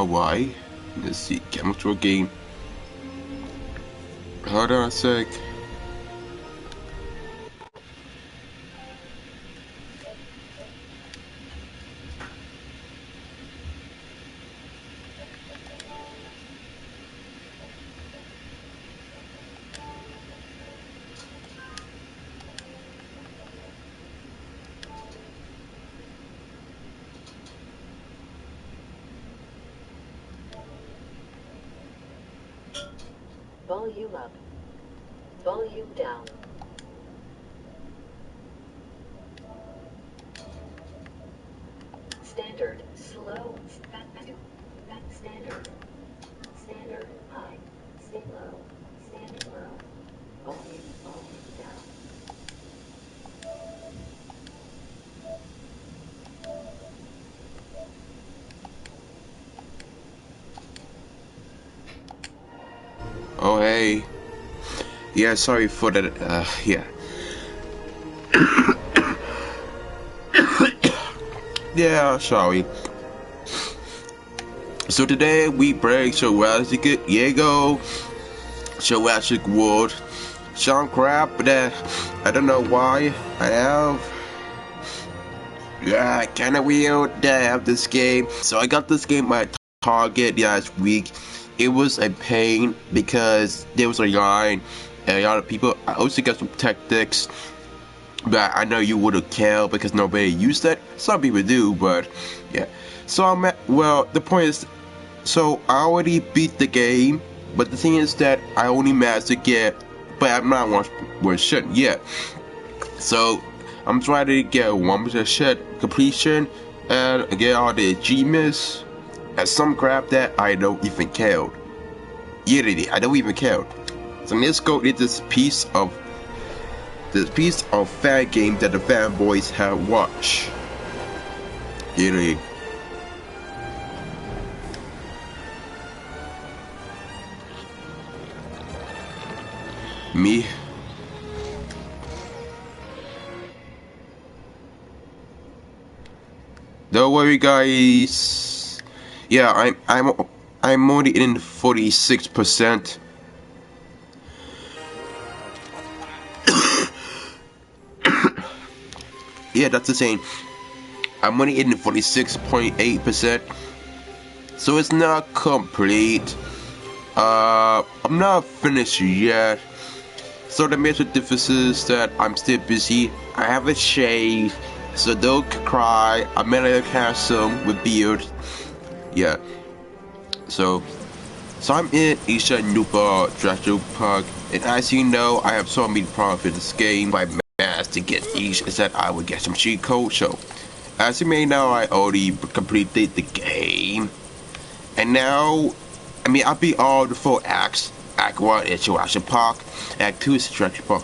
Alright. Let's see. Camera to a game. Hold on a sec. Volume up. Volume down. Standard, slow, standard, standard, high, stay low, standard low, volume down. Oh, hey. Yeah, sorry for that. Yeah. Yeah, sorry. So today we break Jurassic Jurassic World. Some crap that I don't know why I have. Yeah, kinda weird that I have this game. So I got this game at Target last week. It was a pain because there was a line and a lot of people. I also got some tactics, but I know you wouldn't care because nobody used it. Some people do, but yeah. So I'm at, well, the point is, so I already beat the game, but the thing is that I only managed to get, but I'm not 1% yet. So I'm trying to get 1% completion and get all the achievements and some crap that I don't even count. Yeah, I don't even count. So let's go into this piece of fan game that the fanboys have watched. Yeah. Me. Don't worry, guys. Yeah, I'm only in 46%. Yeah, that's the same. I'm only in 46.8%. So it's not complete. I'm not finished yet. So the major difference is that I'm still busy. I haven't shaved, so don't cry. I'm in a handsome with beard. Yeah. So I'm in Isha Nuba Jurassic Park, and as you know, I have so many problems with this game. My mask to get each is that I would get some cheat code. So as you may know, I already completed the game, and now, I mean, I beat all the 4 acts. Act 1 is Jurassic Park. Act 2 is Jurassic Park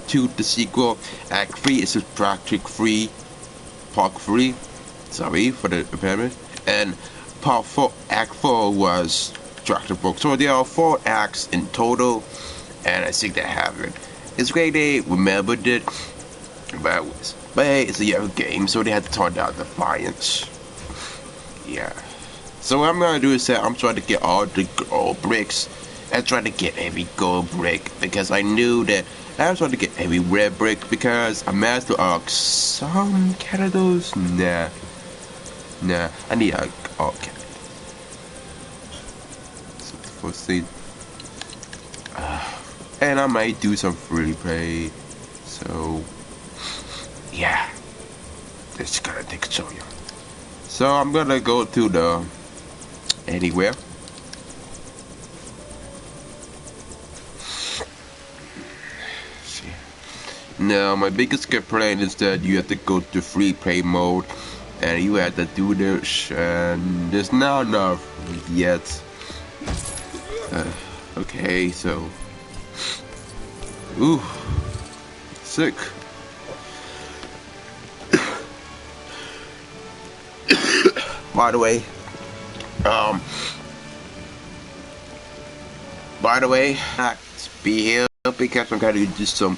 2, the sequel. Act 3 is Jurassic Park 3. Sorry for the impairment. And Part 4, Act 4 was Jurassic Park. So there are 4 acts in total, and I think they have it. It's great they remembered it, but hey, it's a young game, so they had to turn down the defiance. Yeah. So what I'm gonna do is that I'm trying to get all the gold bricks. I tried to get every gold brick because I knew that I was trying to get every red brick because I managed to unlock some candles. Nah, I need all candles. So the first thing, and I might do some free play. So yeah, just gotta take a show you. So I'm gonna go to the anywhere. Now, my biggest complaint is that you have to go to free play mode, and you have to do this, and there's not enough yet. Okay, so, ooh, sick. By the way, be here because I'm gonna do some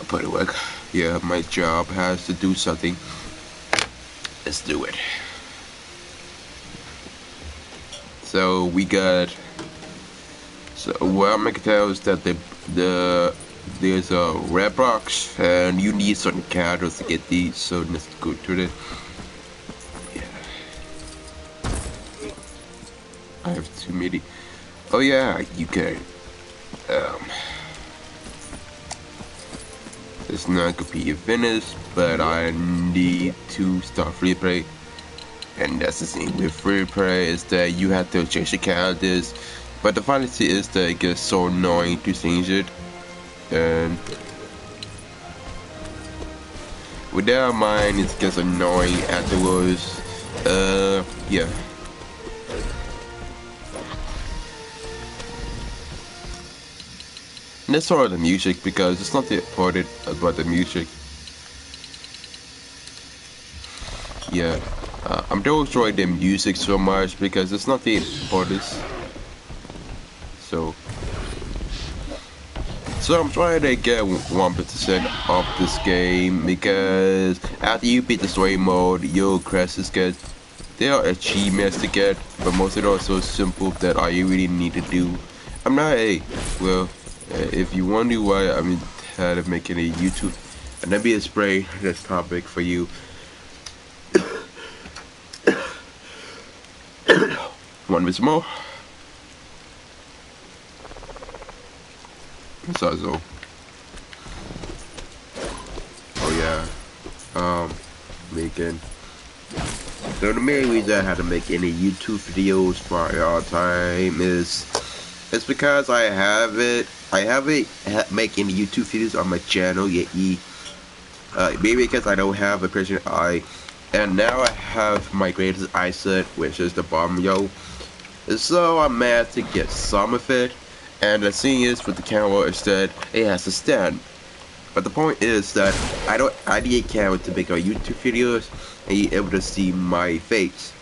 put it work. Yeah, my job has to do something. Let's do it. So we got. So what I'm gonna tell is that there's a red box and you need certain characters to get these. So let's go to it. I have too many. Oh yeah, you can. It's not completely finished, but I need to start free play. And that's the thing with free play is that you have to change the characters. But the funny thing is that it gets so annoying to change it. And with that in mind, it gets annoying afterwards. Yeah. And that's all the music because it's not the important about the music. Yeah. I'm don't enjoy the music so much because it's not the importance. So I'm trying to get 1% of this game because after you beat the story mode, your quests get. There are achievements to get, but most of it are so simple that all you really need to do. I'm not a well. If you wonder why I'm tired of making a YouTube, and let me spray this topic for you. One bit more. So. Oh yeah. Making. So the main reason I had to make any YouTube videos for all time is it's because I haven't make any YouTube videos on my channel yet. Maybe because I don't have a patient eye, and now I have my greatest eyesight, which is the bottom yo. So I'm mad to get some of it, and the thing is with the camera is that it has a stand. But the point is that I need a camera to make our YouTube videos and you're able to see my face.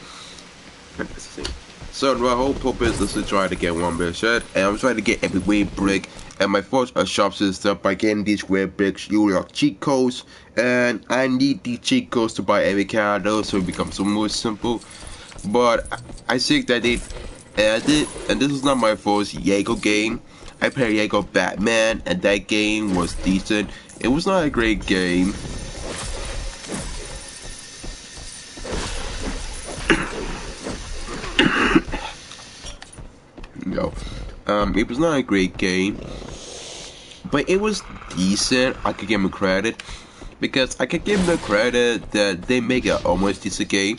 And that's the thing. So my whole purpose is to try to get 1%, and I'm trying to get every red brick. And my first shop system by getting these red bricks, you unlock cheat codes, and I need these cheat codes to buy every character, so it becomes so more simple. But I think that they added, and this is not my first Jaeger game. I played Jaeger Batman, and that game was decent. It was not a great game. No. It was not a great game, but it was decent. I could give them credit because I could give them the credit that they make an almost decent game.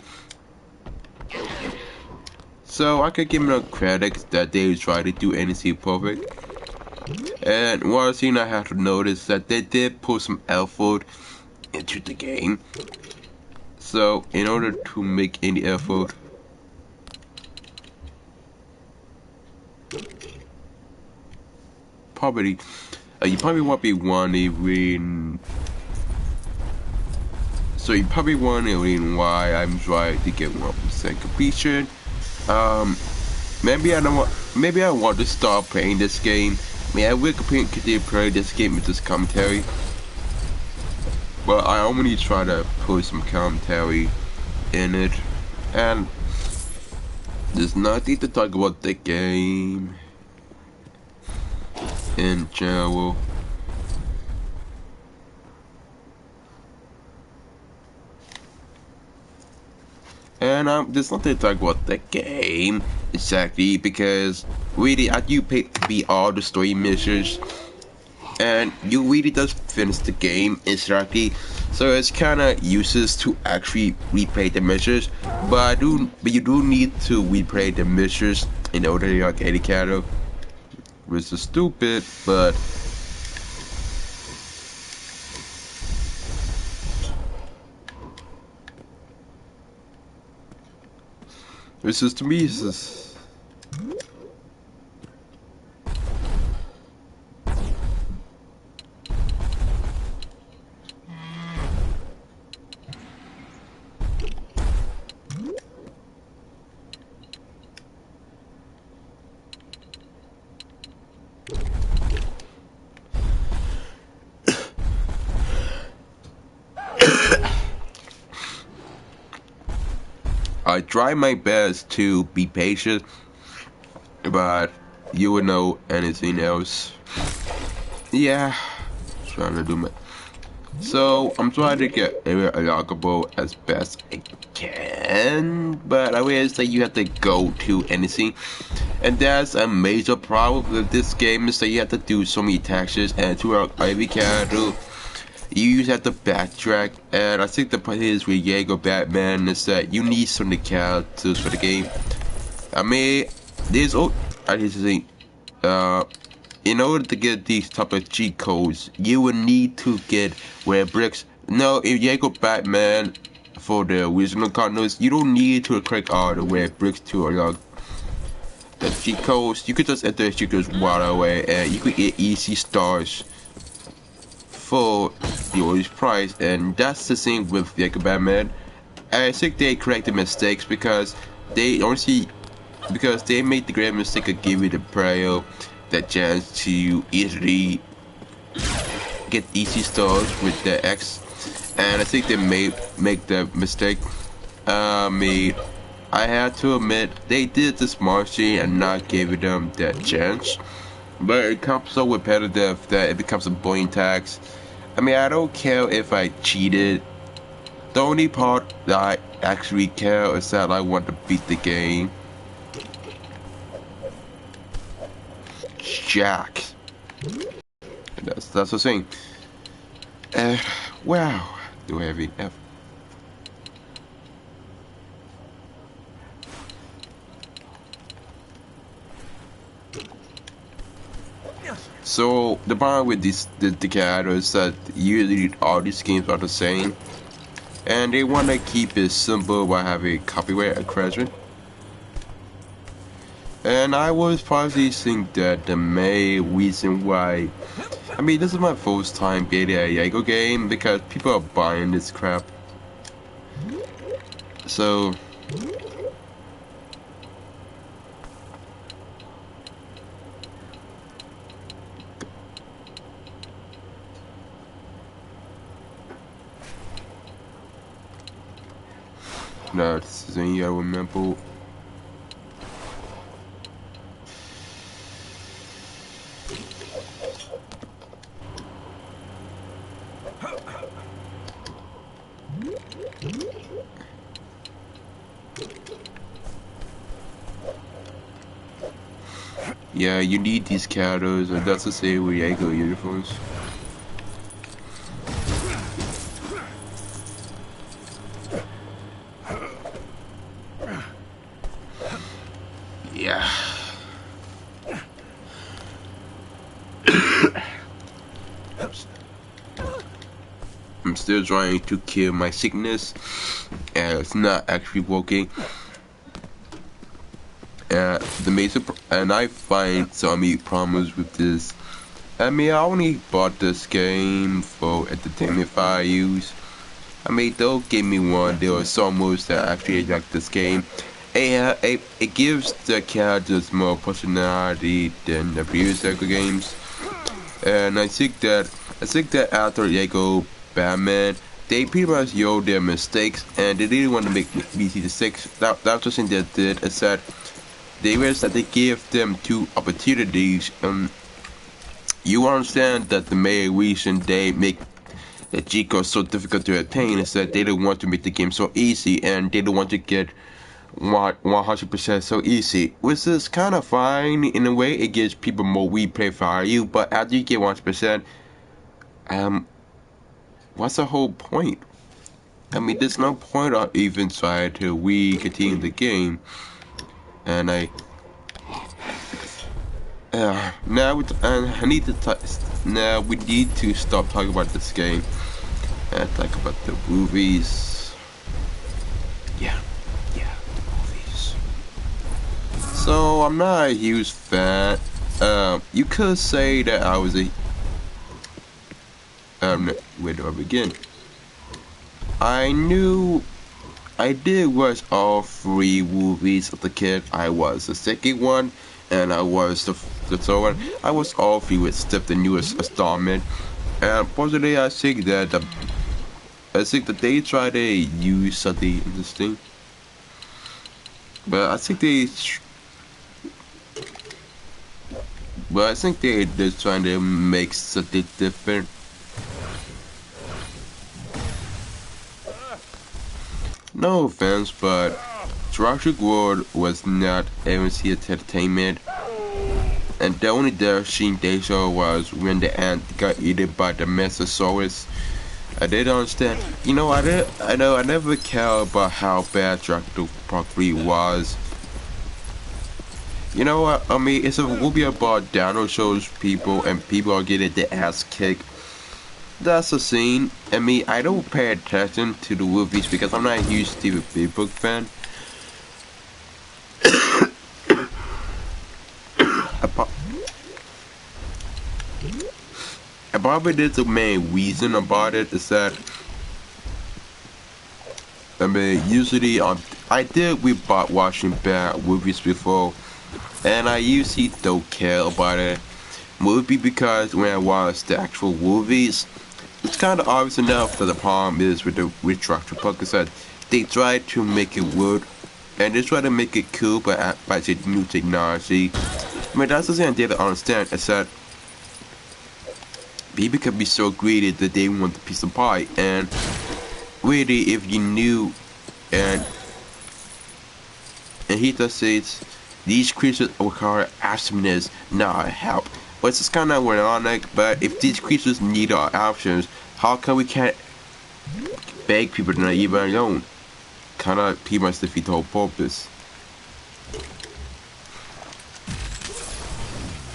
So I could give them the credit that they try to do anything perfect. And one thing I have to notice that they did put some effort into the game. So in order to make any effort, probably you probably won't be wondering. So you probably wondering why I'm trying to get 1% completion. Maybe I don't want. Maybe I want to start playing this game. I mean, I will continue playing this game with this commentary, but I only try to put some commentary in it, and there's nothing to talk about the game in general. And there's nothing to talk about the game exactly because really after you beat all the story missions and you really just finish the game exactly, so it's kind of useless to actually replay the missions. But you do need to replay the missions in order to get a character, which is stupid, but. This is to me, this is. I try my best to be patient but you would know anything else. Yeah, trying to do my. So I'm trying to get area unlockable as best I can, but I realize that you have to go to anything, and that's a major problem with this game is that you have to do so many taxes, and throughout every character you just have to backtrack. And I think the part is with Jaeger Batman is that you need some of the characters for the game. I mean, there's I just think in order to get these type of cheat codes, you will need to get red bricks. No, if you go Batman for the original condos, you don't need to collect all the red bricks to unlock the cheat codes. You could just enter the cheat codes right away, and you could get easy stars for the lowest price. And that's the thing with Jacob Batman. I think they corrected mistakes because they honestly because they made the great mistake of giving the player that chance to easily get easy stars with the X, and I think they make the mistake. I have to admit they did the smart thing and not giving them that chance, but it becomes so repetitive that it becomes a boring tax. I mean, I don't care if I cheated. The only part that I actually care is that I want to beat the game. Jack. That's the thing. Wow. Do I have enough? So the problem with the characters is that usually all these games are the same, and they want to keep it simple by having copyright infringement. And I was probably think that the main reason why, I mean, this is my first time getting a Lego game because people are buying this crap. So, no, this is any I remember. Yeah, you need these characters, and that's the same with Lego uniforms. Yeah. I'm still trying to kill my sickness, and it's not actually working. The major and I find so many problems with this. I mean, I only bought this game for entertainment values. I mean, don't give me one. There are some moves that actually like this game. It gives the characters more personality than the previous Lego games. And I think that after Lego Batman, they pretty much know their mistakes, and they didn't want to make easy mistakes. That's the thing they did is that they realized that they gave them two opportunities. You understand that the main reason they make the cheat code so difficult to attain is that they don't want to make the game so easy, and they don't want to get 100% so easy, which is kind of fine in a way. It gives people more replay value, but after you get 100%, what's the whole point? I mean, there's no point of even trying to continue the game. And now we need to stop talking about this game and talk about the movies. Yeah, the movies. So I'm not a huge fan. You could say that I was a where do I begin? I did watch all three movies of the kid. I was the second one, and I was the third one. I was all three with Step the newest installment. And personally, I think that they try to use something interesting, but I think but I think they're trying to make something different. No offense, but Jurassic World was not AMC Entertainment, and the only scene they showed was when the ant got eaten by the Mesosaurus. I didn't understand. You know, I never cared about how bad Jurassic Park 3 was. You know what? I mean, it's a movie about dinosaurs, people, and people are getting their ass kicked. That's a scene. I mean, I don't pay attention to the movies because I'm not a huge Steven Spielberg fan. And probably the main reason about it is that, I mean, usually I did without watching bad movies before, and I usually don't care about a movie because when I watch the actual movies, it's kind of obvious enough that the problem is with Jurassic Park is that they try to make it work, and they try to make it cool by new technology. I mean, that's the thing I didn't understand is that people can be so greedy that they want the piece of pie, and really, if you knew, and he just says these creatures require awesomeness, not help. But it's kind of ironic. But if these creatures need our options, how come we can't beg people to not even alone? Kind of pretty much defeat the whole purpose.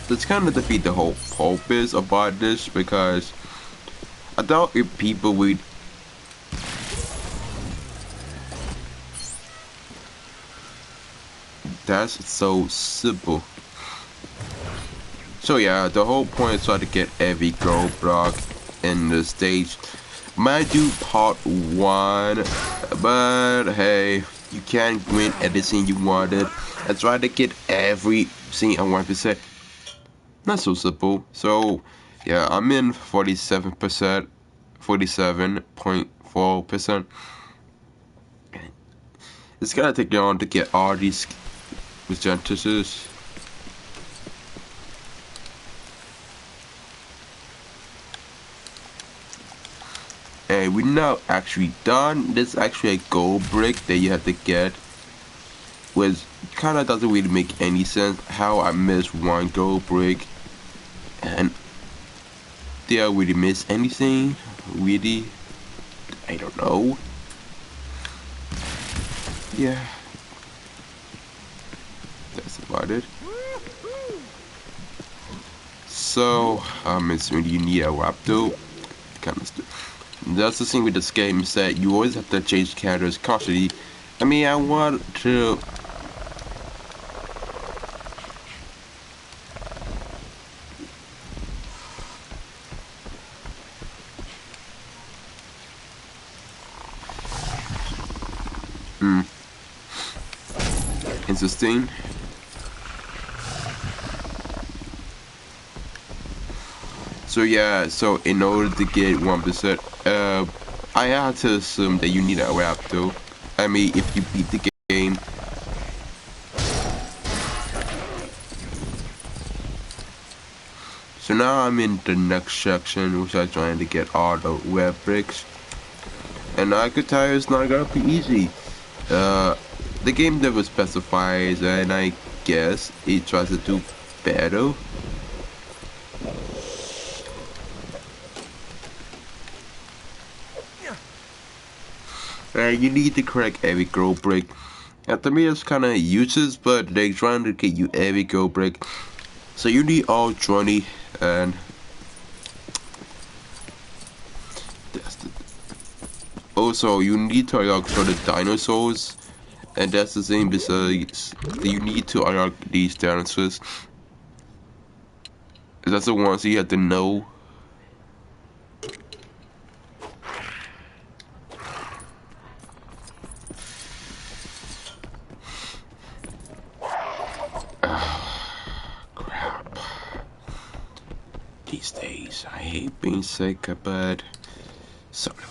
It's kind of defeat the whole purpose about this because I doubt if people would. That's so simple. So yeah, the whole point is try to get every gold block in the stage. Might do part 1, but hey, you can't win everything you wanted. I try to get everything I want to say. Not so simple. So yeah, I'm in 47%, 47.4%. It's gonna take long to get all these percentages. And we're not actually done. There's actually a gold brick that you have to get, which kind of doesn't really make any sense. How I missed one gold brick, and did I really miss anything? Really? I don't know. Yeah, that's about it. So, I'm assuming you need a raptor. Kind of that's the thing with this game is that you always have to change characters constantly. I mean, I want to. Interesting. So yeah, so in order to get 1%, I had to assume that you need a raptor. I mean, if you beat the game. So now I'm in the next section, which I'm trying to get all the web bricks. And I could tell you it's not gonna be easy. The game never specifies, and I guess it tries to do better. You need to correct every gold brick. And to me, it's kind of useless, but they're trying to get you every gold brick. So you need all 20, and that's the. Also, you need to unlock for the dinosaurs, and that's the same besides you need to unlock these dinosaurs. That's the ones you have to know. Crap. These days, I hate being sick, but son of a.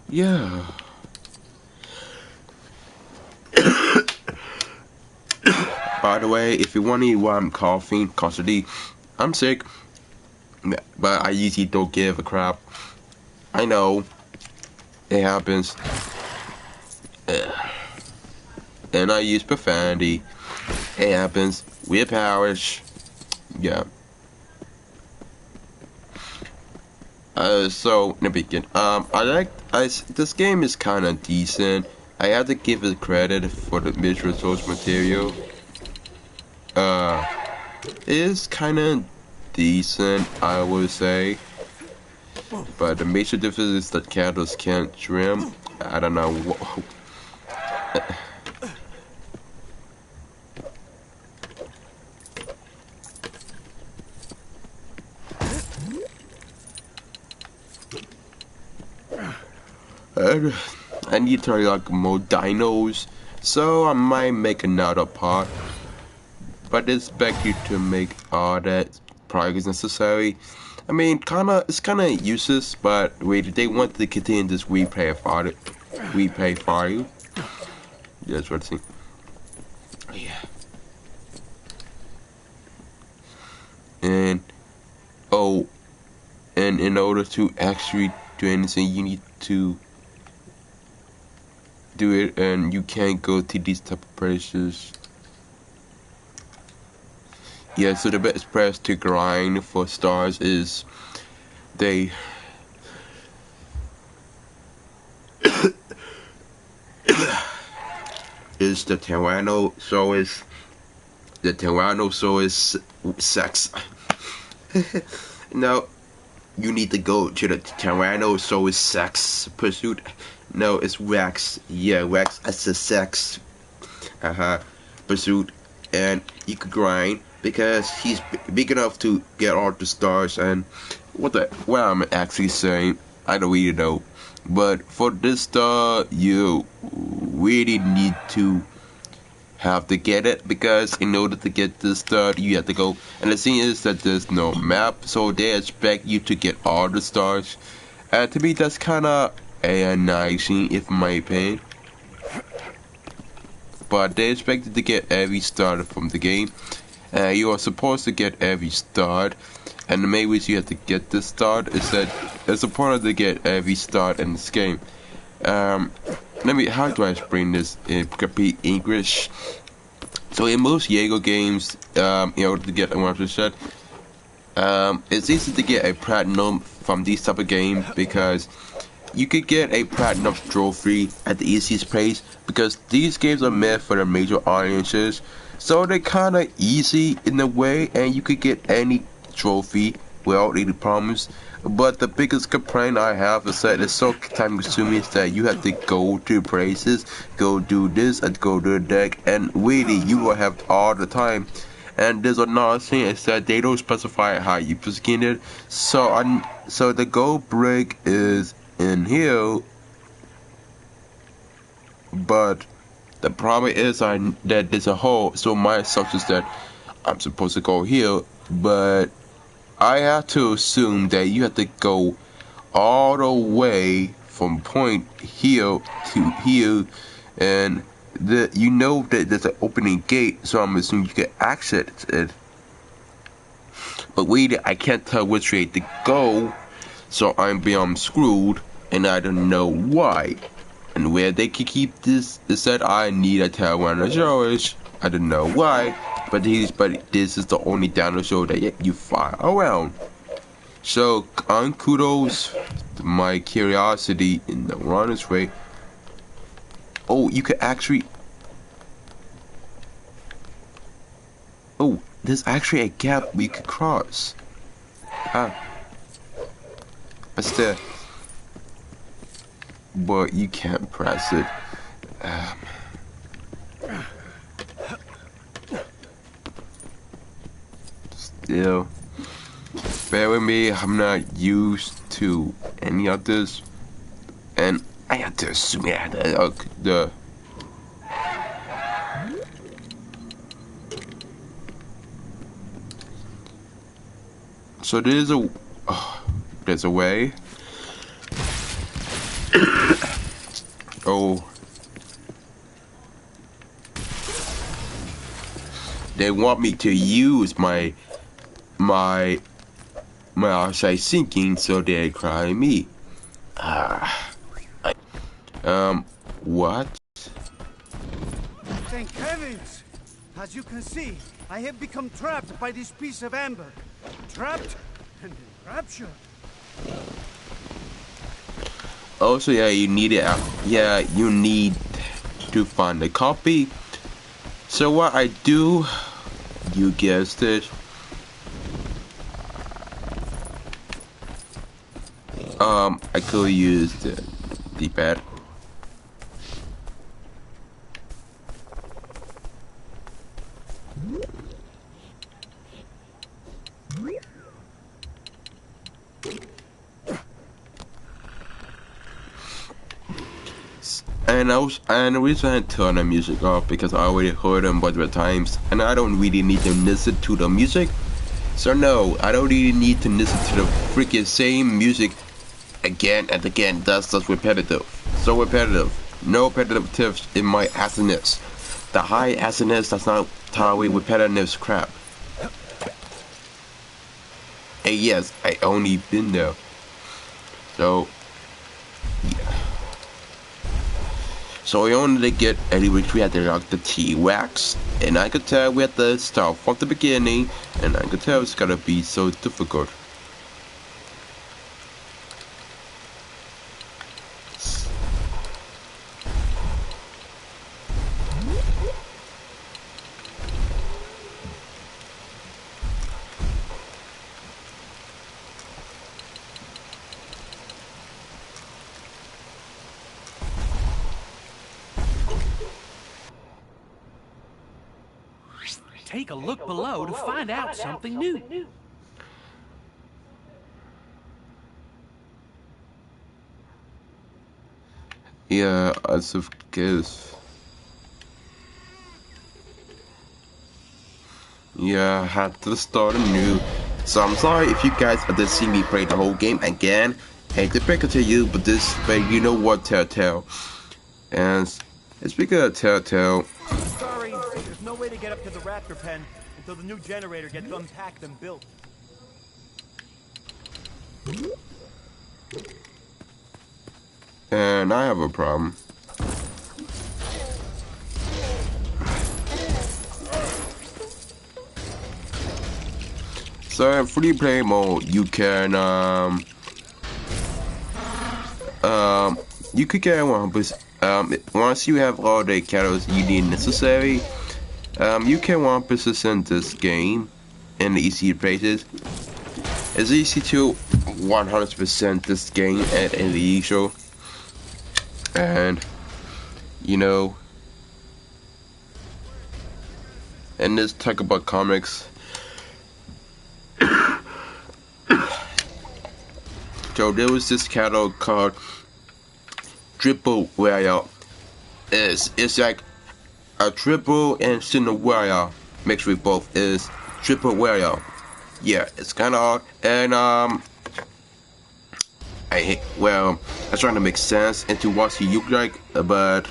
Yeah. By the way, if you wonder why I'm coughing constantly, I'm sick, but I usually don't give a crap. I know it happens, and I use profanity. It happens. We're parish. Yeah. So in the beginning, this game is kind of decent. I have to give it credit for the visual source material. It is kind of decent, I would say. But the major difference is that candles can't trim. I don't know. I need to like more dinos, so I might make another part. But expect you to make all that progress necessary. I mean, it's kinda useless, but wait, they want to continue this replay file. That's what I think. Oh, yeah. And oh, and in order to actually do anything, you need to do it, and you can't go to these type of places. Yeah, so the best place to grind for stars is they is the Tyrannosaurus sex. No, you need to go to the Tyrannosaurus sex pursuit. No, it's Rex. Yeah, Rex as a sex pursuit, and you could grind because he's big enough to get all the stars. And what I'm actually saying, I don't really know. But for this star, you really need to have to get it, because in order to get this star, you have to go. And the thing is that there's no map, so they expect you to get all the stars. And to me, that's kind of a nice thing, in my opinion. But they expect you to get every star from the game. You are supposed to get every star, and the main reason you have to get this star is that it's important to get every star in this game. How do I explain this in complete English? So in most Jaeger games, in order to get a 100%, it's easy to get a platinum from these type of games, because you could get a platinum trophy at the easiest place, because these games are meant for the major audiences, so they're kinda easy in a way, and you could get any trophy without any problems. But the biggest complaint I have is that it's so time consuming, that you have to go to places, go do this and go do that, and really you will have all the time. And there's another thing is that they don't specify how you skin it. So the gold brick is in here, but the problem is that there's a hole. So my assumption is that I'm supposed to go here, but I have to assume that you have to go all the way from point here to here, and you know that there's an opening gate, so I'm assuming you can access it. But wait, I can't tell which way to go, so I'm screwed, and I don't know why. And where they can keep this is that I need a Tyrannosaurus. I don't know why, but this is the only dinosaur that you find around. So kudos to my curiosity in the runner's way. Oh, you could actually. Oh, there's actually a gap we could cross. Ah, but still. But you can't press it. Still, bear with me. I'm not used to any of this, and I have to assume the. So there's a way. Oh. They want me to use my outside sinking, so they cry me. What? Thank heavens! As you can see, I have become trapped by this piece of amber. Trapped and enraptured. Also, yeah, you need it. Yeah, you need to find a copy. So what I do, you guessed it. I could use the D-pad. And the reason I turn the music off because I already heard them multiple times, and I don't really need to listen to the music. So no, I don't really need to listen to the freaking same music again and again. That's just repetitive. So repetitive. No repetitive tips in my acidness. The high acidness does not tolerate repetitive crap. And yes, I only been there. So yeah. So we only get which we had to lock the T-Wax, and I could tell we had to start from the beginning, and I could tell it's gonna be so difficult. Take a look below to find out something new. Yeah, as of guess. Yeah, I had to start anew. So I'm sorry if you guys had to see me play the whole game again. Hate to break it to you, but you know what, Telltale. And speaking of Telltale. Sorry, there's no way to get up to the raptor pen until the new generator gets unpacked and built. And I have a problem. So in free play mode, you can you could get 1%. Once you have all the characters you need necessary, you can 1% this game in the easy places. It's easy to 100% this game in the usual. And you know, and let's talk about comics. So there was this catalog called Triple Warrior. It's like a triple and single warrior mixed with both. Is Triple Warrior. Yeah, it's kind of odd, and I trying to make sense into what he look like, but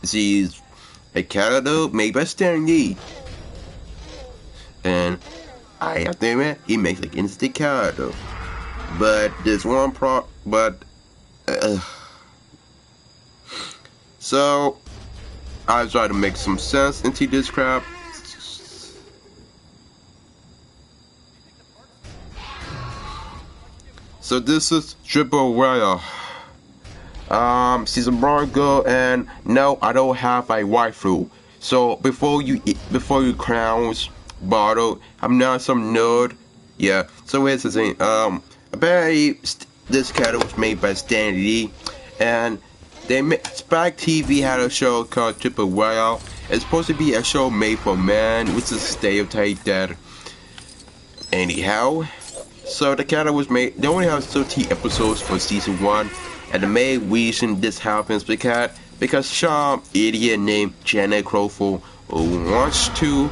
she's a character made by Stan Lee, and I have to admit he makes like instant character, but there's one so I try to make some sense into this crap. So this is Triple Warrior. She's a brown girl, and no, I don't have a waifu. So before you crowns bottle, I'm not some nerd. Yeah. So here's the thing. Apparently this cattle was made by Stan Lee, and Spike TV had a show called Triple Warrior. It's supposed to be a show made for men, which is a stereotype that. Anyhow. So the character was made. They only have 13 episodes for season 1, and the main reason this happens because some idiot named Janet Crowford wants to,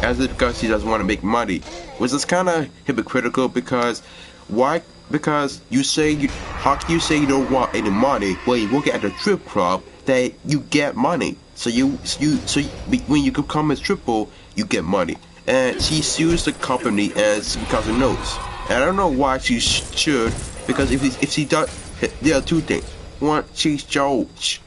because he doesn't want to make money. which is kind of hypocritical because why? Because you say how can you say you don't want any money when you work at the strip club that you get money? So when you become a stripper, you get money. And she sues the company because of notes. And I don't know why she should, because if she does, there are two things. One, she's George.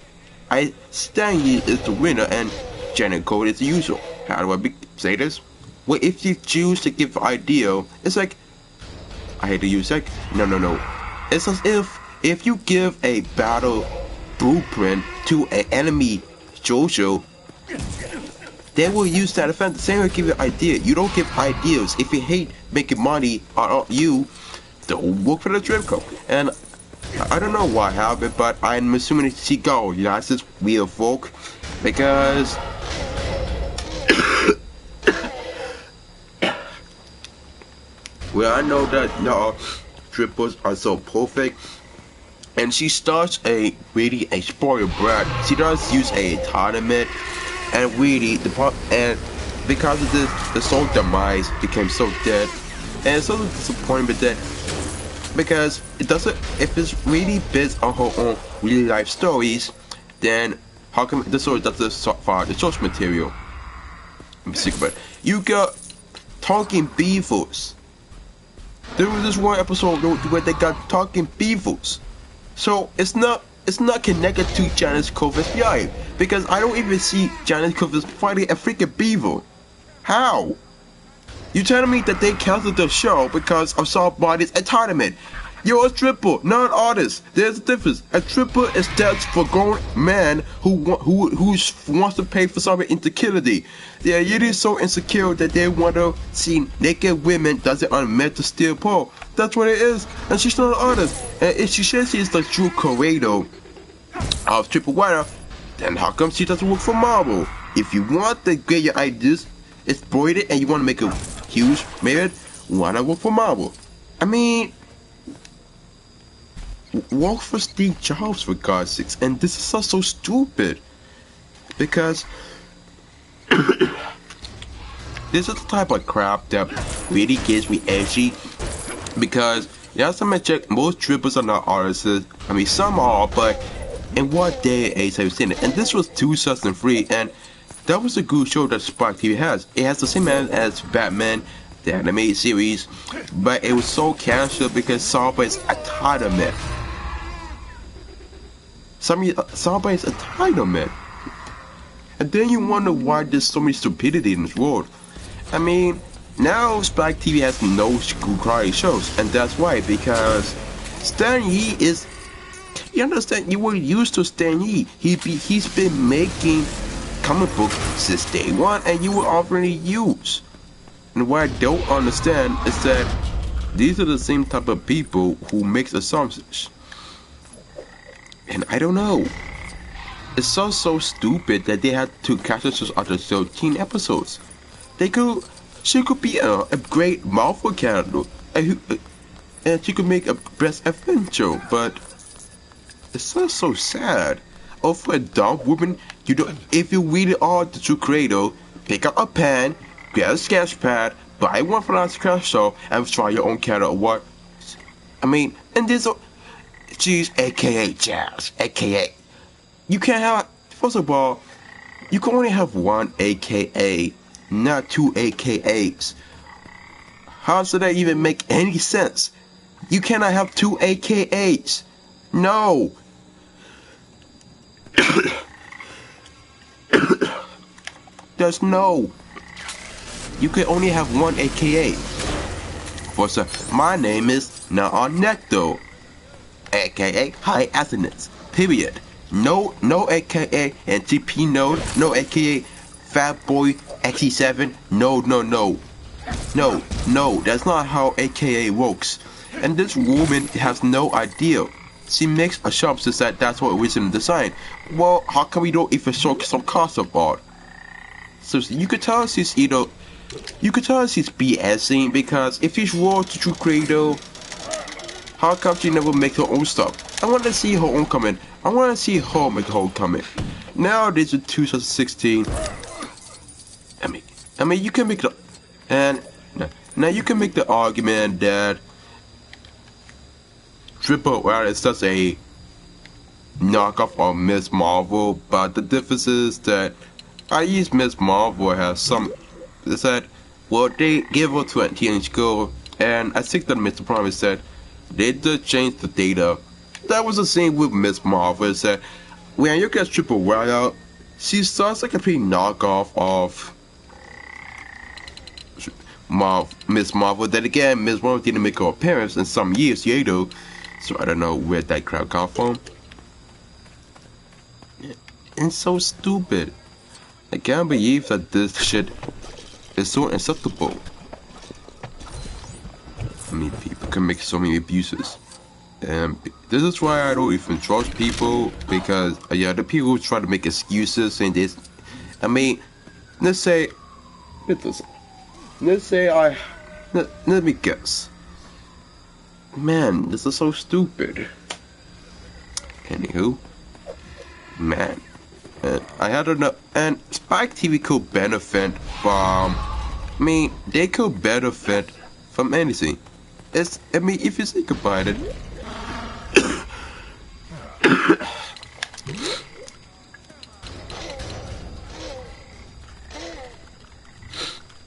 Stanley is the winner and Janet Cole is the usual. How do I say this? Well, if you choose to give an idea, it's like, I hate to use like, no. It's as if you give a battle blueprint to an enemy Jojo, they will use that effect. The same way give you an idea. You don't give ideas. If you hate making money on you, don't work for the strip club. And I don't know why I have it, but I'm assuming she goes. You know, it's just weird folk. Because well, I know that y'all strippers are so perfect. And she starts a spoiled brat. She does use a tournament, and really and because of this, the soul demise became so dead, and it's so disappointing that because it doesn't. If it's really based on her own real life stories, then how come the story doesn't follow the source material? I'm sick of it. You got talking beavers. There was this one episode where they got talking beavers. So it's not connected to Janice Cover's FBI because I don't even see Janice Cover's fighting a freaking beaver. How? You telling me that they canceled the show because of somebody's entitlement? You're a stripper, not an artist. There's a difference. A stripper is just for grown man who wants to pay for something insecurity. They're usually so insecure that they want to see naked women doesn't on mental steel pole. That's what it is. And she's not an artist. And if she says she's the true creator of Triple Wire, then how come she doesn't work for Marvel? If you want to get your ideas exploited and you want to make a huge merit, why not work for Marvel? I mean, work for Steve Jobs for God's sakes. And this is so stupid because this is the type of crap that really gets me edgy. Because last time I checked, most strippers are not artists. I mean, some are, but in what day and age have you seen it? And this was 2003, and that was a good show that Spark TV has. It has the same end as Batman, the animated series, but it was so canceled because somebody's entitlement. Somebody's entitlement. And then you wonder why there's so much stupidity in this world. I mean, now Spike TV has no school quality shows, and that's why, because Stan Lee is, you understand, you were used to Stan Lee. He's been making comic books since day one, and you were offering to use. And what I don't understand is that these are the same type of people who makes assumptions. And I don't know. It's so stupid that they had to cast us after 13 episodes. She could be a great Marvel character, and she could make a best adventure, but it's so sad. Or for a dumb woman, if you really are the true creator, pick up a pen, get a sketch pad, buy one for the sketch show, and try your own character or what. I mean, and she's AKA Jazz, AKA. You can't have, first of all, you can only have one AKA. Not two AKAs. How does that even make any sense? You cannot have two AKAs. No. There's no. You can only have one AKA. For sir, my name is Naanecto, AKA High Athens. Period. No AKA NTP node. No AKA Fat Boy XE7, no, that's not how AKA works. And this woman has no idea. She makes assumptions that that's what original design. Well, how come we don't even show some concept art? So you could tell she's BSing, because if she's raw to true creator, how come she never makes her own stuff? I want to see her own comment. I want to see her make her own comment. Now this is 2016. I mean, you can make it, and Now you can make the argument that Triple Wire is just a knockoff of Miss Marvel, but the difference is that I use Miss Marvel has some. They said, well, they give her 20-inch girl, and I think that Mr. Promise said they did change the data. That was the same with Miss Marvel. It said when you get Triple Wire, she starts like a pretty knockoff of Miss Marvel. Then again, Miss Marvel didn't make her appearance in some years later, so I don't know where that crowd come from. It's so stupid. I can't believe that this shit is so acceptable. I mean, people can make so many abuses. And this is why I don't even trust people, because, yeah, the people who try to make excuses saying this. I mean, let's say let me guess. Man, this is so stupid. Anywho, man. I had enough, and Spike TV could benefit from. I mean, they could benefit from anything. I mean, if you think about it.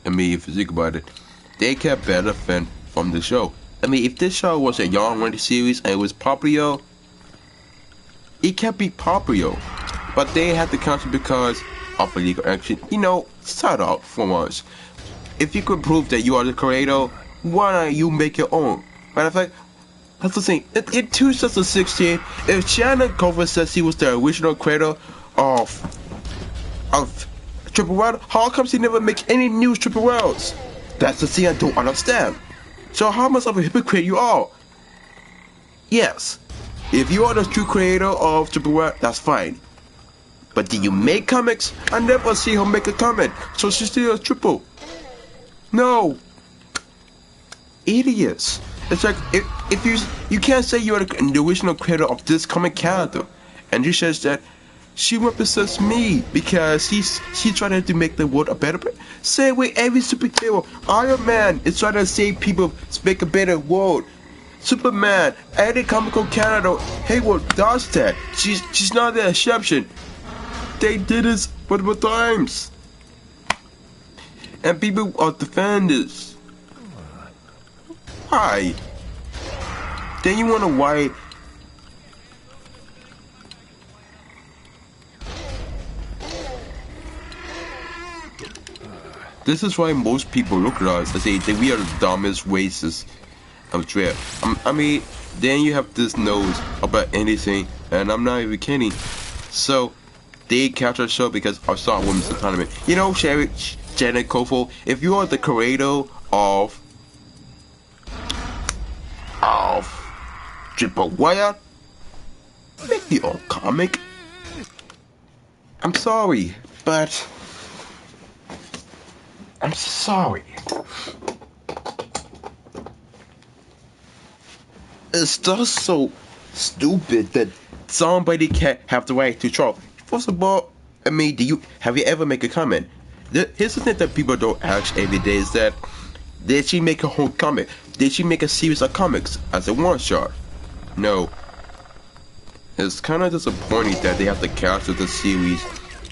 I mean, if you think about it, they can benefit from the show. I mean, if this show was a young-running series and it was popular, it can be popular. But they had to cancel because of illegal action. You know, start out for once. If you could prove that you are the creator, why don't you make your own? Matter of fact, that's the thing. In 2016, if Shannon Culver says he was the original creator of Triple World, how come he never make any new Triple Worlds? That's the thing I don't understand. So how much of a hypocrite you are? Yes, if you are the true creator of Triple World, that's fine. But do you make comics? I never see her make a comic, so she's still a Triple. No. Idiots. It's like, if you can't say you're the original creator of this comic character, and she says that she represents me because she trying to make the world a better place. Same way every superhero. Iron Man is trying to save people, make a better world. Superman, any comical character, Hayward does that. She's not the exception. They did this multiple times. And people are defenders. Why? Then you wonder why. This is why most people look at us and say that we are the dumbest races of draft. I mean, then you have this nose about anything, and I'm not even kidding. So, they catch our show because I saw women's tournament. You know, Janet Kofo, if you are the creator of Triple Wire, make your own comic. I'm sorry, but I'm sorry. It's just so stupid that somebody can't have the right to troll. First of all, I mean, have you ever make a comment? Here's the thing that people don't ask every day is that, did she make a whole comic? Did she make a series of comics as a one-shot? No. It's kind of disappointing that they have to cancel the series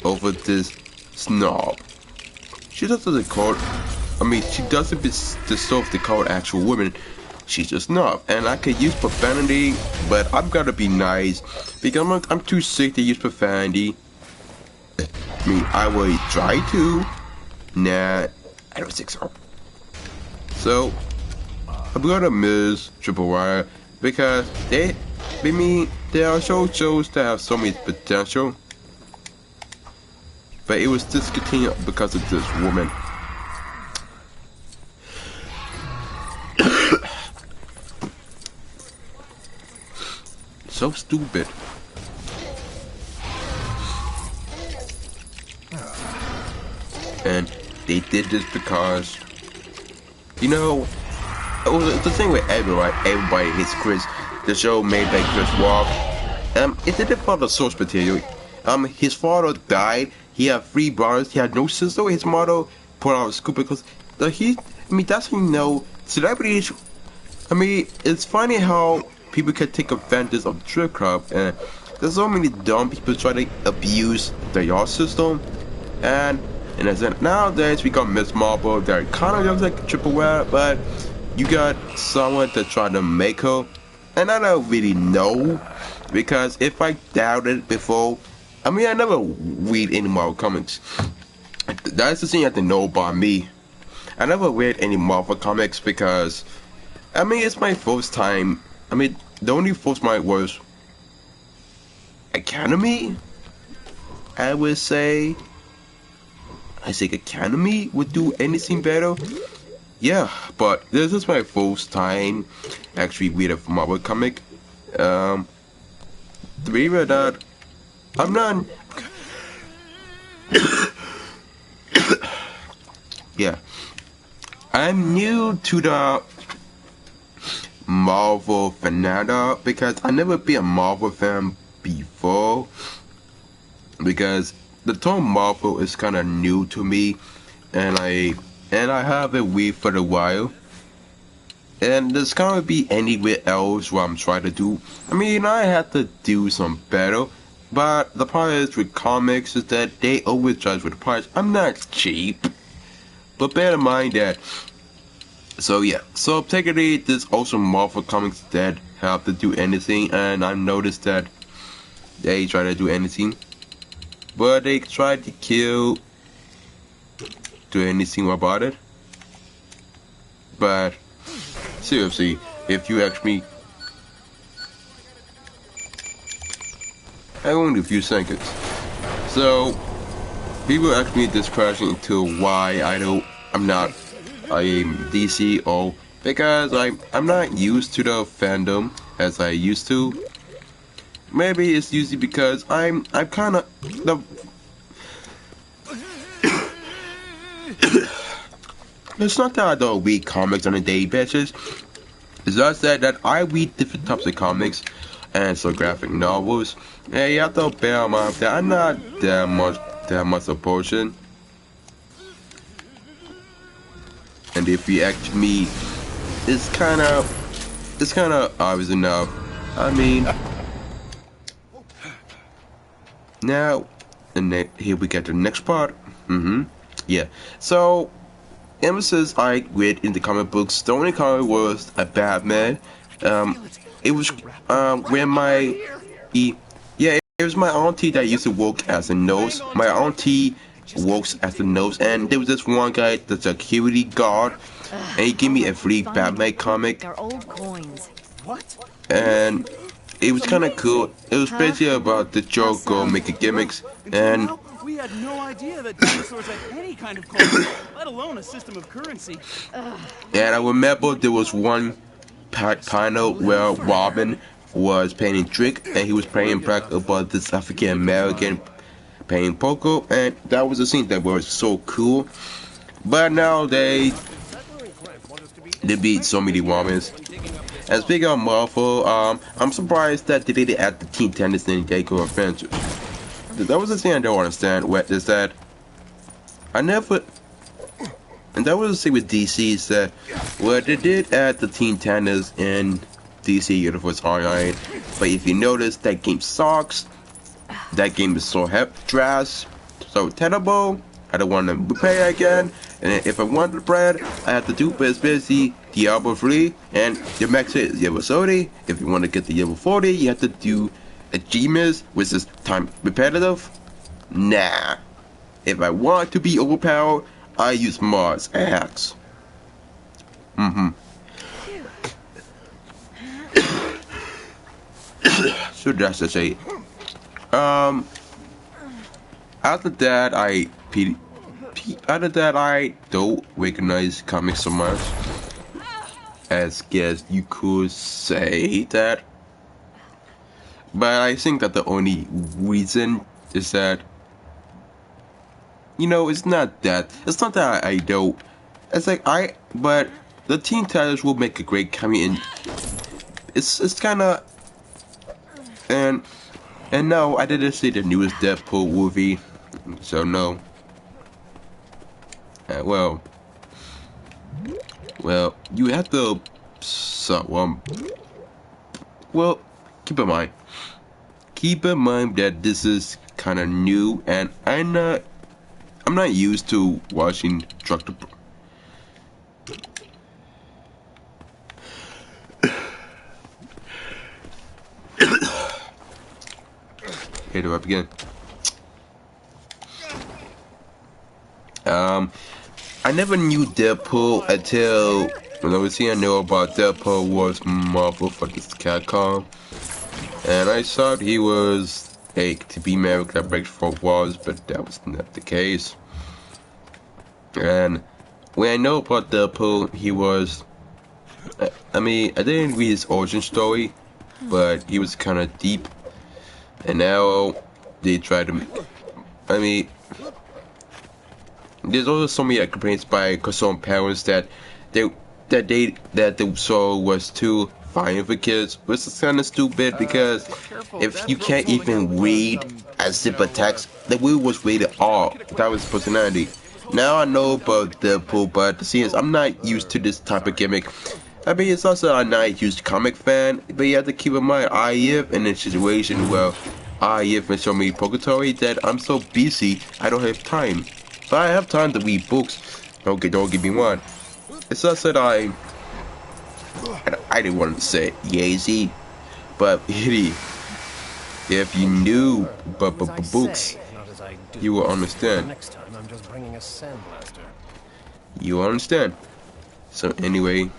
over this snob. She doesn't call. I mean, she doesn't deserve to call actual women. She's a snob, and I could use profanity, but I've got to be nice because I'm too sick to use profanity. I mean, I will try to. Nah, I don't think so. So, I'm gonna miss Triple Wire because there are shows that have so much potential, but it was discontinued because of this woman. So stupid. And they did this because, you know, it was the thing with everybody hates Chris. The show made by Chris Rock. It didn't follow the source material. His father died. He had 3 brothers. He had no sister. His mother put out a school because I mean, that's how you know celebrities. I mean, it's funny how people can take advantage of the strip club, and there's so many dumb people try to abuse the yard system, and as in nowadays we got Miss Marble that kind of looks like Triple Web, but you got someone that tried to make her, and I don't really know, because if I doubted it before, I mean, I never read any Marvel comics. That's the thing you have to know about me. I never read any Marvel comics because, I mean, it's my first time. I mean, the only first mine was Academy, I would say. I think Academy would do anything better. Yeah, but this is my first time actually read a Marvel comic. To be with that, I'm not. Yeah, I'm new to the Marvel fanatic because I never been a Marvel fan before. Because the term Marvel is kind of new to me, and I haven't read for a while. And there's gonna be anywhere else what I'm trying to do. I mean, I have to do some better. But the part is with comics is that they always judge with the price. I'm not cheap. But bear in mind that. So yeah. So technically, there's also Marvel comics that have to do anything. And I've noticed that they try to do anything. But they try to do anything about it. But seriously, if you actually, only a few seconds. So people ask me this question into why I'm not a DC or because I'm not used to the fandom as I used to. Maybe it's usually because I'm kind of the. It's not that I don't read comics on a daily basis. It's just that I read different types of comics and some graphic novels. And you have to bear in mind that I'm not that much a person. And if you ask me, it's kind of obvious enough. I mean, now, and here we get the next part. Yeah. So, ever since I read in the comic books, the only comic was a Batman. It was when it was my auntie that used to work as a nurse. My auntie works as a nurse, and there was this one guy that's a security guard, and he gave me a free Batman comic. They're old coins. What? And it was kind of cool. It was basically about the Joker making gimmicks, and We had no idea that dinosaurs had any kind of coin, let alone a system of currency. I remember there was one panel where Robin was playing trick, and he was playing back about this African American playing poker, and that was a scene that was so cool. But now they beat so many Robins. And speaking of Marvel, I'm surprised that they didn't add the Teen Titans in Gecko Adventures. That was the thing I don't understand. What is that? And that was the thing with DC is that, well, they did add the Teen Titans in DC Universe Online, but if you notice, that game sucks. That game is so trash, so terrible. I don't want to play it again. And if I want to play it, I have to do basically Diablo 3, and the max is level 30. If you want to get the level 40, you have to do a Gmiz, which is time repetitive. Nah. If I want to be overpowered, I use Mars X. So that's to say. After that, I don't recognize comics so much. As guess you could say that. But I think that the only reason is that, you know, it's not that I don't. It's like but the Teen Titans will make a great comic, and it's kind of, and no, I didn't see the newest Deadpool movie, so no. Well, Well, you have to. Well, keep in mind. Keep in mind that this is kind of new, and I'm not used to watching Jurassic. Here do I begin? I never knew Deadpool until when I was here. I know about Deadpool was Marvel for this Capcom, and I thought he was to be married that breaks four walls, but that was not the case. And when I know about Deadpool, he was. I mean, I didn't read his origin story, but he was kind of deep. And now they try to. I mean, there's also so many complaints by some parents that the show was too violent for kids, which is kind of stupid because if you can't even read a simple text, the movie was rated R. That was personality. Now I know about Deadpool, but the thing is, I'm not used to this type of gimmick. I mean, it's also a not huge comic fan, but you have to keep in mind, I live in a situation where I live in so many purgatory that I'm so busy, I don't have time. But I have time to read books. Don't get me wrong. It's just that I didn't want to say lazy, but really, if you knew books, you will understand. Next time I'm just bringing a sandblaster. You will understand. So anyway,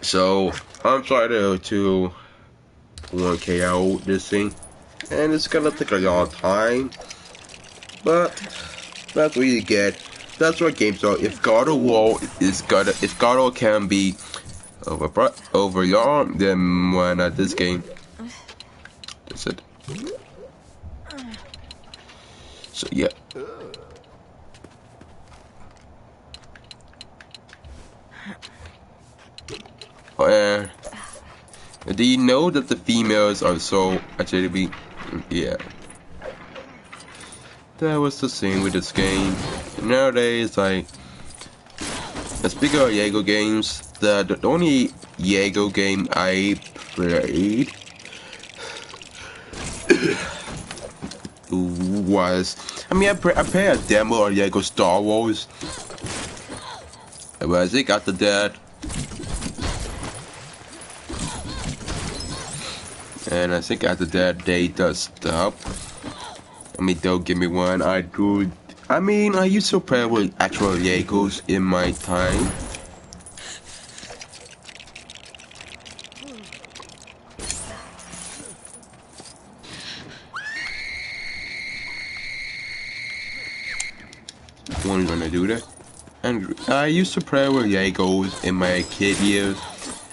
so I'm trying to 1K out this thing, and it's gonna take a long time, but that's what you get. That's what games are. If God of War if God of War can be over long, then why not this game? That's it. So yeah. And do you know that the females are so actually yeah. That was the same with this game. Nowadays, speaking of Jaeger games, the only Jaeger game I played was, I mean, I played a demo of Jaeger Star Wars. But I think after that, they just stopped. I mean, don't give me one. I used to play with actual Jaegers in my time. I'm gonna do that. And I used to play with Jaegers in my kid years.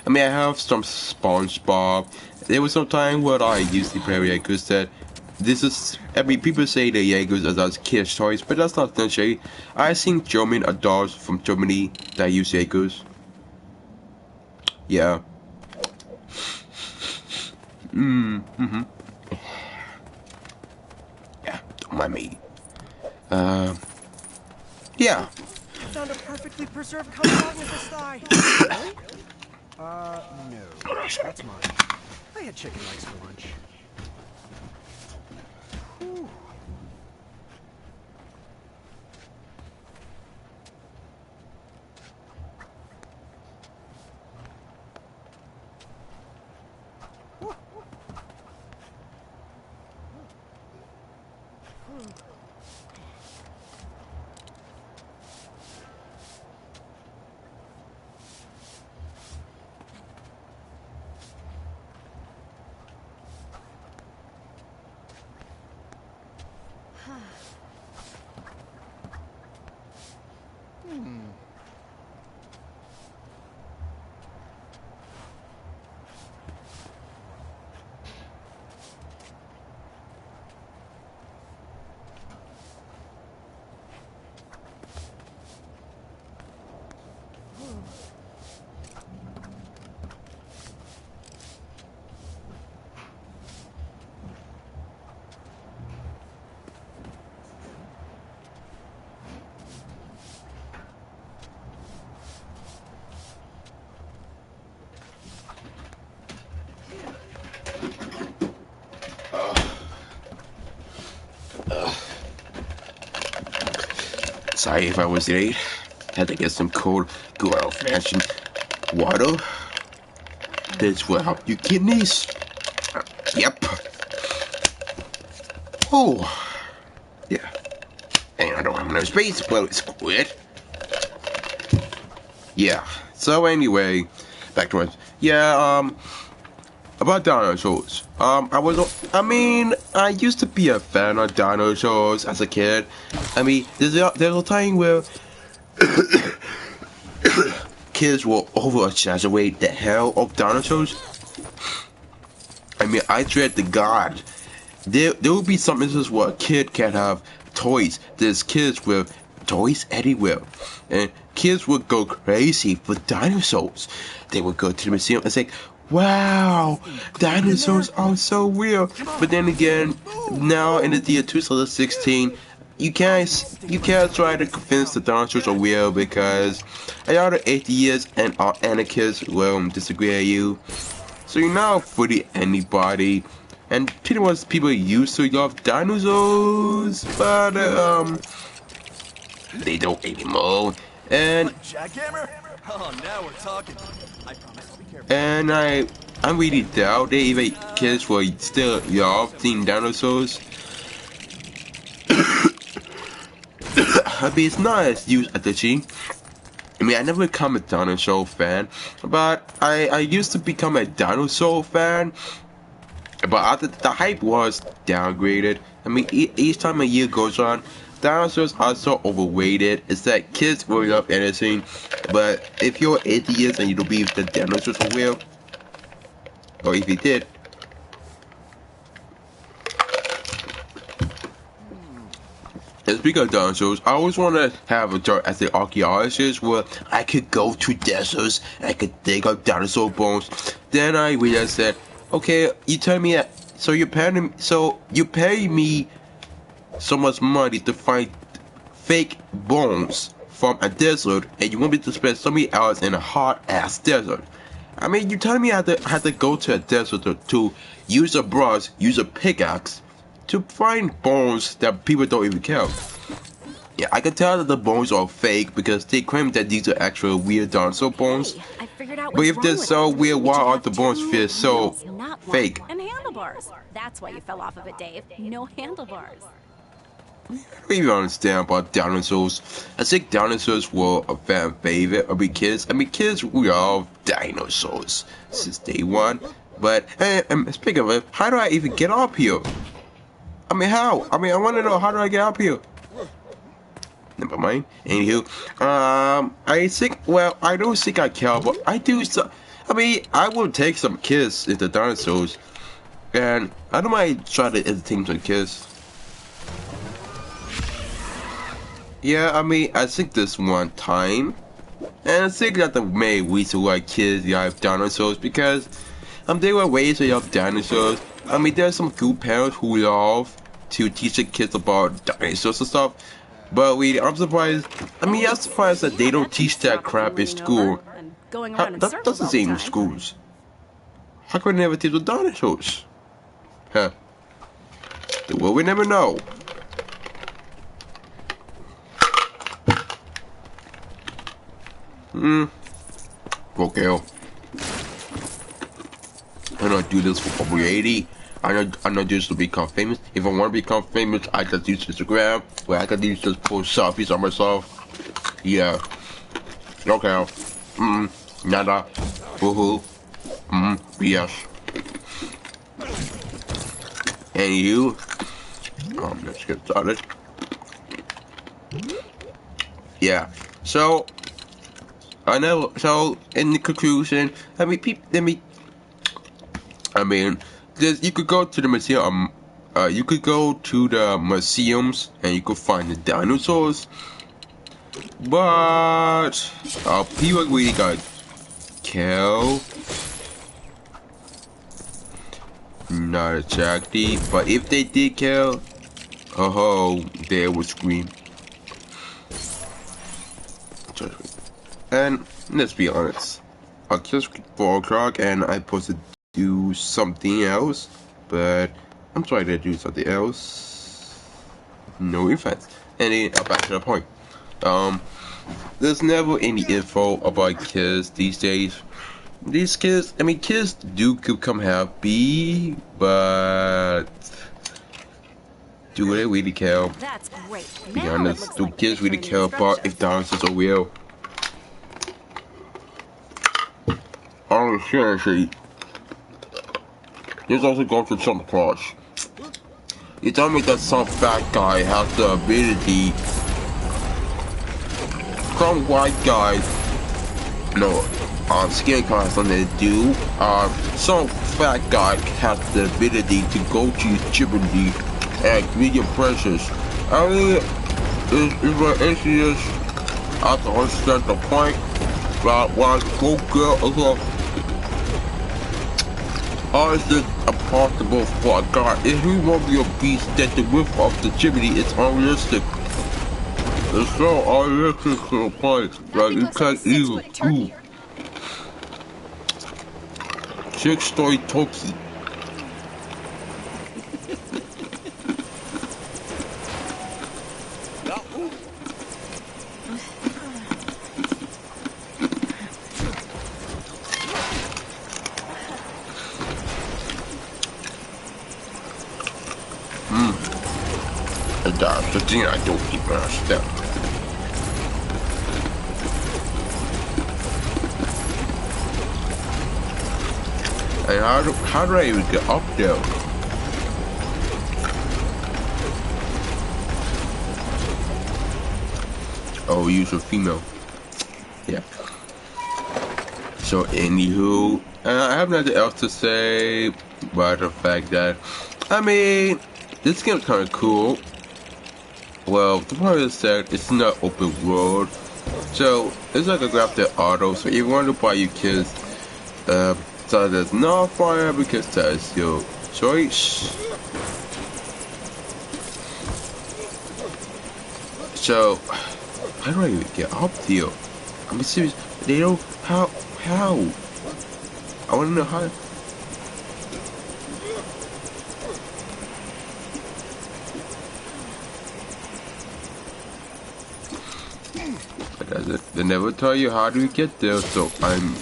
I mean, I have some SpongeBob. There was some time where I used to play with Jaegers that people say the Jaegers are just kids' toys, but that's not necessary. I've seen German adults from Germany that use Jaegers. Yeah. Yeah, don't mind me. Yeah. Found a perfectly preserved coconut with this thigh. No. That's mine. I had chicken legs for lunch. Whew. Sorry if I was late. Had to get some cold, good old-fashioned water. This will help your kidneys. Yep. Oh. Yeah. And I don't have enough space, but it's good. Yeah. So anyway, back to it. Yeah, about dinosaurs. I used to be a fan of dinosaurs as a kid. I mean, there's a time where kids will over-exaggerate the hell of dinosaurs. I mean, I swear to God, there will be some instances where a kid can have toys. There's kids with toys anywhere, and kids would go crazy for dinosaurs. They would go to the museum and say, "Wow, dinosaurs are so real." But then again, now in the year 2016, you can't try to convince the dinosaurs are real because a lot of atheists and anarchists will disagree with you. So you're not fully anybody, and pretty much people used to love dinosaurs, but they don't anymore. And Jackhammer? Oh, now we're talking. I promise I'll be careful. and I really doubt they even kids will still love seeing dinosaurs. I mean, it's not as used as the G. I mean, I never become a dinosaur fan, but I used to become a dinosaur fan. But after the hype was downgraded. I mean, each time a year goes on, dinosaurs are so overrated. It's that kids will love anything, but if you're atheist and you don't believe that dinosaurs are real, or if you did, and speaking of dinosaurs, I always want to have a job as an archaeologist where I could go to deserts and I could dig up dinosaur bones. Then I realized that, okay, you tell me that, so you pay me so much money to find fake bones from a desert, and you want me to spend so many hours in a hot ass desert. I mean, you telling me I had to go to a desert to use a brush, use a pickaxe, to find bones that people don't even kill. Yeah, I can tell that the bones are fake because they claim that these are actual weird dinosaur bones. Hey, I figured out But what's if wrong they're with so it. weird, It why should are have the bones two feel so wheels, not one. fake? And handlebars. That's why you fell off of it, Dave. No handlebars. I don't even understand about dinosaurs. I think dinosaurs were a fan favorite of kids. I mean, kids love dinosaurs since day one. But hey, speaking of it, how do I even get up here? I mean, how? I mean, I want to know, how do I get up here? Never mind. Anywho, I think, well, I don't think I care, but I do. I mean, I will take some kids into dinosaurs, and I don't mind try to entertain some kids. Yeah, I mean, I think this one time, and I think that the main reason why kids love dinosaurs because they were raised to love dinosaurs. I mean, there's some good parents who love to teach their kids about dinosaurs and stuff, but I'm surprised. I mean, I'm surprised that they don't teach that crap in school. That doesn't seem in schools. How can we never teach the dinosaurs? Huh? Well, we never know. Okay. I don't do this for popularity. I don't do this to become famous. If I want to become famous, I just use Instagram, where I can just post selfies of myself. Yeah. Okay. Nada. Woohoo. Yes. And you? Let's get started. Yeah. So, I know. So, in the conclusion, you could go to the museum. You could go to the museums and you could find the dinosaurs, but people really got killed. Not exactly, but if they did kill, they would scream. And let's be honest, I just 4 o'clock and I'm supposed to do something else, but I'm trying to do something else. No offense. And then back to the point. there's never any info about kids these days. These kids, I mean, kids do become happy, but do they really care? That's great. Be Now it honest, looks do like the kids picture really in the care about if instructions. dinosaurs are real? Oh, seriously. This also goes to some parts. You tell me that some fat guy has the ability. Some white guys, no, skin color has something to do. Some fat guy has the ability to go to Chimney and medium pressures. I mean, it's my issues. I have to understand the point. But when I spoke girl, how is it impossible for a guy? If you want to be a beast, that the width of the chimney is unrealistic. It's so unrealistic to the point. Like, you can't even. 6-story turkey. That's the thing I don't even understand. And how do I even get up there? Oh, use a female. Yeah. So, anywho, I have nothing else to say but the fact that, I mean, this game's kind of cool. Well, the part is that it's not open world, so it's like a Grand Theft Auto. So if you want to buy your kids, so there's no fire because that's your choice. So how do I even get up there? I mean, serious. They don't how. I want to know how. They never tell you how do you get there, so I'm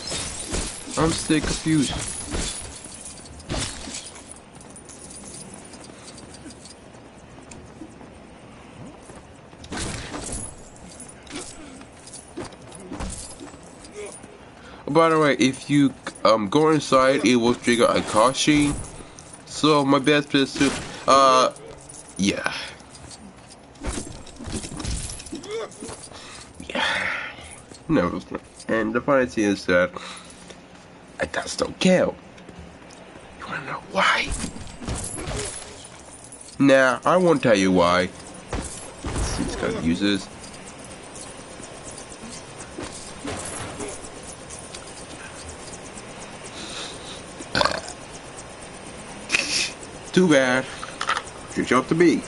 still confused. By the way, if you go inside, it will trigger a caution. So my best bet is yeah. No, and the funny thing is that I just don't care. You wanna know why? Nah, I won't tell you why. These guys use this. Too bad. Good job to me.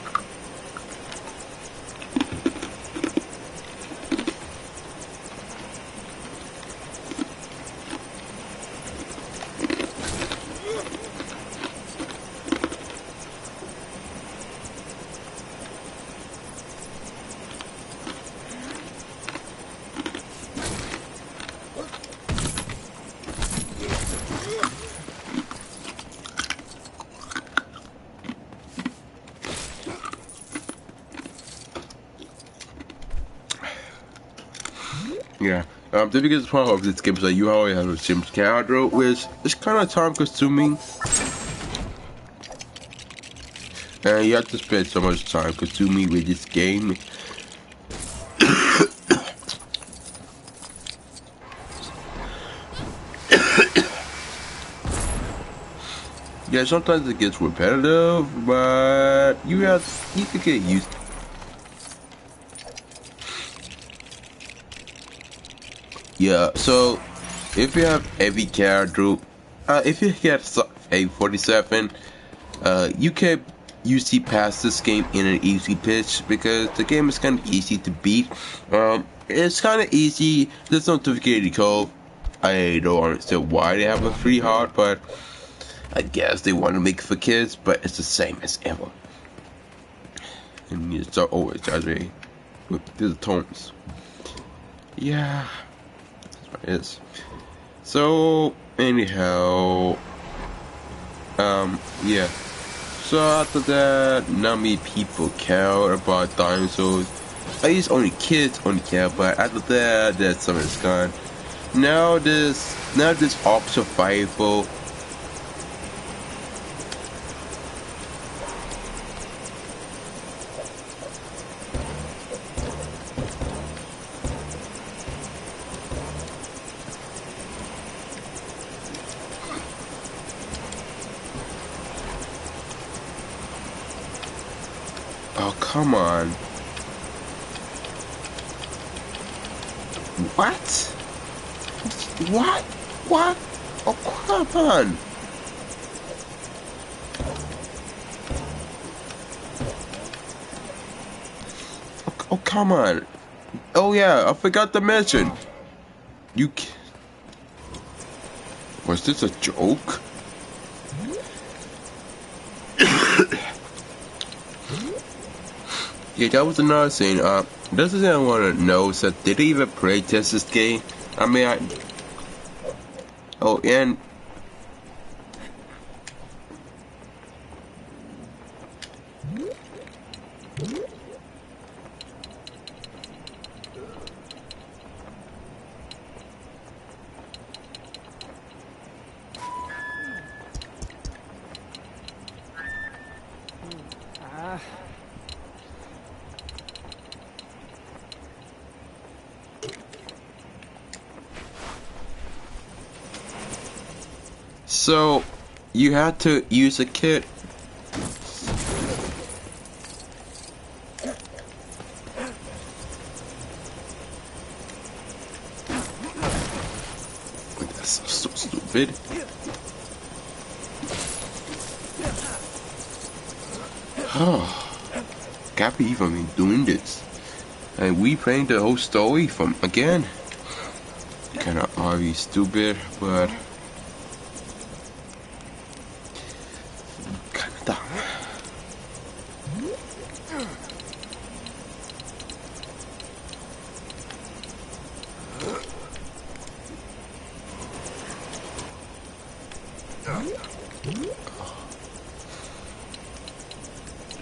Yeah. The biggest problem of this game is that you always have a Sims character, which is kind of time consuming. And you have to spend so much time consuming with this game. Yeah, sometimes it gets repetitive, but you can get used to it. Yeah, so if you have every character, if you get a 47, you can usually pass this game in an easy pitch because the game is kind of easy to beat. It's kind of easy. There's no difficulty code. I don't understand why they have a free hard, but I guess they want to make it for kids. But it's the same as ever. And it's always exaggerating. these are tones. Yeah, that's what it is. So anyhow, yeah. So after that, not many people care about dinosaurs. At least only kids only care. But after that, that summer is gone. Now this Ark survival. Oh, come on. What? What? What? Oh, come on. Oh, come on. Oh, yeah, I forgot to mention. Was this a joke? Yeah, that was another thing. This is I want to know. So, did they even play test this game? I mean, oh, and so you had to use a kit. That's so stupid. Can't believe I'm doing this. And we playing the whole story from again. Kinda obviously stupid, but kinda dumb.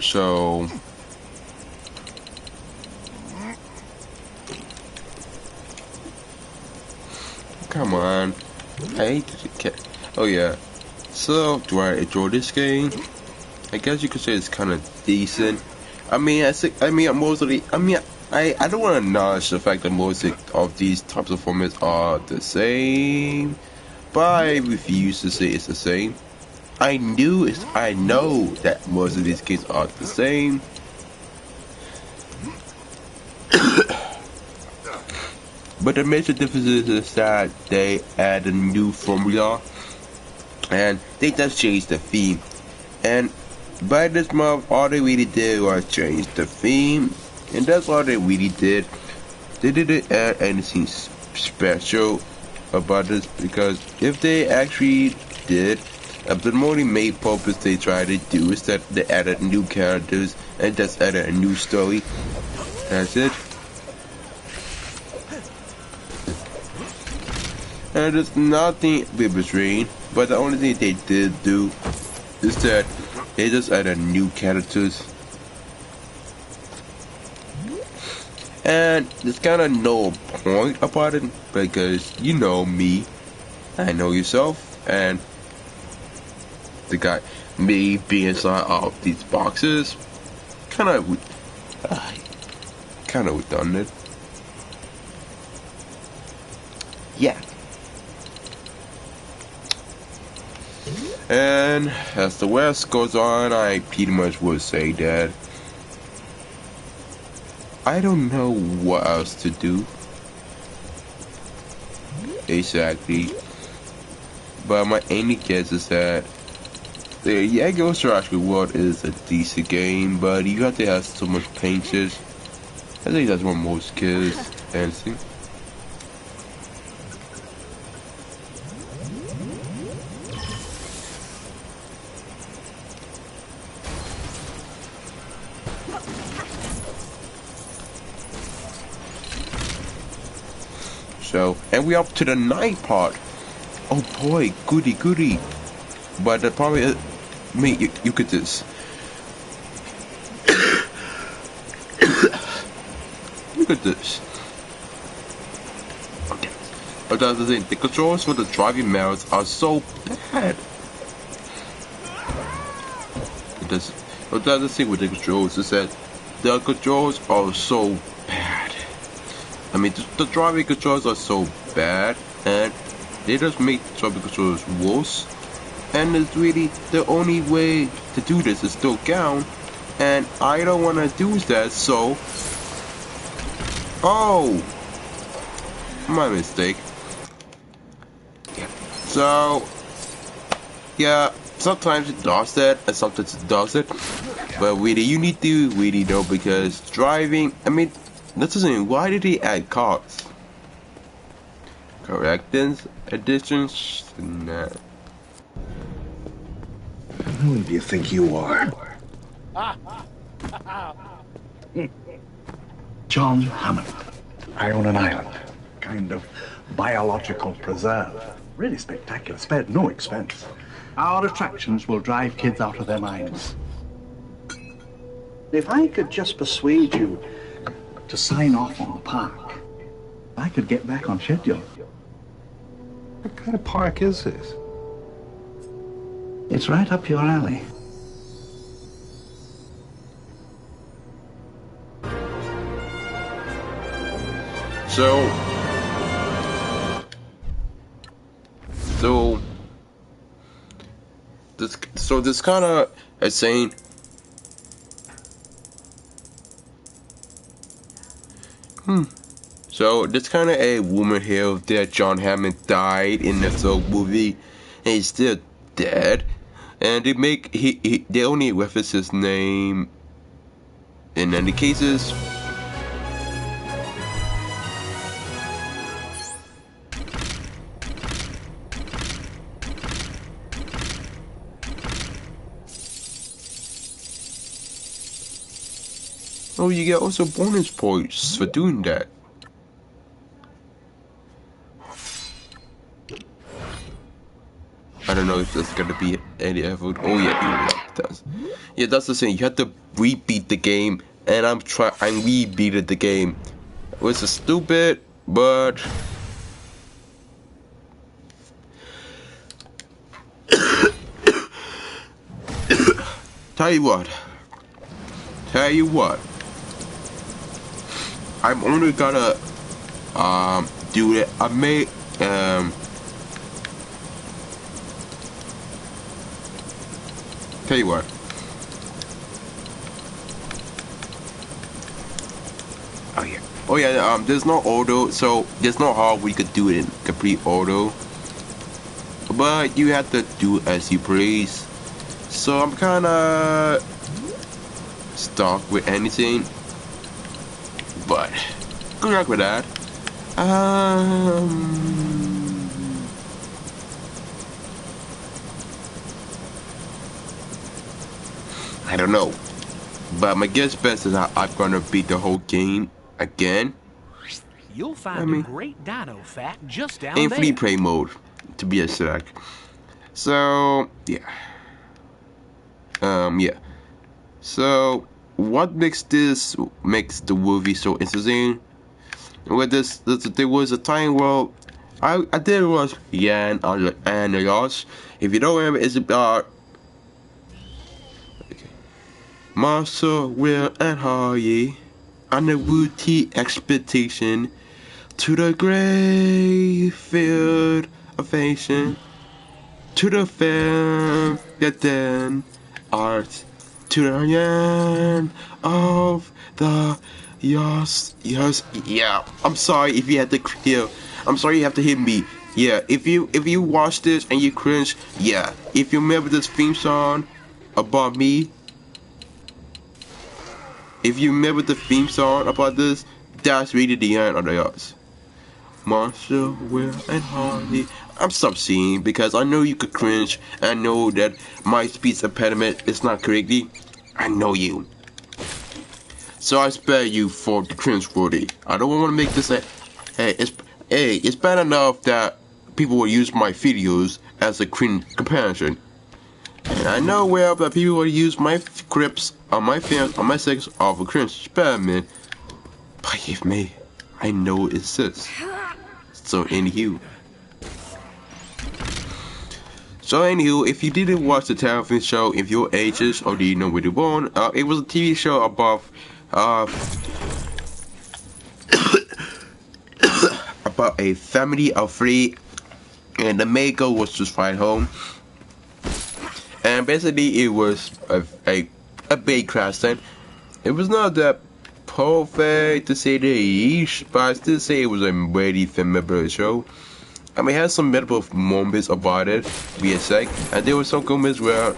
So come on. I hate the cat. Oh yeah. So do I enjoy this game? I guess you could say it's kinda decent. I mean I don't wanna acknowledge the fact that most of these types of formats are the same. But I refuse to say it's the same. I know that most of these games are the same. But the major difference is that they add a new formula and they just changed the theme. And by this month, all they really did was change the theme, and that's all they really did. They didn't add anything special about this, because if they actually did, the only main purpose they try to do is that they added new characters and just added a new story. That's it. And there's nothing between, but the only thing they did do is that they just added new characters. And there's kinda no point about it, because you know me, I know yourself, and the guy, me being inside of these boxes, kinda redundant. Yeah. And as the West goes on, I pretty much would say that I don't know what else to do. Exactly. But my only guess is that the Jurassic World is a decent game, but you have to have so much patience. I think that's what most kids fancy. So, and we up to the 9th part. Oh boy, goody goody. But the problem is, I mean, you could just. Look at this. Okay. But that's the thing, the controls for the driving mouse are so bad. But that's the thing with the controls is that the controls are so bad. I mean, the driving controls are so bad, and they just make the driving controls worse. And it's really the only way to do this is still down, and I don't want to do that, so. Oh! My mistake. Yeah. So, yeah, sometimes it does that, and sometimes it doesn't. But really, you need to really know, because driving, I mean, that's the thing, why did they add cars? Corrections, additions, nah. Who do you think you are? John Hammond. I own an island, kind of biological preserve. Really spectacular, spared no expense. Our attractions will drive kids out of their minds. If I could just persuade you to sign off on the park, I could get back on schedule. What kind of park is this? It's right up your alley. So this kind of is saying, so this kind of a woman here that John Hammond died in this movie, and he's still dead, and they make they only reference his name in any cases. Oh, you get also bonus points for doing that. I don't know if there's gonna be any effort. Oh yeah, it does. Yeah, that's the thing. You have to rebeat the game, and I rebeated the game. Which is stupid, but Tell you what. I'm only gonna do it. I may tell you what. Oh yeah. There's no auto, so there's no how we could do it in complete auto. But you have to do as you please. So I'm kinda stuck with anything. But good luck with that. I don't know. But my guess best is I'm gonna beat the whole game again. You'll find a great dino fact just down in there. free play mode, to be exact. So yeah. Yeah. So what makes the movie so interesting? With this there was a time where I did watch Yan and Yosh. If you don't remember, it's about Marshall, Will, and Harry on a routine expedition to the great field of ancient, to the fair that then art, to the end of the yes, yeah. I'm sorry if you had to hear. I'm sorry you have to hit me. Yeah, if you watch this and you cringe, yeah. If you remember this theme song about me, if you remember the theme song about this, that's really the end of the yards. Marshall, Will, and Harley. I'm stop seeing because I know you could cringe. I know that my speech impediment is not correctly. I know you. So I spare you for the cringe worthy. I don't want to make this a. Hey, hey, it's bad enough that people will use my videos as a cringe comparison. And I know well that people will use my scripts on my films on my sex of a cringe experiment. Believe me, I know it exists. So anywho. If you didn't watch the television show, if you're ages or didn't know where you born, it was a TV show about about a family of three, and the main goal was to find home. And basically, it was a big crash. And it was not that perfect to say the least, but I still say it was a very memorable show. I mean, it had some memorable moments about it, be a sec, and there were some moments where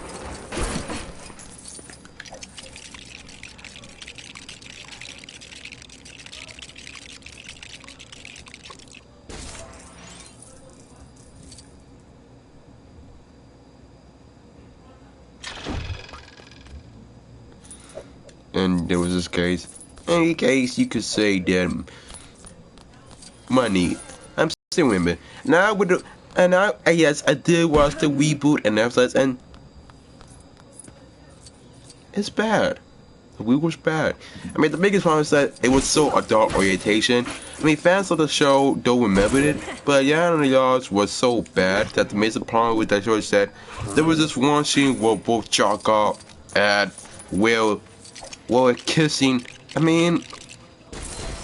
and there was this case. In any case, you could say that money. I'm still remember. Now with the yes, I did watch the reboot and everything, and it's bad. The reboot was bad. I mean, the biggest problem is that it was so adult orientation. I mean, fans of the show don't remember it, but yeah, the yards was so bad that the major problem with that show is that there was this one scene where both Chaka and Will were kissing. I mean,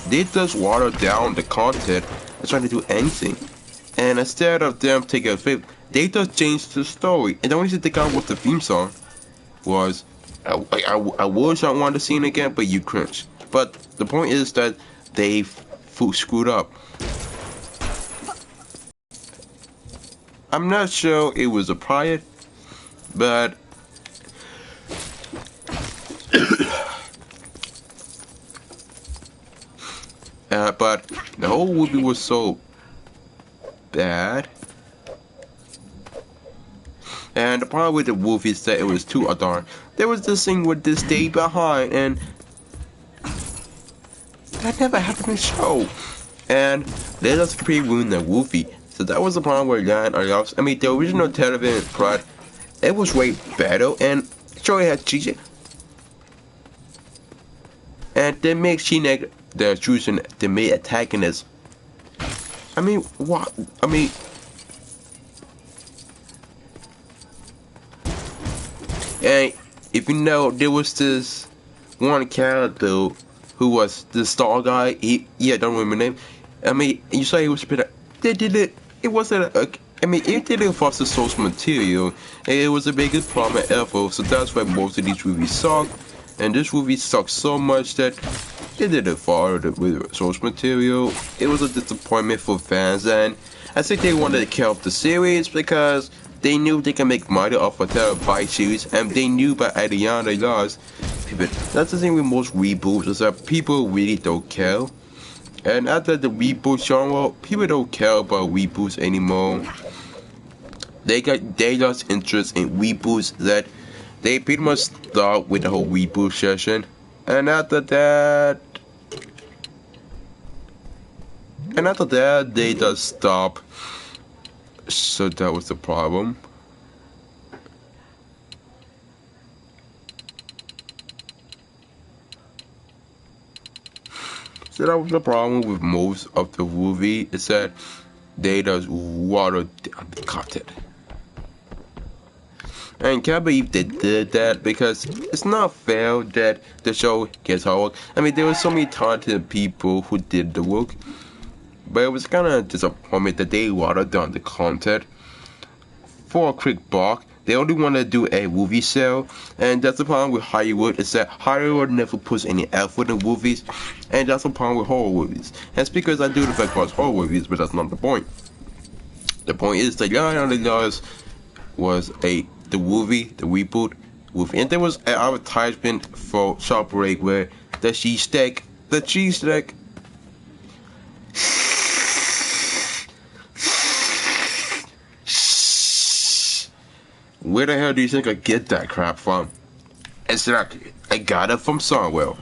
they just watered down the content and trying to do anything. And instead of them taking a flip, they just changed the story. And the only thing they got with the theme song was, I wish I wanted to see it again, but you cringe. But the point is that they screwed up. I'm not sure it was a riot, but but the whole movie was so bad. And the problem with the movie is that it was too adult. There was this thing with this stay behind, and that never happened in the show. And they just completely ruined the movie. So that was the problem with Jan Arioff's. I mean, the original television plot, it was way better, and sure it had cheating. And they make Shinek the choosing the main antagonist. I mean, what? I mean, and if you know, there was this one character who was the star guy. I don't remember the name. I mean, you say he was a bit. They did it. It wasn't a. I mean, it didn't foster source material. It was the biggest problem ever. So that's why most of these movies suck. And this movie sucked so much that it didn't follow with source material. It was a disappointment for fans, and I think they wanted to kill off the series because they knew they can make money off a television series, and they knew by at the end they lost. That's the thing with most reboots, is that people really don't care. And after the reboot genre, people don't care about reboots anymore. They lost interest in reboots, that they pretty much start with the whole reboot session. And after that, they just stop. So that was the problem. So that was the problem with most of the movie, is that they just watered down the content. And I can't believe they did that, because it's not fair that the show gets hard. I mean, there were so many talented people who did the work, but it was kind of disappointment that they watered down the content for a quick buck. They only want to do a movie sale, and that's the problem with Hollywood, is that Hollywood never puts any effort in movies, and that's the problem with horror movies. And it's because I do the fact about horror movies, but that's not the point. The point is that Young Young was the movie, the reboot, and there was an advertisement for Shop Break where the cheese steak, where the hell do you think I get that crap from? Exactly, I got it from somewhere.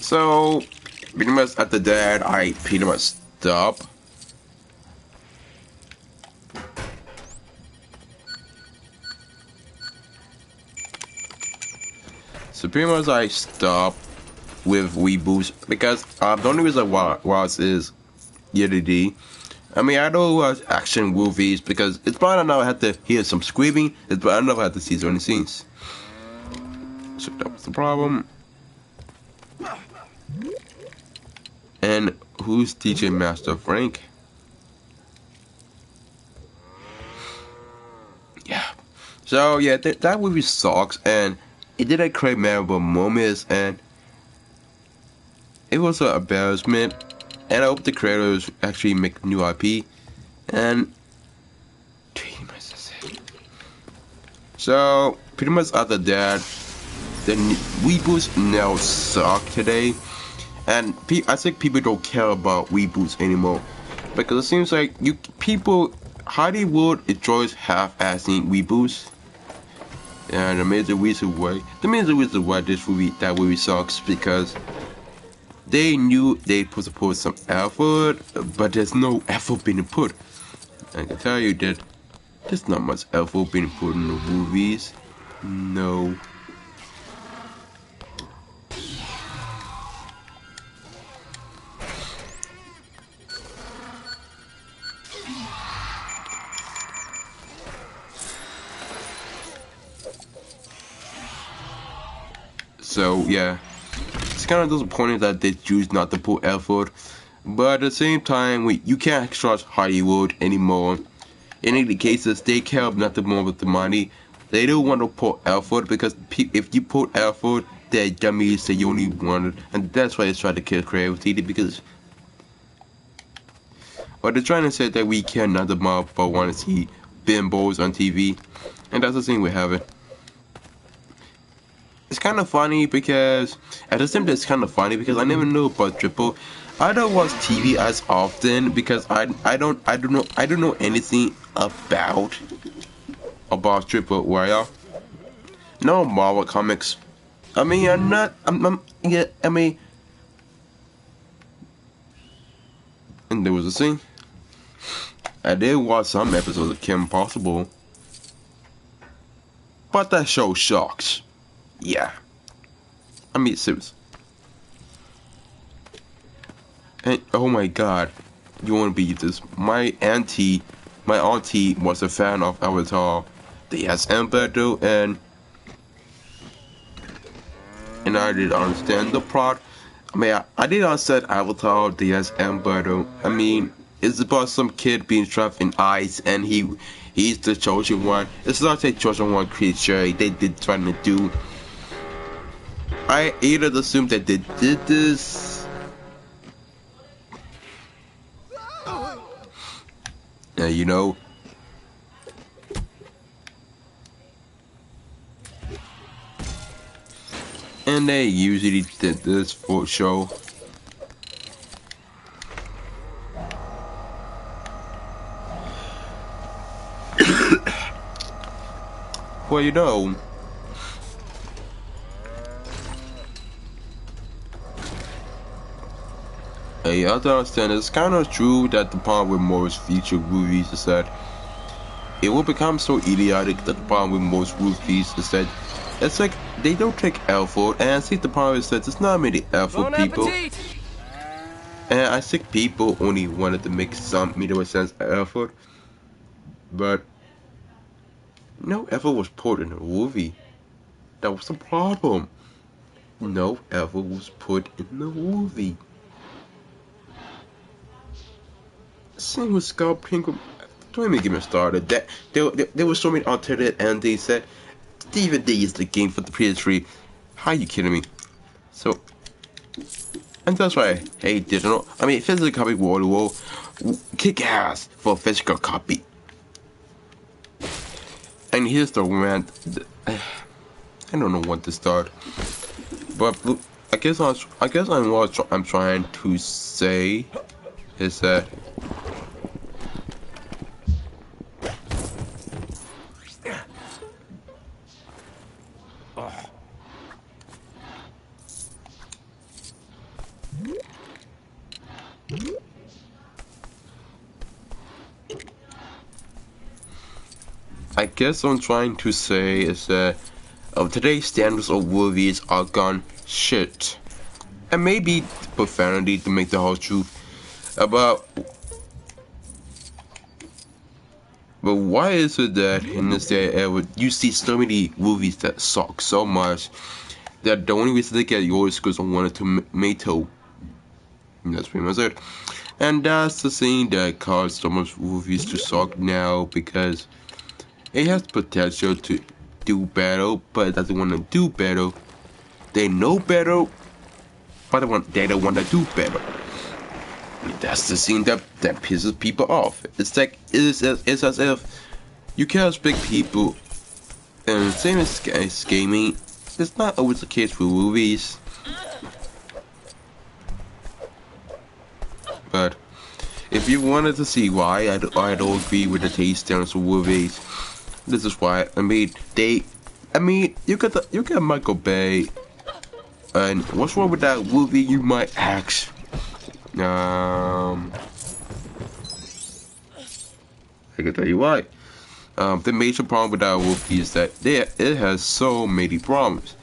So pretty much after that, I pretty much stopped. So pretty much I stopped with reboots because the only reason why was is EDD. I mean, I don't watch action movies because it's bad enough I had to hear some screaming. It's bad enough I had to see certain scenes. So that was the problem. And who's DJ Master Frank? Yeah. So yeah, that movie sucks, and it didn't create memorable moments, and it was an embarrassment. And I hope the creators actually make new IP. And so pretty much after that, the reboots now suck today, and I think people don't care about reboots anymore because it seems like Hollywood enjoys half-assing reboots. And the major reason why that movie sucks because they knew they put to put some effort, but there's no effort being put. I can tell you that there's not much effort being put in the movies. No. So yeah, it's kind of disappointing that they choose not to put effort, but at the same time, you can't trust Hollywood anymore. In any cases, they care nothing more with the money. They don't want to put effort because if you put effort, they're dummies. They only want it, and that's why they try to kill creativity because. But they're trying to say that we care nothing more but want to see bimbos on TV, and that's the thing we have it. It's kind of funny because at the same time it's kind of funny because I never knew about Triple. I don't watch TV as often because I don't know anything about Triple Wire. No Marvel comics. I mean and there was a scene. I did watch some episodes of Kim Possible, but that show sucks. Yeah. I mean, serious. And oh my god, you won't believe this. My auntie was a fan of Avatar, the SM battle, and I didn't understand the plot. I mean, I didn't understand Avatar, the SM battle. I mean, it's about some kid being trapped in ice, and he's the chosen one. It's not a chosen one creature they did trying to do. I either assumed that they did this. You know. And they usually did this for show. Well, you know. You have to understand, it's kind of true that the problem with most feature movies is that it will become so idiotic that the problem with most movies is that it's like they don't take effort, and I think the problem is that it's not many effort people. And I think people only wanted to make some minimal sense of effort, but no effort was put in the movie. That was the problem. No effort was put in the movie. Same with Scott Pilgrim. Don't even get me started. There was so many alternate endings that DVD is the game for the PS3. How are you kidding me? So, and that's why I hate digital. I mean, physical copy will kick ass for a physical copy. And here's the rant. I don't know what to start, but I guess what I'm trying to say is that. I guess what I'm trying to say is that today's standards of movies are gone shit. And maybe profanity to make the whole truth about. But why is it that in this day and era you see so many movies that suck so much that the only reason they get yours is because I wanted to make to. And that's pretty much it. And that's the thing that caused so much movies to suck now, because it has potential to do better, but it doesn't want to do better. They know better, but they don't want to do better. That's the thing that pisses people off. It's like it's as if you can't expect people, and same as gaming. It's not always the case for movies, but if you wanted to see why I don't agree with the taste standards of movies, this is why. You got Michael Bay, and what's wrong with that movie, you might ask? I can tell you why. The major problem with that movie is that it has so many problems.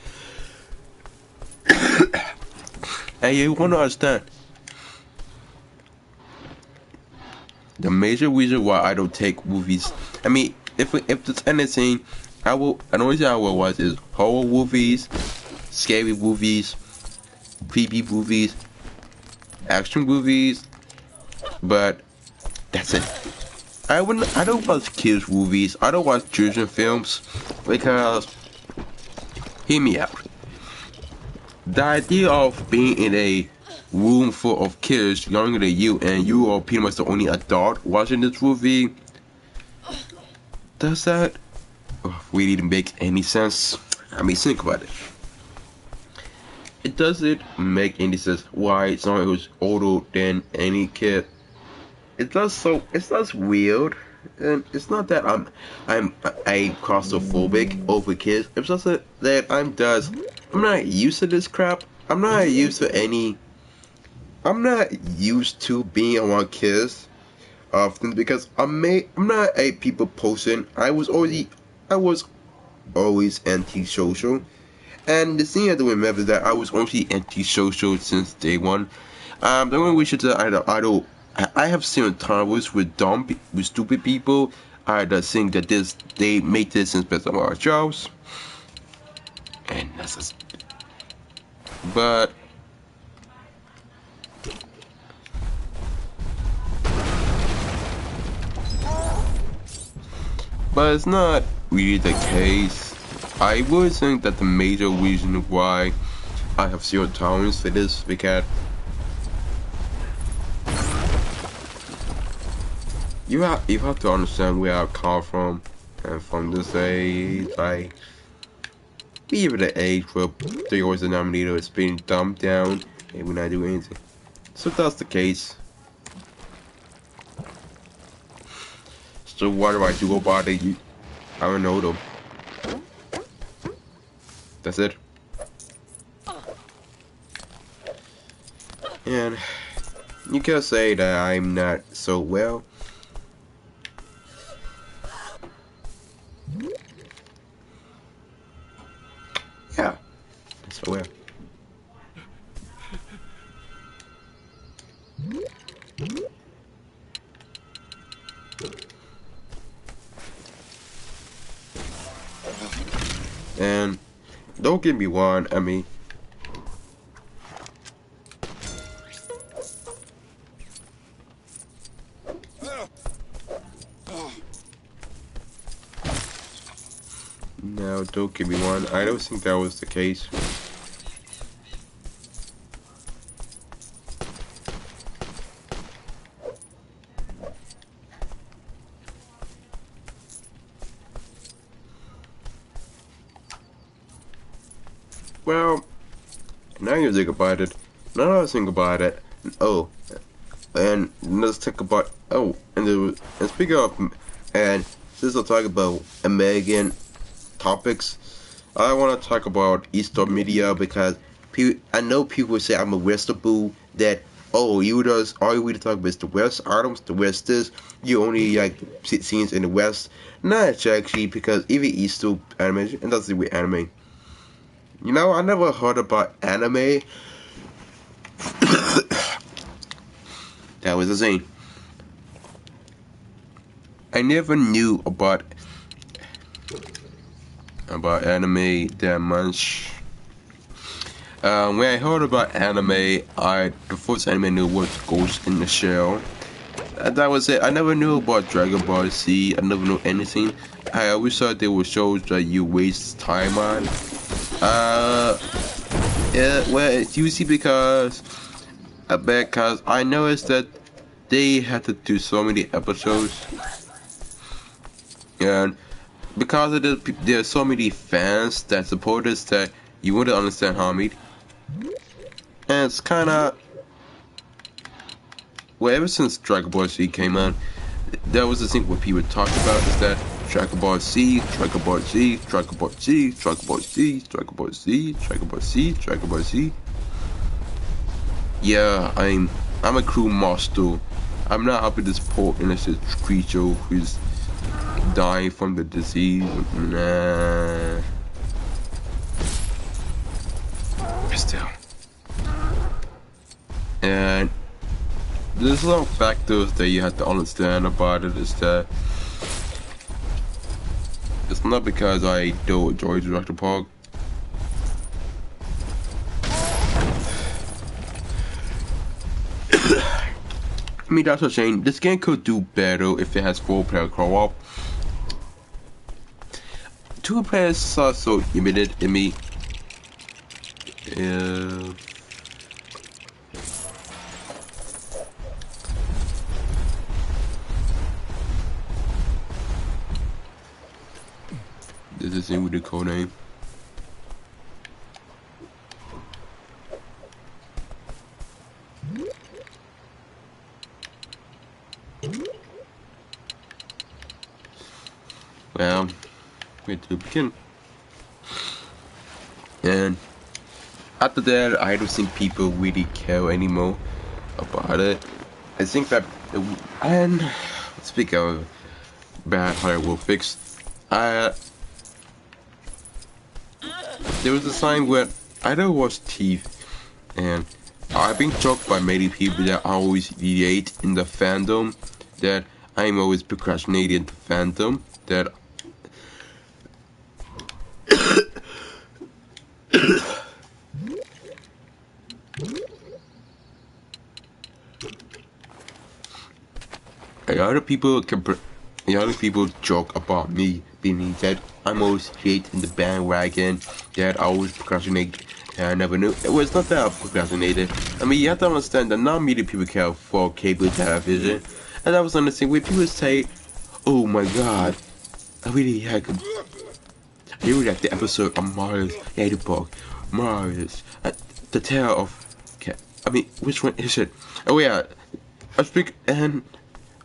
And you want to understand, the major reason why I don't take movies, if there's anything, an only thing I will watch is horror movies, scary movies, creepy movies, action movies, but that's it. I don't watch kids movies. I don't watch children films because, hear me out. The idea of being in a room full of kids younger than you and you are pretty much the only adult watching this movie, does that really make any sense? Think about it. It doesn't make any sense why someone who's older than any kid. It's weird, and it's not that I'm claustrophobic over kids. It's just that I'm not used to this crap. I'm not used to being around kids often because I'm not a people person. I was always antisocial, and the thing I have to remember that I was always antisocial since day one. The only reason that I have seen times with stupid people. I think that they make this instead of our jobs, and that's just, but it's not really the case. I would think that the major reason why I have zero tolerance for this because you have to understand where I come from, and from this age, we even the age where the always denominator is being dumbed down and we're not doing anything. So if that's the case, so what do I do about it? I don't know though. That's it. And you can say that I'm not so well. Yeah, so well. And don't get me wrong, no, don't get me wrong, I don't think that was the case. Well, now you think about it. Now I think about it. Oh, and let's talk about. Oh, and speaking of, and since I'll talk about American topics, I want to talk about Eastern media because I know people say I'm a Westerboo, that, oh, you just all you really talk about is the West, Adams, the West is, you only like see scenes in the West. Not actually, because even Easter animation, and that's with anime. You know, I never heard about anime. That was the thing. I never knew about anime that much. When I heard about anime, the first anime I knew was Ghost in the Shell. That was it. I never knew about Dragon Ball Z. I never knew anything. I always thought they were shows that you waste time on. Yeah, well, it's usually because I noticed that they had to do so many episodes, and because of there's so many fans that support us that you wouldn't understand how I mean. And it's kind of, well, ever since Dragon Ball Z came out, that was the thing what people talked about, is that Dragon Ball Z, Dragon Ball Z, Dragon Ball Z, Dragon Ball Z, Dragon Ball Z, Dragon Ball Z, Dragon Ball Z. Yeah, I'm a crew master. I'm not happy to support innocent creature who's dying from the disease. Nah. But still. And there's a lot of factors that you have to understand about it, is that it's not because I don't enjoy Jurassic Park. I mean, that's a shame. This game could do better if it has 4-player co-op. 2 players are so limited in me. This is in with the code name. Well, where to begin? And after that, I don't think people really care anymore about it. I think that, and speak of bad Hollywood fix, there was a time where I don't watch TV, and I've been joked by many people that I always deviate in the fandom, that I'm always procrastinating in the fandom, that a lot of people joke about me being that I'm always late in the bandwagon, that I always procrastinate, and I never knew. It was not that I procrastinated. I mean, you have to understand that not many people care for cable television, and I was understanding when people say, "Oh my God, I really like the episode of Mario's Ladybug, Mario's the Tale of Cat." I mean, which one is it? Oh yeah, I speak and.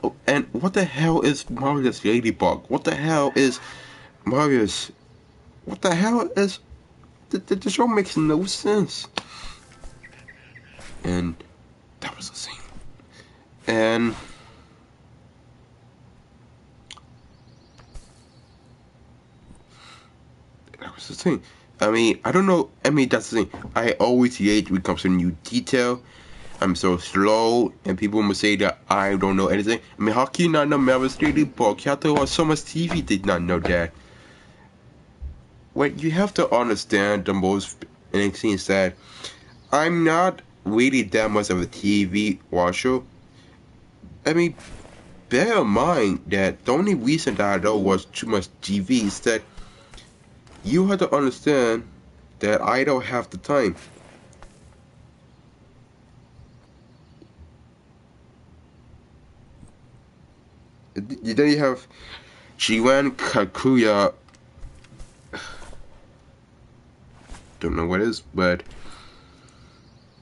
Oh, and what the hell is Mario's Ladybug? What the hell is Mario's? What the hell is? The show makes no sense. And that was the thing. And that was the thing. I mean, I don't know. I mean, that's the thing. I always hate when it comes to new detail. I'm so slow, and people must say that I don't know anything. I mean, how can you not know Marvel's Ladybug? You have to watch so much TV, did not know that. What you have to understand the most thing is that I'm not really that much of a TV watcher. I mean, bear in mind that the only reason that I don't watch too much TV is that you have to understand that I don't have the time. Then you have Jiwan Kakuya. Don't know what it is, but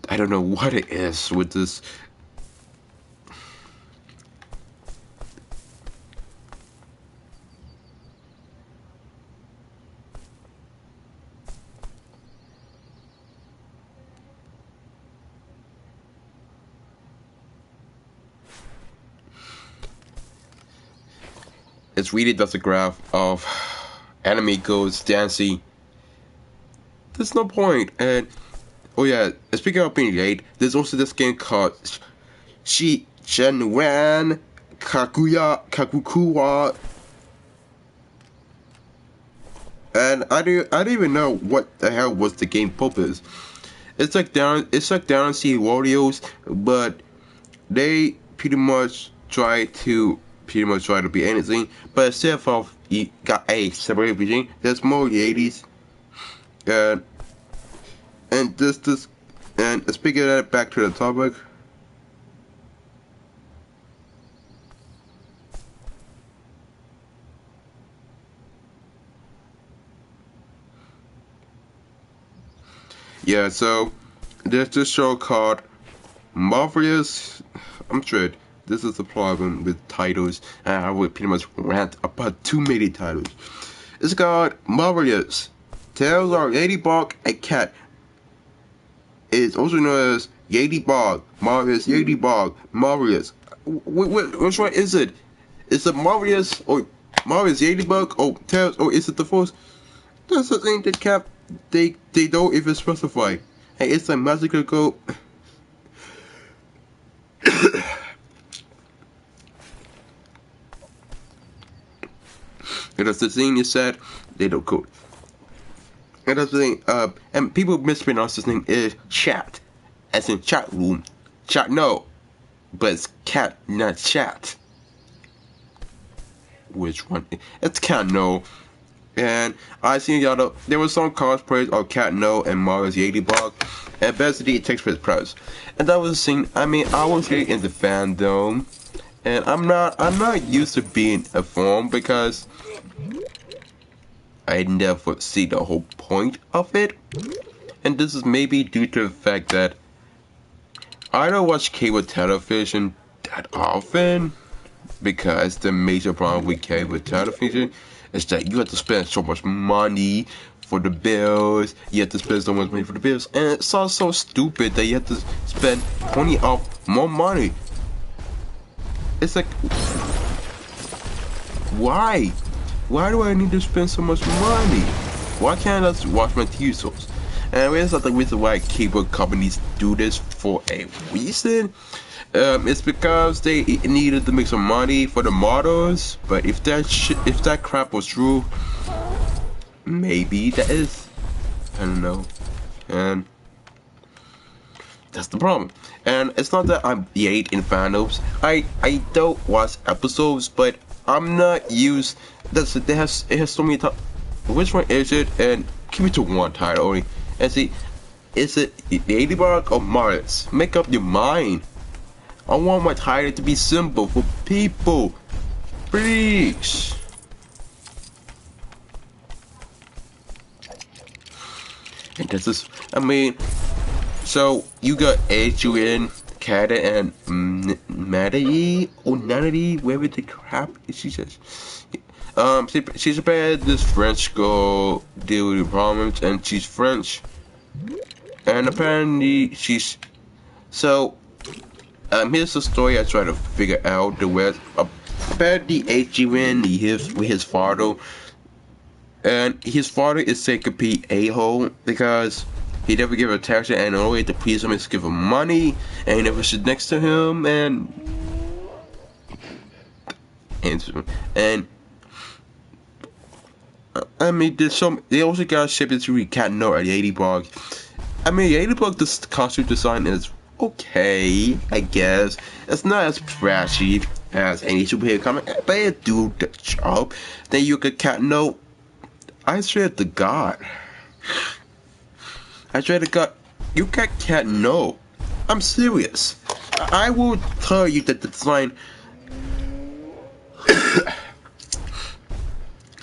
I don't know what it is with this. it's really just a graph of anime girls dancing. There's no point. And oh yeah, speaking of being late, there's also this game called Shenwan Kakukuwa. And I didn't even know what the hell was the game purpose. It's like down C Warriors, but they pretty much try to be anything. But instead of you got a separate vision, there's more ladies. And speaking of that, back to the topic. Yeah, so there's this show called Marvelous. I'm sure this is the problem with titles, and I would pretty much rant about too many titles. It's called Marvelous. Tales of Ladybug and Cat. It's also known as Ladybug, Marvelous, Ladybug, Marvelous. Which one is it? Is it Marvelous or Marvelous Ladybug or Tales, or is it the first? That's the thing that Cat. They don't even specify. Hey, it's a magical go. And that's the thing you said, they don't code. And that's the thing, and people mispronounce this name is chat, as in chat room. Chat, no, but it's cat, not chat. Which one? It's cat, no. And I seen y'all, there was some cosplays of Cat No and Mario's Ladybug, and basically it takes place press. And that was the scene. I mean, I was really in the fandom, and I'm not used to being informed because I never see the whole point of it. And this is maybe due to the fact that I don't watch cable television that often, because the major problem with cable television is that you have to spend so much money for the bills. You have to spend so much money for the bills, and it's all so stupid that you have to spend 20 off more money. It's like, why? Why do I need to spend so much money? Why can't I just watch my TV shows? And it's not the reason why cable companies do this for a reason. It's because they needed to make some money for the models. But if that crap was true, maybe that is. I don't know. And that's the problem. And it's not that I'm late in fandoms. I don't watch episodes, but I'm not used. It has so many times. Which one is it? And keep it to one title only. And see, is it Ladybug or Mars? Make up your mind. I want my title to be simple for people. Please. And this is, I mean, so you got Adrian, Kata, and Maddie or Nannity, whatever the crap she says. She's about this French girl deal with problems, and she's French. And apparently she's so. Here's the story I try to figure out the West. Apparently Adrian with his father, and his father is a complete a-hole because he never gave attention, and the only way to please him is to give him money, and he never sit next to him, and I mean, they also got shipped into Cat No or Ladybug. I mean, Ladybug, this costume design is okay, I guess. It's not as flashy as any superhero comic, but it do the job. Then you could Cat No. I swear to God. You got Cat No. I'm serious. I will tell you that the design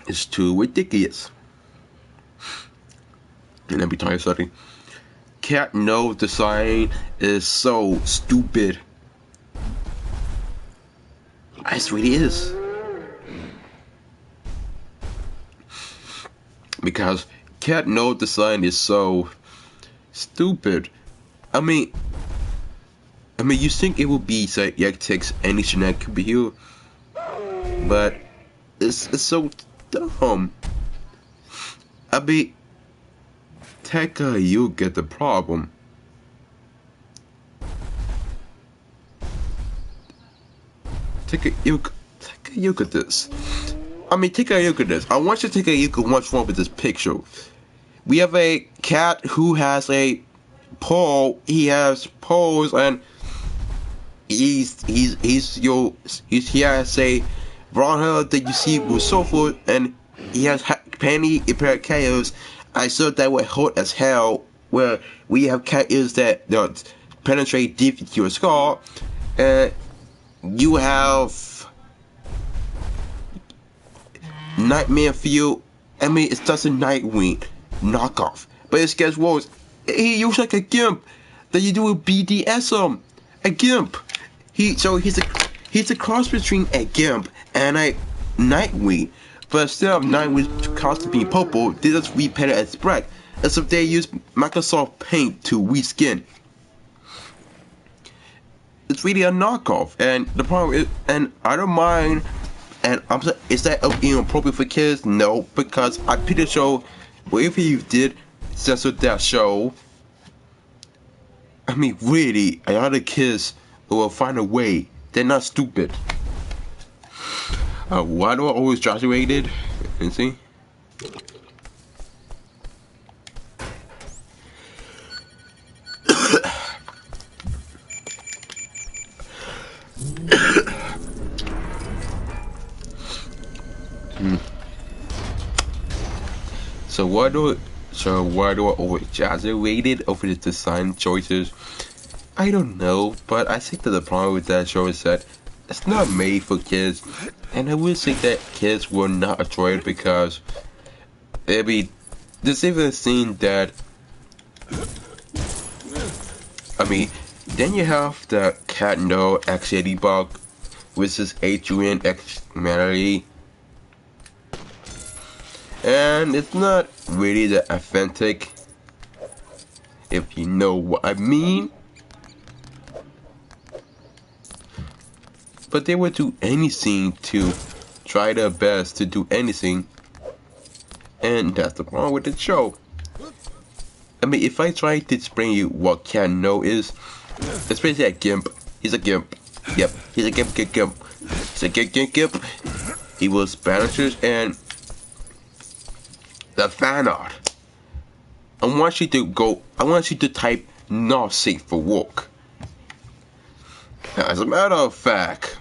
is too ridiculous. And let me tell you something. Cat No design is so stupid. It really is. Because Cat No design is so stupid. I mean, you think it would be say Yaktex any genetic computer, but it's so dumb. I mean, Tekka, you get the problem. Take a look at this. I mean, take a look at this. I want you to take a look at what's wrong with this picture. We have a cat who has a pole. He has poles, and he has a brown hair that you see with sofa, and he has panty, a pair of cat ears. I saw that were hot as hell. Where we have cat ears that penetrate deep into your skull, and you have Nightmare Fuel. I mean, it's just a Nightwing knockoff, but it gets worse. He looks like a gimp that you do with BDSM. A gimp. He's a cross between a gimp and a Nightwing, but instead of Nightwing's costume being purple, they just repaint it as black, as if they used Microsoft Paint to reskin. It's really a knockoff, and the problem is, and I don't mind. And I'm saying, is that inappropriate for kids? No, because I picked a show. Well, if you did censor that show, I mean, really, a lot of kids will find a way. They're not stupid. Why do I always graduated? You see? So why do I always exaggerate over the design choices? I don't know, but I think that the problem with that show is that it's not made for kids, and I would think that kids will not enjoy it because there's even a scene that, I mean, then you have the Cat No X Ladybug versus Adrian X Melody. And it's not really that authentic, if you know what I mean. But they would do anything to try their best to do anything. And that's the problem with the show. I mean, if I try to explain you what Cat No is, it's basically a gimp. He's a gimp. Yep, he's a gimp. He's a gimp. He was Banishers, and the fan art. I want you to type not safe for work. As a matter of fact,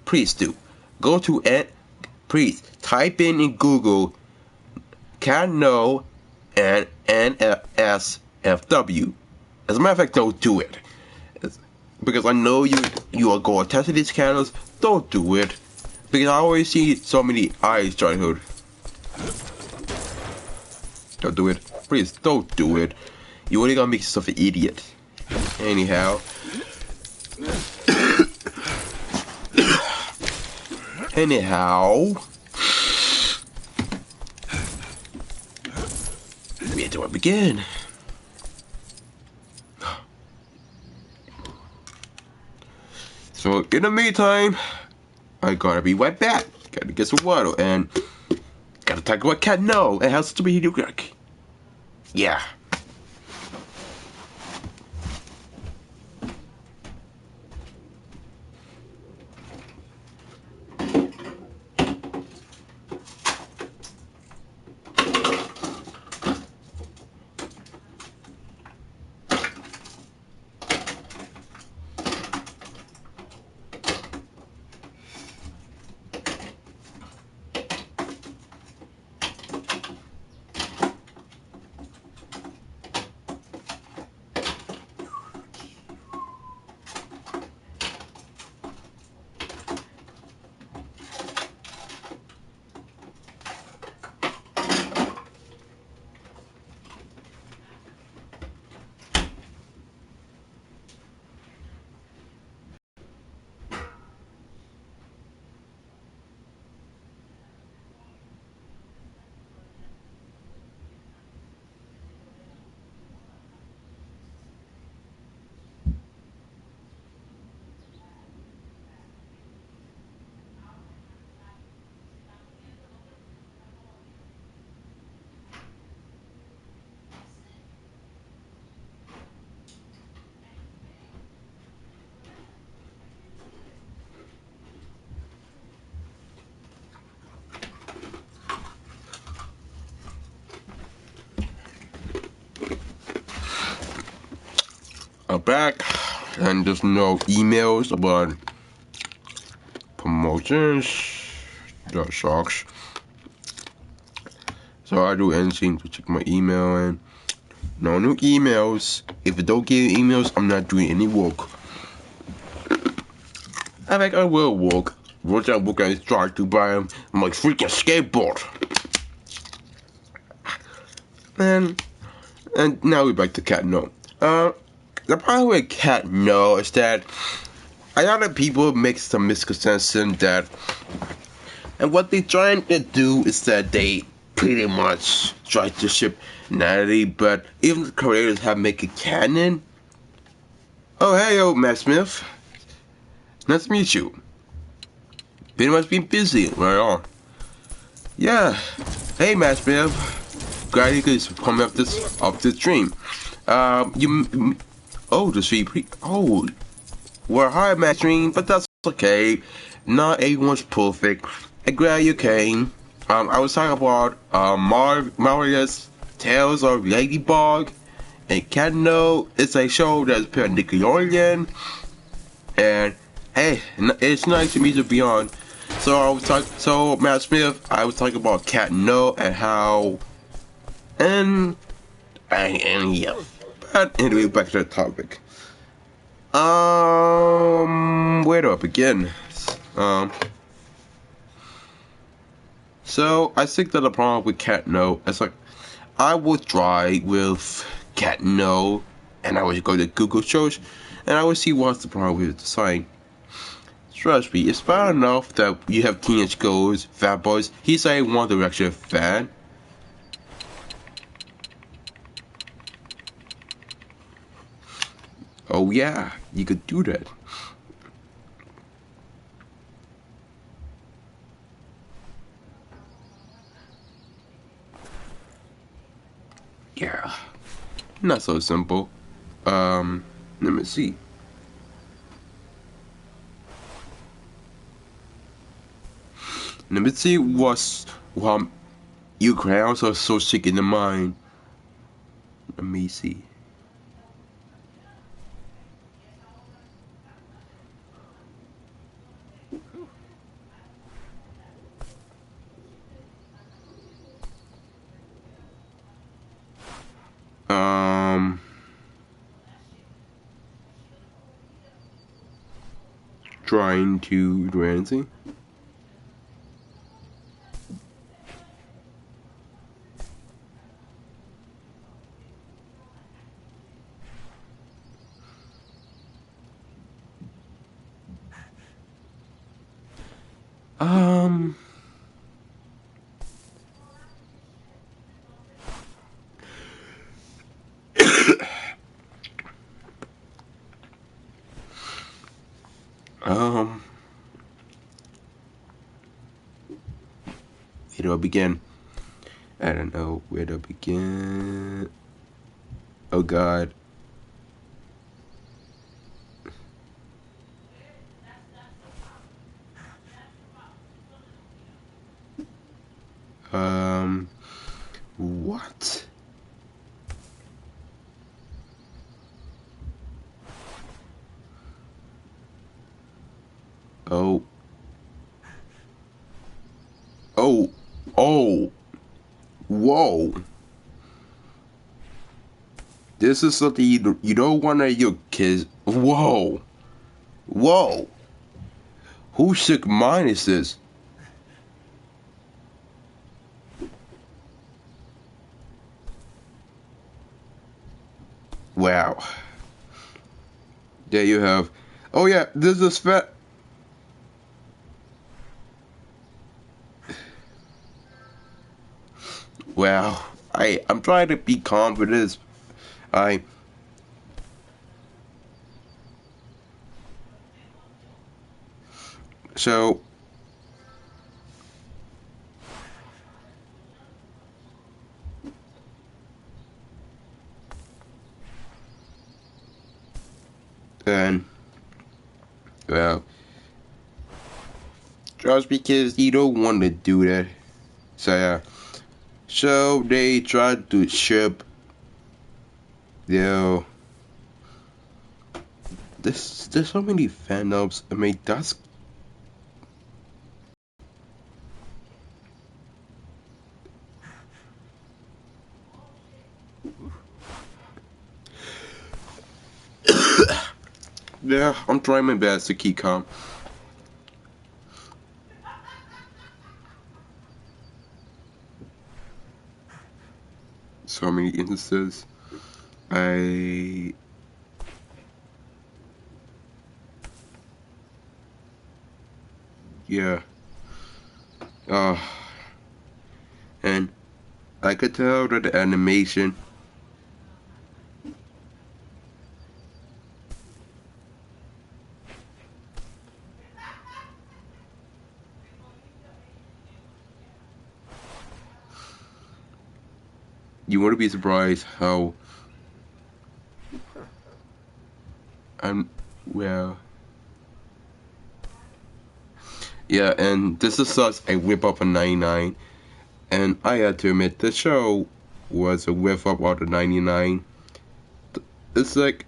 please do. Go to please type in Google Cat No and NSFW. As a matter of fact, don't do it. Because I know you are going to test these channels. Don't do it. Because I always see so many eyes childhood. Don't do it. Please, don't do it. You only gonna make yourself an idiot. Anyhow. Where do I begin? So, in the meantime, I gotta be right back. Gotta get some water and gotta talk about Cat No and how stupid he look. Yeah. back, and there's no emails about promotions. That sucks. So I do anything to check my email, and no new emails. If I don't get emails, I'm not doing any work. I think I will work. Once I work, I start to buy my freaking skateboard. And now we're back to Cat No. The problem with Cat No is that a lot of people make some misconception that, and what they're trying to do is that they pretty much try to ship Natalie, but even the creators have make it canon. Oh, hey, yo, Matt Smith. Nice to meet you. Pretty much been busy, right on. Yeah. Hey, Matt Smith. Glad you could come up this stream. The stream. Oh, well, hi, Matt Stream, but that's okay. Not everyone's perfect. I'm glad you came. I was talking about Marvelous Tales of Ladybug and Cat No. It's a show that's put on Nickelodeon. And hey, it's nice to meet you, Beyond. So Matt Smith, I was talking about Cat No and how, and yeah. But anyway, back to the topic. Where do I begin? So I think that the problem with Cat No, it's like I would try with Cat No, and I would go to Google search, and I would see what's the problem with the design. Trust me, it's bad enough that you have teenage girls, fat boys. He's a One Direction fan. Oh yeah, you could do that. Yeah, not so simple. Let me see. Let me see what you crowds are so sick in the mind. Let me see. Trying to do anything. Where do I begin? I don't know where to begin. Oh God. What? Oh. Oh. Oh. Whoa. This is something you don't want to your kids. Whoa. Whoa. Whose sick mind is this? Wow. There you have. Oh yeah, this is fat. Wow. I'm trying to be calm for this. So and well, just because you don't want to do that. So yeah. So they tried to ship their there's so many fandoms. I mean, that's yeah. I'm trying my best to keep calm. So many instances. Yeah. And I could tell that the animation. You want to be surprised how well. Yeah, and this is such a whip up of 99. And I had to admit, the show was a whip up of the 99. It's like.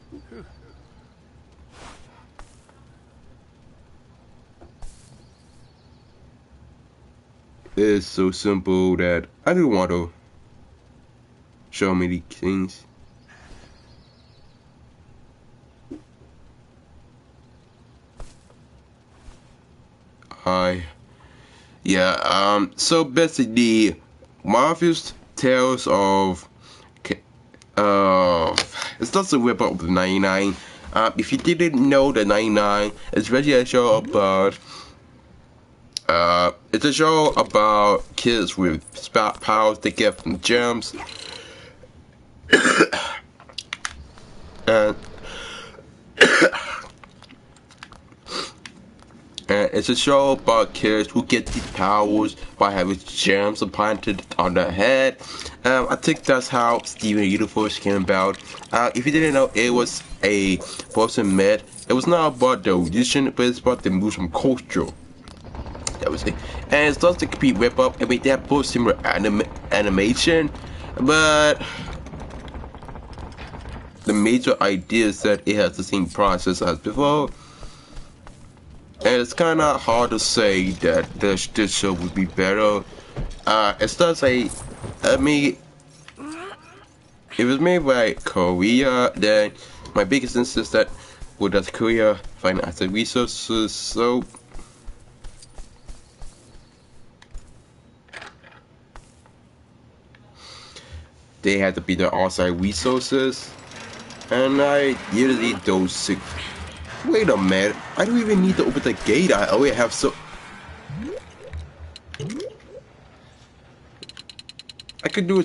It's so simple that I didn't want to show many things. So basically, Marvel's Tales of, it's just a whip up of the 99. If you didn't know, the 99 is really a show about, it's a show about kids with powers they get from gems. and it's a show about kids who get these powers by having gems implanted on their head. I think that's how Steven Universe came about. If you didn't know, it was a person myth. It was not about the religion, but it's about the Muslim culture. That was it. And it's just a complete rip up. I mean, they have both similar animation, but the major idea is that it has the same process as before. And it's kind of hard to say that this show would be better. It's just I mean, it was made by Korea. Then my biggest insist that would does Korea find outside resources? So they had to be the outside resources, and I usually don't see. Wait a minute, I don't even need to open the gate. I already have so. I could do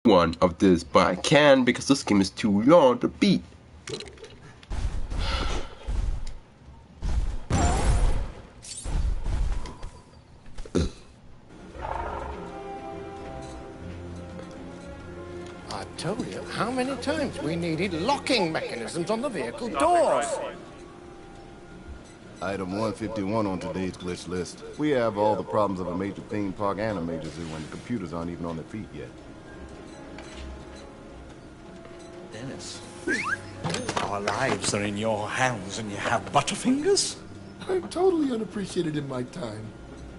one of this, but I can't because this game is too long to beat. I told you how many times we needed locking mechanisms on the vehicle doors. Item 151 on today's glitch list. We have all the problems of a major theme park and a major zoo, and the computers aren't even on their feet yet. Dennis, our lives are in your hands and you have butterfingers? I'm totally unappreciated in my time.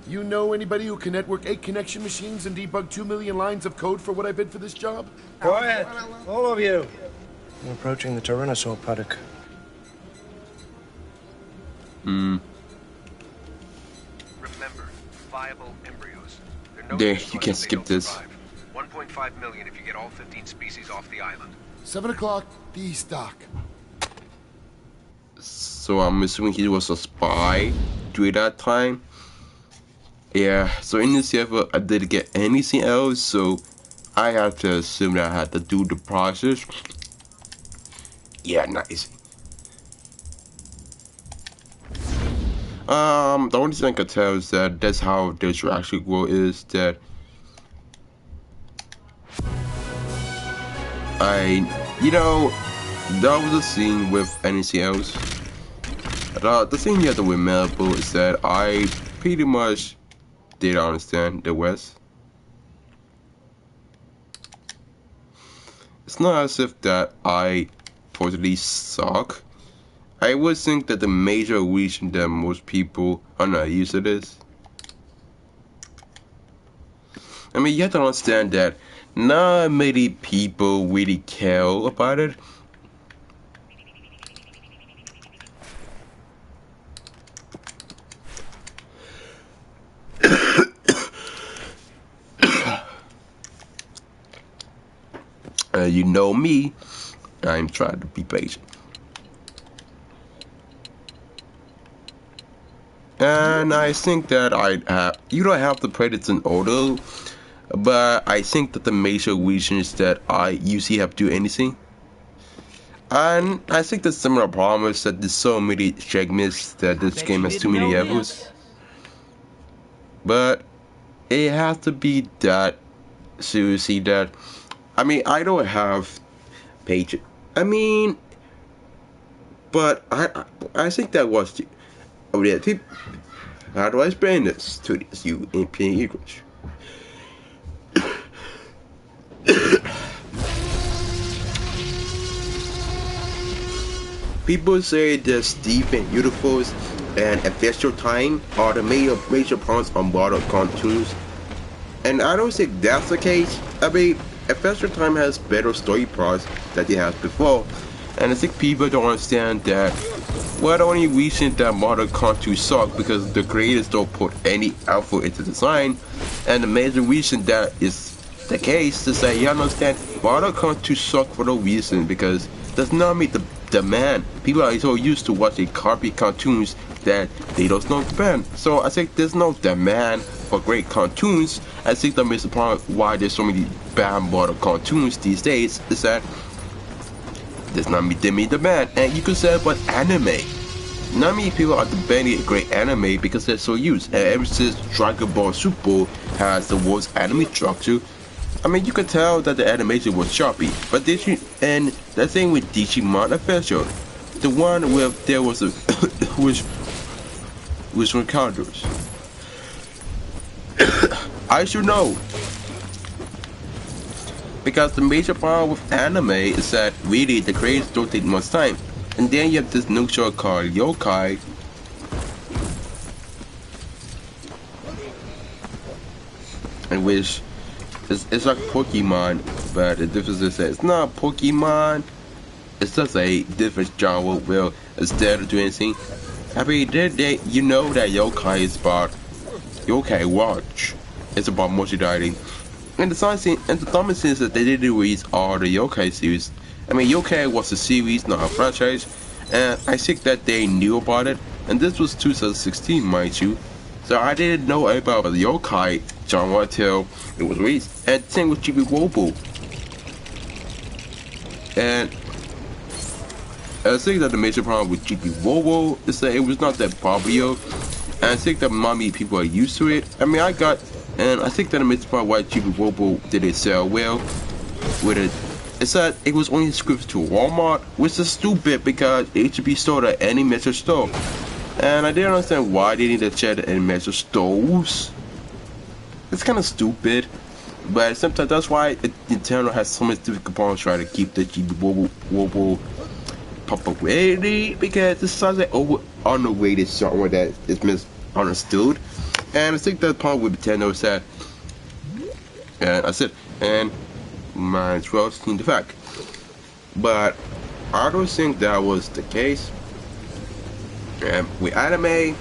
You know anybody who can network 8 connection machines and debug 2 million lines of code for what I bid for this job? Quiet, all of you. We're approaching the Tyrannosaur paddock. Remember, viable embryos. There, you can't skip this. 1.5 million if you get all 15 species off the island. 7 o'clock, D-Stock. So I'm assuming he was a spy during that time. Yeah, so in this episode, I didn't get anything else, so I have to assume that I had to do the process. Yeah, nice. The only thing I can tell is that that's how the Jurassic World is, that that was a scene with anything else. The thing you have to remember is that I pretty much did understand the West. It's not as if that I totally suck. I would think that the major reason that most people are not used to this. I mean, you have to understand that not many people really care about it. You know me, I'm trying to be patient. And I think that you don't have to play this in order, but I think that the major reason is that I usually have to do anything. And I think the similar problem is that there's so many segments that this game has too many levels. But it has to be that seriously that, I mean, I don't have pages. I mean, but I think that was the, oh yeah, how do I explain this to you in plain English? People say that Stephen Universe and Adventure Time are the major problems on modern cartoons, and I don't think that's the case. I mean, Adventure Time has better story plots than they had before, and I think people don't understand that. Well, the only reason that modern cartoons suck because the creators don't put any effort into design, and the major reason that is the case is that you understand modern cartoons suck for no reason because it does not meet the demand. People are so used to watching copy cartoons that they don't know demand. So I think there's no demand for great cartoons. I think the major problem why there's so many bad modern cartoons these days is that there's not meet demand. And you could say about anime. Not many people are demanding a great anime because they're so used. And ever since Dragon Ball Super has the worst anime structure, I mean, you could tell that the animation was choppy. But and the thing with Digimon Adventure, the one where there was a which encounters, I should know. Because the major problem with anime is that really the creators don't take much time. And then you have this new show called Yokai. In which it's like Pokemon, but the difference is that it's not Pokemon. It's just a different genre where instead of doing anything, I mean, you know that Yokai is about Yokai Watch. It's about multi-dieting. And the dumbest thing is that they didn't release all the Yokai series. I mean, Yokai was a series, not a franchise, and I think that they knew about it. And this was 2016, mind you. So I didn't know about the Yokai genre until it was released. And the same with Chibi Robo. And I think that the major problem with Chibi Robo is that it was not that popular. And I think that not many people are used to it. I mean, and I think that the major problem why Chibi Robo didn't sell well with it is that it was only exclusive to Walmart, which is stupid because it should be sold at any major store. And I didn't understand why they needed to check it in major stores. It's kind of stupid, but sometimes that's why Nintendo has so much difficulty trying to keep the Chibi Robo popularity because it's such an underrated genre that is misunderstood. And I think that part with Nintendo is that, and I said, and might as well seen the fact. But I don't think that was the case. And with anime,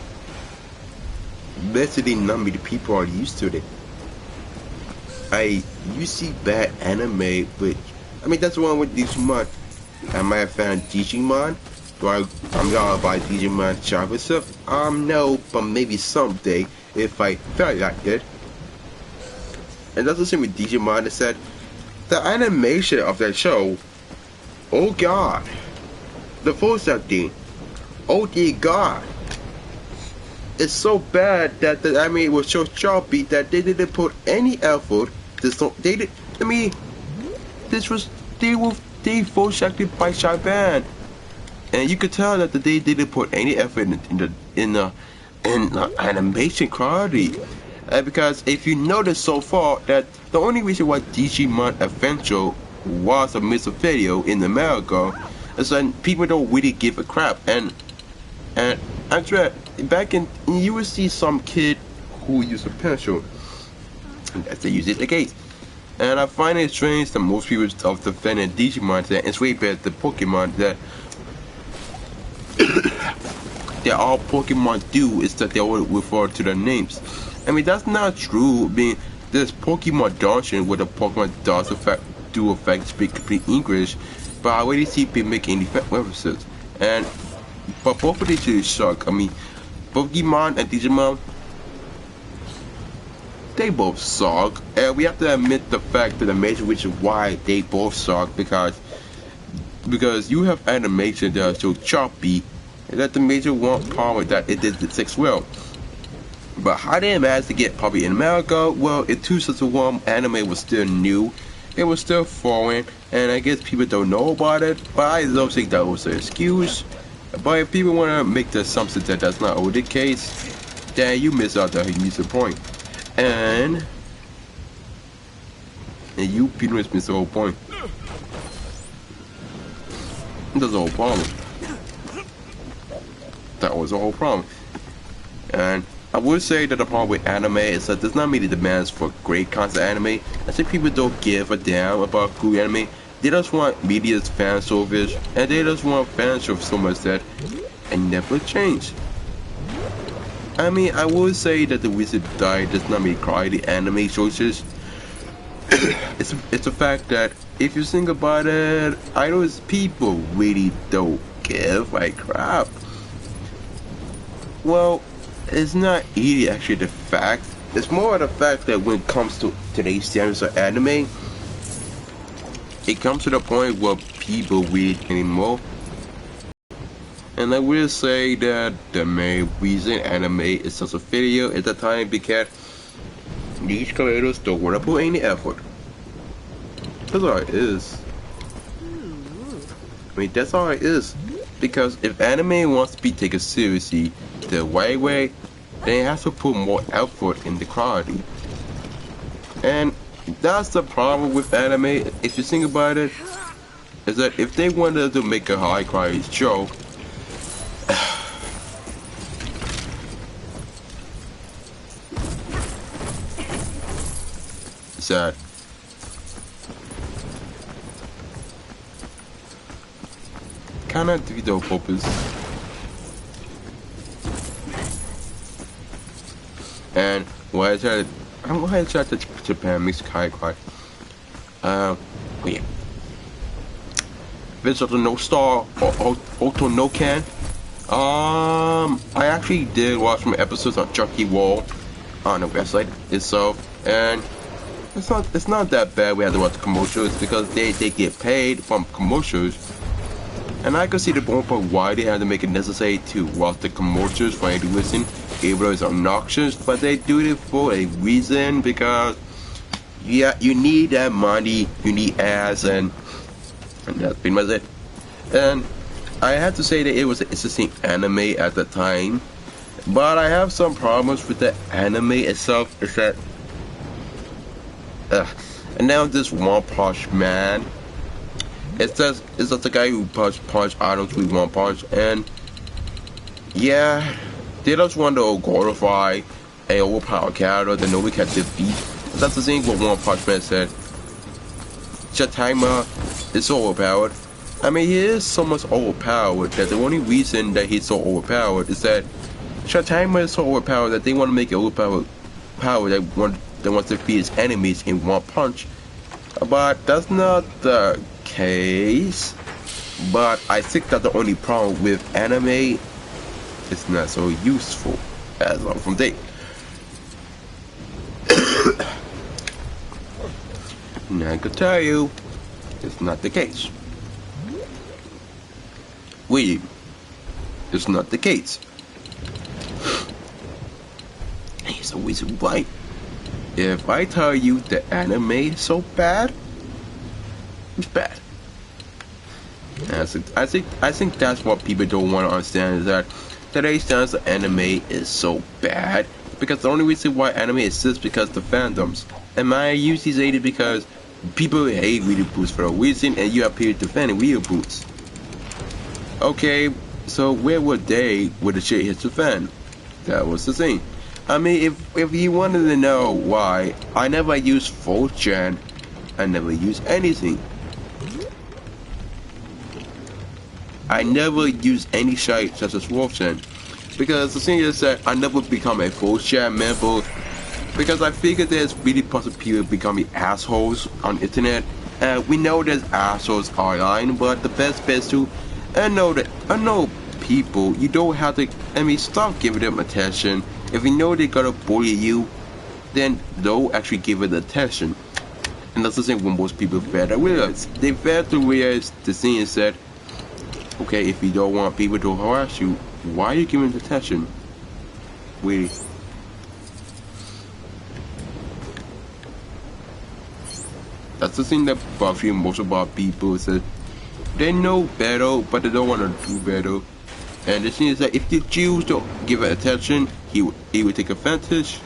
basically not many people are used to it. You see bad anime, which I mean that's the one with Digimon. I might have found Digimon. I'm gonna buy Digimon shop and stuff. No, but maybe someday if I felt like it. And that's the same with Digimon. Is that the animation of that show? Oh God, the voice acting. Oh dear God, it's so bad that the anime was so choppy that they didn't put any effort. They voice acted by Shaban, and you could tell that they didn't put any effort in the animation quality. Because if you notice so far that the only reason why Digimon Adventure was a missed video in America It's like people don't really give a crap. And actually, back in you would see some kid who use a pencil. And that's they use it the case. And I find it strange that most people of defending Digimon that it's way better than Pokemon that all Pokemon do is that they all refer to their names. I mean that's not true. I mean there's Pokemon Dancing where the Pokemon does affect speak complete English, but I already see people making references. But both of these really suck. I mean Pokemon and Digimon, they both suck, and we have to admit the fact that the major reason why they both suck because you have animation that are so choppy that the major one problem that it did the 6 well. But how they managed to get probably in America, well, in 2001 anime was still new, it was still foreign, and I guess people don't know about it, but I don't think that was an excuse. But if people want to make the assumption that that's not always the case, then you miss out the point. And you pretty much miss the whole point. That's the whole problem. That was the whole problem. And I would say that the problem with anime is that there's not many demands for great content anime. I think people don't give a damn about good anime. They just want media's fan service, and they just want fan service so much that it never change. I mean, I would say that the reason died does not make cry the anime choices. It's a fact that if you think about it, I know people really don't give a crap. Well, it's not really actually the fact. It's more of the fact that when it comes to today's standards of anime, it comes to the point where people read anymore. And I will say that the main reason anime is such a video at the time because these creators don't want to put any effort. That's all it is. I mean, that's all it is. Because if anime wants to be taken seriously the right way, then it has to put more effort in the quality. And that's the problem with anime, if you think about it, is that if they wanted to make a high quality show, sad. Kinda defeat the purpose. And why I'm gonna try to Japan mix high quality. Yeah. Visit the No Star or Oto no Can. I actually did watch some episodes on Chucky Wall on the website itself, and it's not that bad. We have to watch commercials because they get paid from commercials, and I could see the point for why they had to make it necessary to watch the commercials for you to listen, even though it's obnoxious. But they do it for a reason because yeah, you need that money, you need ads, and that's pretty much it. And I have to say that it was an interesting anime at the time, but I have some problems with the anime itself. Is that and now this One Punch Man, it's just the guy who punch items with one punch, and yeah, they just want to glorify a overpowered character that nobody can defeat. That's the thing what One Punch Man said. Shataima is so overpowered. I mean, he is so much overpowered that the only reason that he's so overpowered is that Shataima is so overpowered that they want to make it overpowered power that wants to defeat his enemies in one punch. But that's not the case. But I think that the only problem with anime is not so useful as long from date. Now I can tell you, it's not the case. It's not the case. Here's the reason why. If I tell you the anime is so bad, it's bad. I think that's what people don't want to understand, is that today's standards of anime is so bad because the only reason why anime exists because the fandoms. And I use these 80 because people hate video boots for a reason, and you have people defending video boots. Okay, so where were they when the shit hits the fan? That was the thing. I mean, if you wanted to know why, I never used 4chan. I never used anything. I never used any site such as 4chan. Because the thing is that I never become a 4chan member. Because I figured there's really possible people becoming assholes on the internet. We know there's assholes online, but the best bet is to know people. You don't have to. I mean, stop giving them attention. If you know they're gonna bully you, then don't actually give it attention. And that's the thing when most people fail to realize. They fail to realize the thing is that, okay, if you don't want people to harass you, why are you giving attention? Really? That's the thing that bugs me most about people is that they know better, but they don't want to do better. And the thing is that if the Jews don't give it attention, he would take advantage.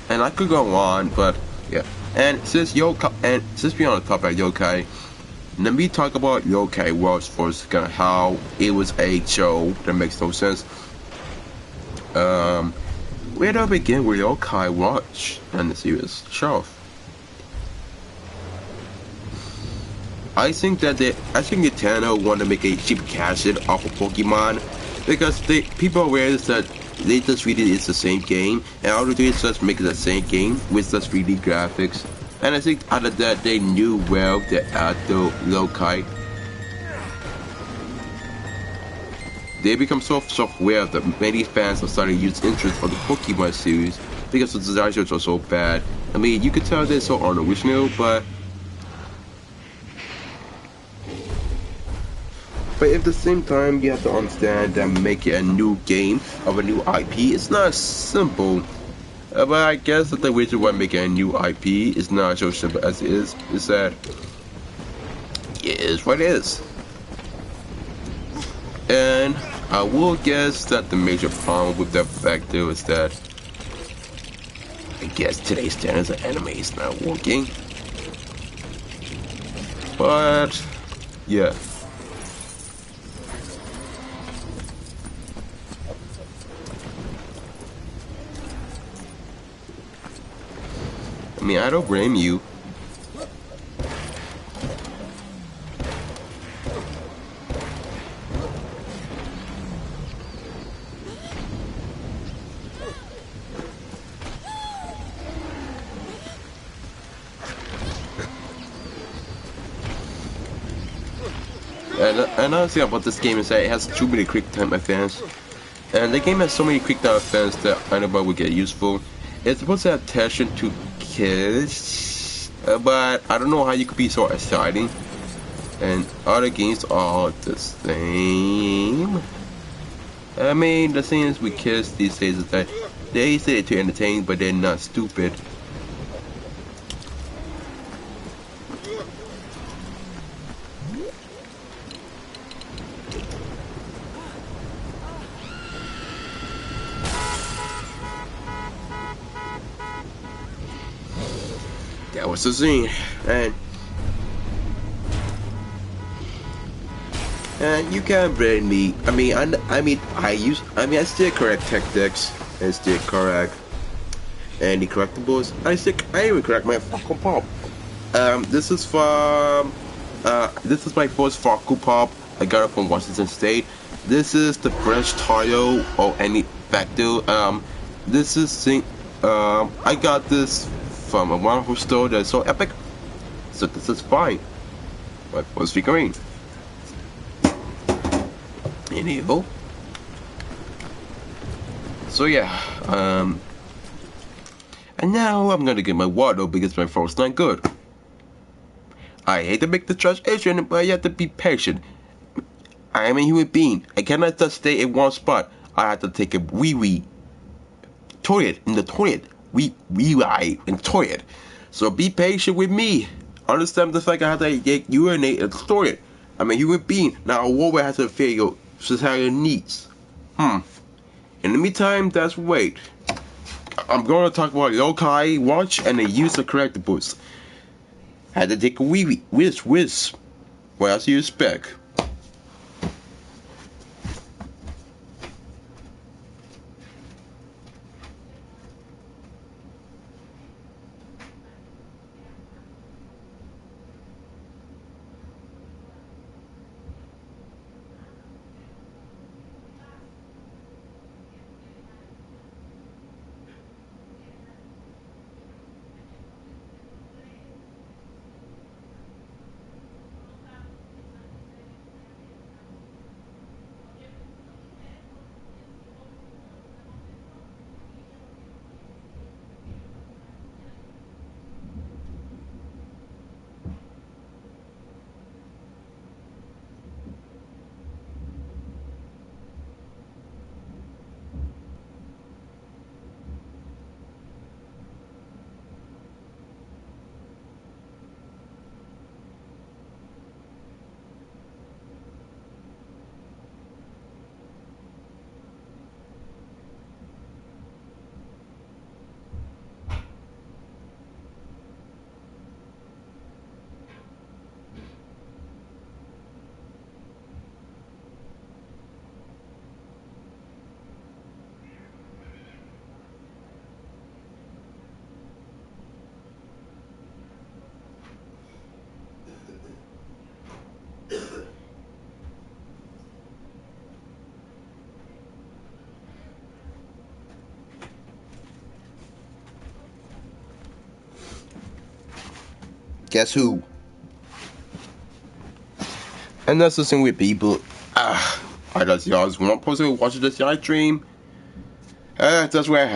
And I could go on, but yeah. And since we're on the topic of yokai, let me talk about Yokai Watch first, kind of how it was a show that makes no sense. Where do I begin with Yokai Watch and the series show? I think Nintendo want to make a cheap cash in off of Pokemon because people realize that they just really is the same game, and all they do is just make it the same game with just 3D graphics. And I think out of that, they knew well that after Yokai, they become so self-aware that many fans are starting to use interest on the Pokemon series because the designs are so bad. I mean, you could tell they're so unoriginal, but at the same time, you have to understand that making a new game of a new IP is not simple. But I guess that the reason why making a new IP is not so simple as it is that it is what it is. And I will guess that the major problem with that factor is that I guess today's standards of anime is not working. But yeah. I mean, I don't blame you. And another thing about this game is that it has too many quick time events. And the game has so many quick time events that I know would get useful. It's supposed to have attention to kids, but I don't know how you could be so exciting. And other games are the same. I mean, the thing is with kids these days is that they say it to entertain, but they're not stupid. That was the scene, and you can't blame me. I still correct tactics and still correct any correctables. I even correct my Funko Pop. This is my first Funko Pop. I got it from Washington State. This is the French title or any factor. I got this from a wonderful store that's so epic. So this is fine. My first figurine. Anywho. So yeah, and now I'm gonna get my water because my throat's not good. I hate to make the translation, but you have to be patient. I am a human being. I cannot just stay in one spot. I have to take a wee toilet in the toilet. We in the toilet. So be patient with me. Understand the fact I have to urinate in the toilet. I'm a human being. Now a woman has to feel your societal needs. In the meantime, let's wait. I'm going to talk about yokai watch and the use of collectibles. Had to take a wee whiz. What else do you expect? Guess who? And that's the thing with people. I just always want to watch this live stream. That's what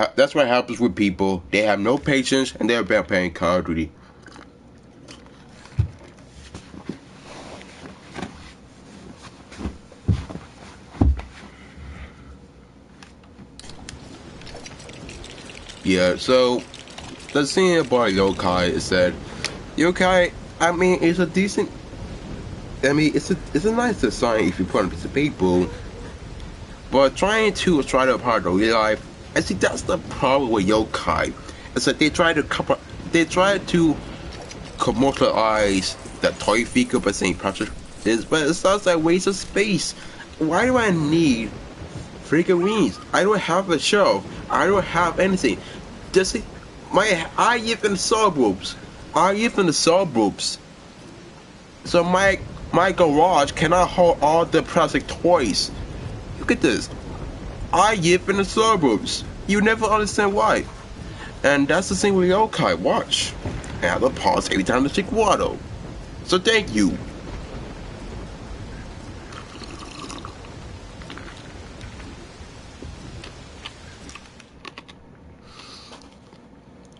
happens with people. They have no patience and they're about playing Call of Duty. Yeah, so the thing about yokai is that yokai, I mean, it's a decent. I mean, it's a nice design if you put on a piece of paper, but try to apply to real life. I think that's the problem with yokai. It's that they try to commercialize the toy figure by saying Patrick is, but it sounds like a waste of space. Why do I need figurines? I don't have a show. I don't have anything. I live in the suburbs. So my garage cannot hold all the plastic toys. Look at this. I live in the suburbs. You never understand why. And that's the thing with yokai watch. I have to pause every time to drink water. So thank you.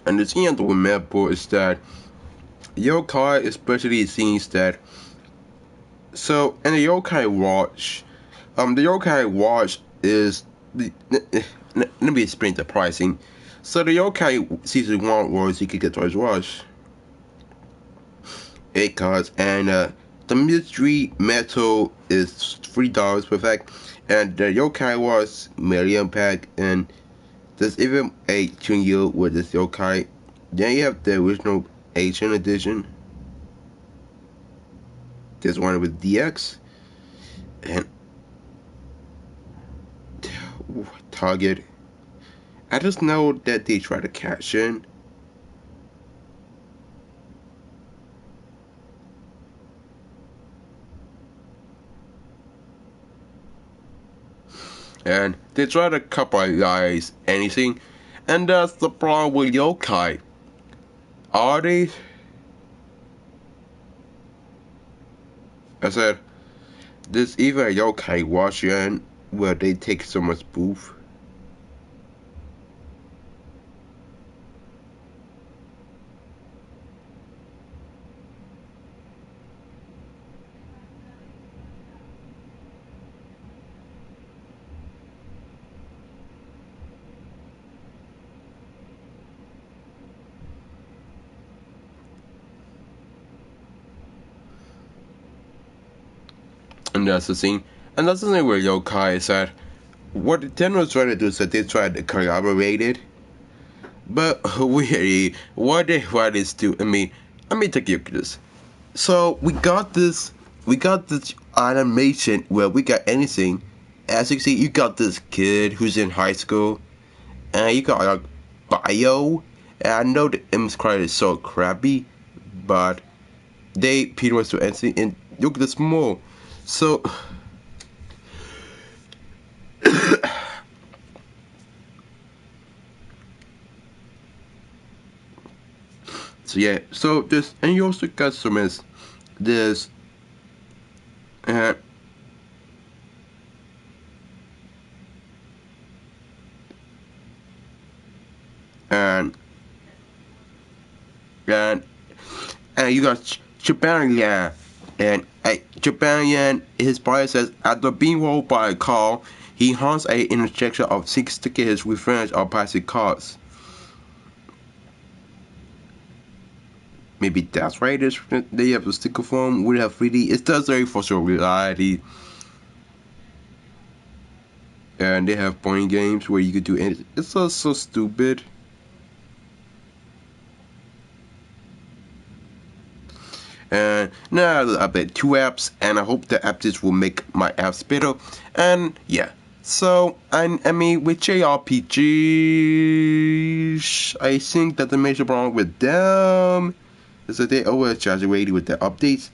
And the thing to remember is that yokai especially seems that. So in the yokai watch, is let me explain the pricing. So the yokai season 1 was you could get Toys Rush. It costs, and the mystery metal is $3 per pack, and the yokai was million pack, and there's even a junior with this yokai. Then you have the original Asian edition. There's one with DX and Target. I just know that they try to cash in. And they try to capitalize anything. And that's the problem with yokai. Are they? I said, there's even a yokai watch in where they take someone's booth. And that's the thing. And that's the thing where yokai is that what Nintendo tried to do is that they tried to collaborate it, but really, what they tried is to, I mean, take a look at this. So we got this animation where we got anything. As you can see, you got this kid who's in high school, and you got like bio. And I know the image quality is so crappy, but they pretty much do anything. And look at this more. So. So yeah, so this, and you also got some is this, and and you got Japan, and Japan, his bio says, after being rolled by a car, he haunts a intersection of 6 to get his revenge on passing cars. Maybe that's why they have a sticker form. We have 3D. It does very virtual reality. And they have point games where you could do anything. It's so stupid. And now I update 2 apps, and I hope the updates will make my apps better. And yeah, so I mean with JRPGs, I think that the major problem with them is that they over exaggerated with their updates.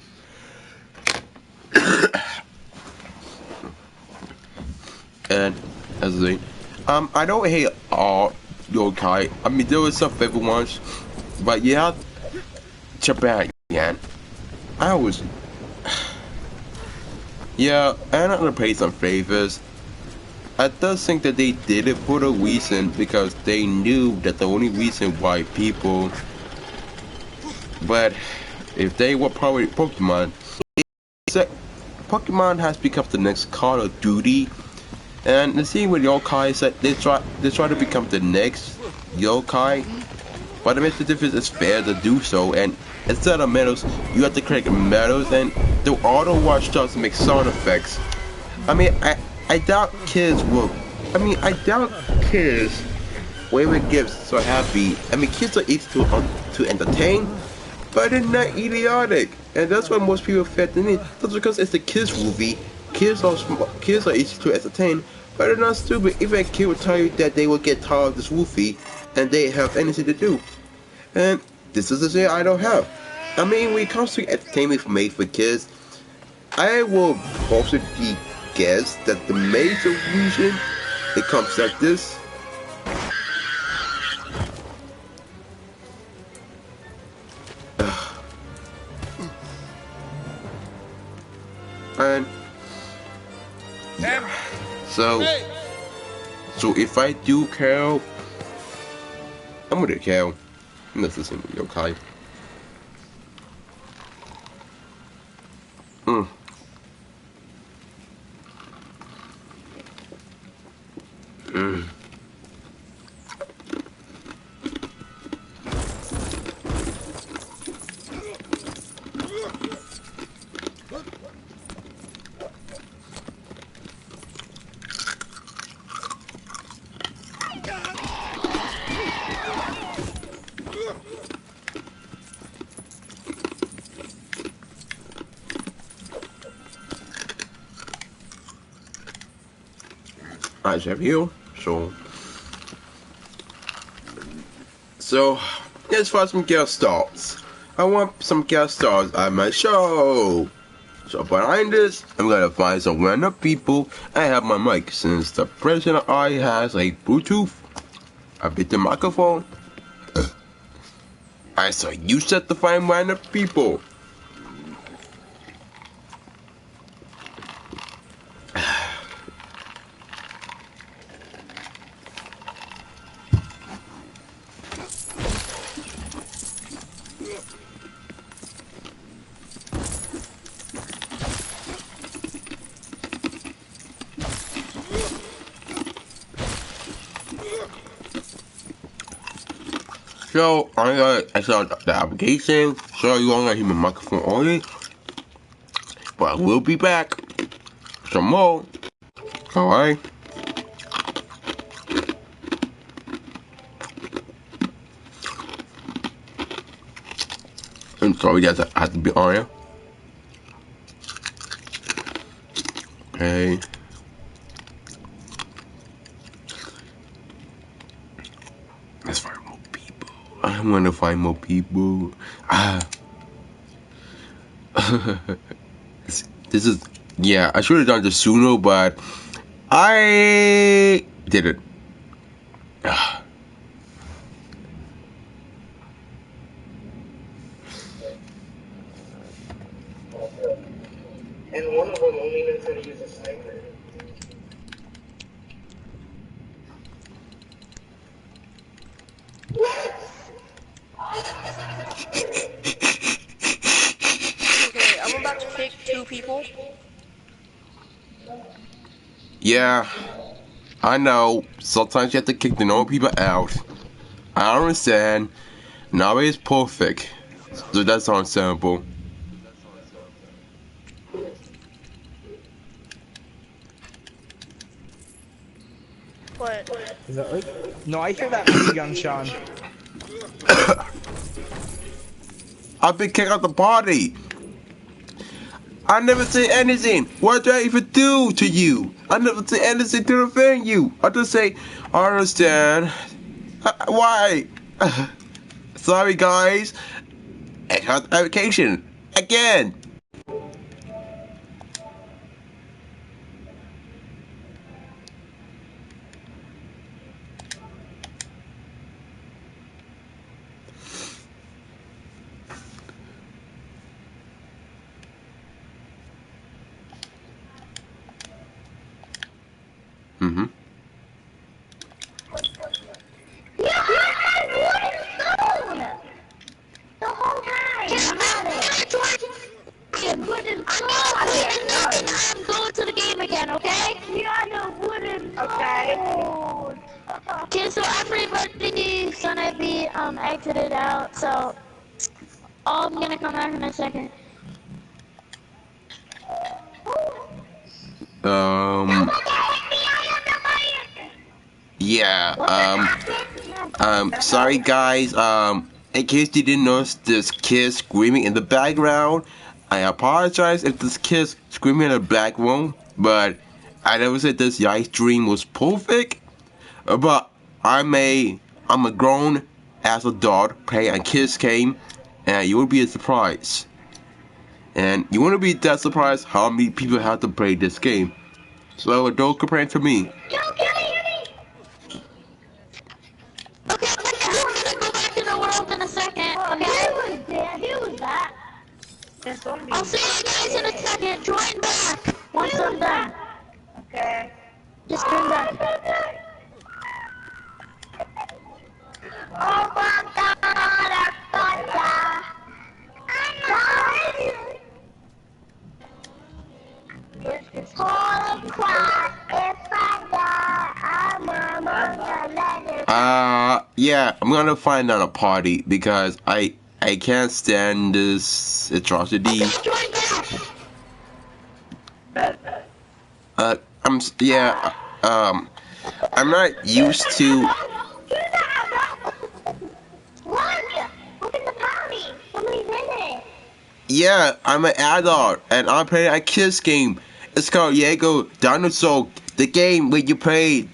And as I say, I don't hate all yokai. I mean, there was some favorite ones, but yeah, Japan. I was, yeah, I'm not gonna pay some favors. I does think that they did it for a reason, because they knew that the only reason why people. But if they were probably Pokemon, Pokemon has become the next Call of Duty, and the thing with yokai is that they try to become the next yokai, but it makes the difference is fair to do so. And instead of medals, you have to collect medals, and the auto watch does make sound effects. I mean, I doubt kids will. I mean, I doubt kids will even get so happy. I mean, kids are easy to entertain, but they're not idiotic, and that's why most people feel the need. That's because it's a kids movie. Kids are easy to entertain, but they're not stupid. Even a kid will tell you that they will get tired of this movie, and they have anything to do. And this is the thing I don't have. I mean, when it comes to entertainment made for kids, I will possibly guess that the major reason it comes like this. And yeah. So if I do kill, I'm gonna kill. This is gonna be okay. I have you, so let's find some guest stars. I want some guest stars on my show. So behind this, I'm gonna find some random people. I have my mic, since the president I has a Bluetooth. I bit the microphone. I saw you set to find random people. So I saw the application, so you only hear my microphone only, but I will be back some more. Alright. I'm sorry, guys. I have to be on here. Okay. Let's find more people. I want to find more people. This is, yeah, I should have done this sooner, but I didn't. And one of them only knows how to use a sniper. Okay, I'm about to kick 2 people. Yeah, I know. Sometimes you have to kick the normal people out. I understand. Nobody's perfect. So that's understandable. What? No, I hear that minigun, Sean. I've been kicked out the party. I never say anything. What did I even do to you? I never say anything to offend you. I just say, I understand. Why? Sorry, guys. Health education again. Mm-hmm. I'm going to the game again, okay? Okay. Okay, so everybody's gonna be exited out, so I'm gonna come back in a second. Yeah, sorry guys, in case you didn't notice this kid screaming in the background, I apologize if this kid's screaming in the background, but I never said this live stream was perfect, but I'm a grown ass adult playing a kids game, and you will be surprised. And you want to be that surprised how many people have to play this game. So don't compare it to me. Okay, I'm gonna go back to the world in a second, okay? Who was that? I'll see you guys in a second. Join back once I'm done. Okay. Just come back. Oh my god, I thought that. Holy crap, if I die, I'm gonna let it. Yeah, I'm gonna find out a party because I can't stand this atrocity. I'm not used to. Yeah, I'm an adult and I'm playing a kids game. It's called Lego Dinosaur, the game where you play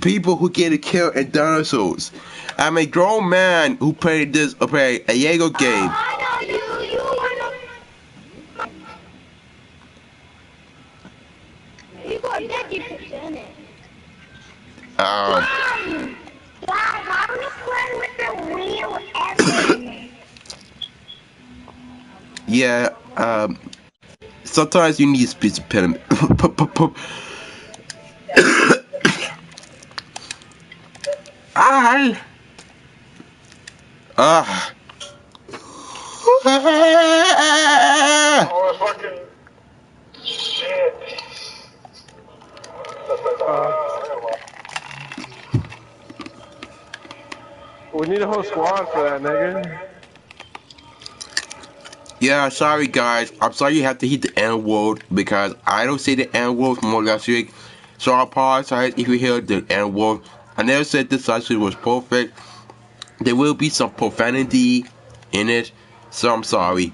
people who get killed in dinosaurs. I'm a grown man who played a Lego game. You got Daddy picture in it. Yeah, sometimes you need a piece of pen. Oh, fucking shit. We need a whole squad for that, nigga. Yeah, sorry guys. I'm sorry you have to hit the N-word because I don't say the N-word more last week. So I apologize if you hear the N-word. I never said this actually was perfect. There will be some profanity in it. So I'm sorry.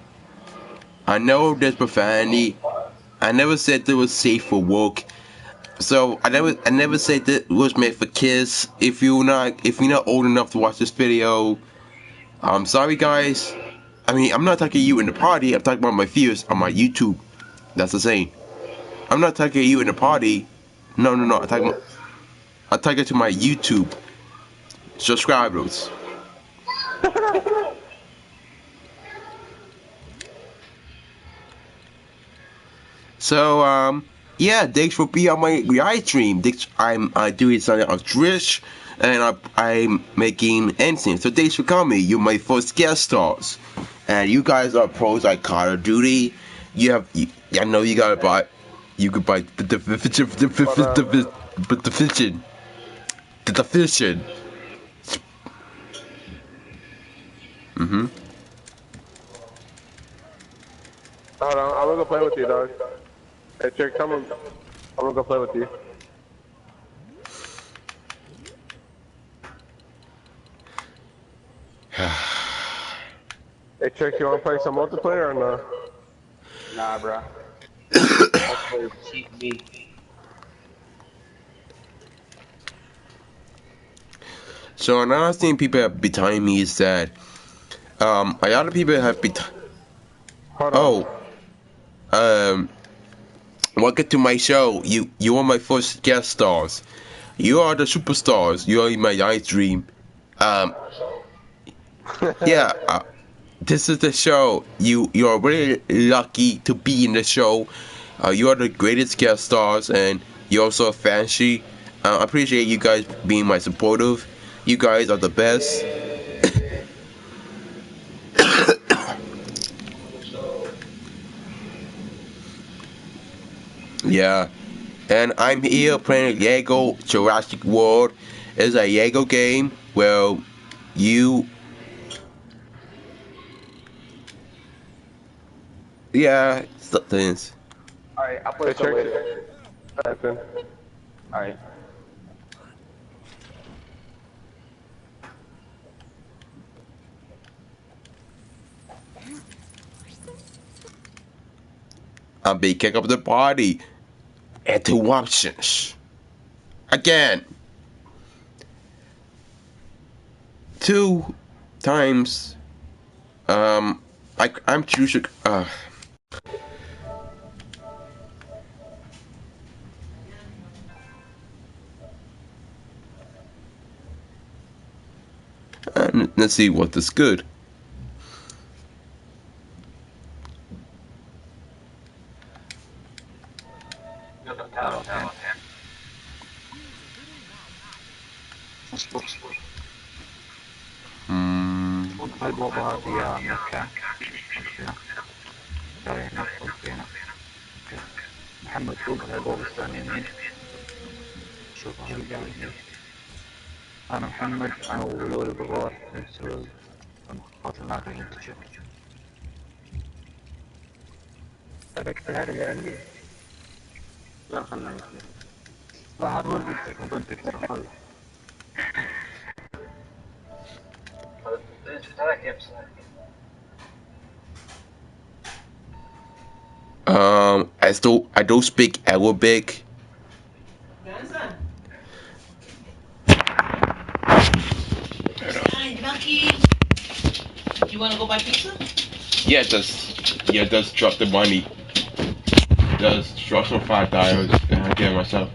I know there's profanity. I never said it was safe for work. So I never said that it was made for kids. If you're not old enough to watch this video, I'm sorry guys. I mean, I'm not talking to you in the party. I'm talking about my viewers on my YouTube. That's the same. I'm not talking to you in the party. No. I'm talking to my YouTube subscribers. So yeah, thanks for being on my live stream. I'm doing something on Twitch, and I'm making anything. So thanks for coming. You're my first guest stars, and you guys are pros like Call of Duty. I know you gotta buy. You could buy the division. Mm-hmm. Hold on, I'm gonna go play with you, dog. Hey, Trick, come on. I'm gonna go play with you. Hey, Trick, you wanna play some multiplayer or no? Nah, bro. Multiplayer cheat me. So another thing people have been telling me is that a lot of people have been welcome to my show. You are my first guest stars. You are the superstars. You are in my live stream. Yeah, this is the show. You are really lucky to be in the show. You are the greatest guest stars, and you're also fancy. I appreciate you guys being my supportive. You guys are the best. Yeah, and I'm here playing Lego Jurassic World. It's a Lego game where you. Yeah, things. Alright, I'll play some later. Alright. I'm being kicked up the party. And 2 options. Again. 2 times. I'm choosing. Let's see what is good. محمد فوق هذول الثانيين شوف هرجع هنا أنا محمد أنا ولولي بروح نسوي قاتل معك المنتشر أبك تهرجع عندي لا خلنا بعد ولدتك وبنتك ترى I don't speak Arabic. Hi, Bucky. You wanna go buy pizza? Yeah, just drop the money. Just drop some $5 and I get it myself.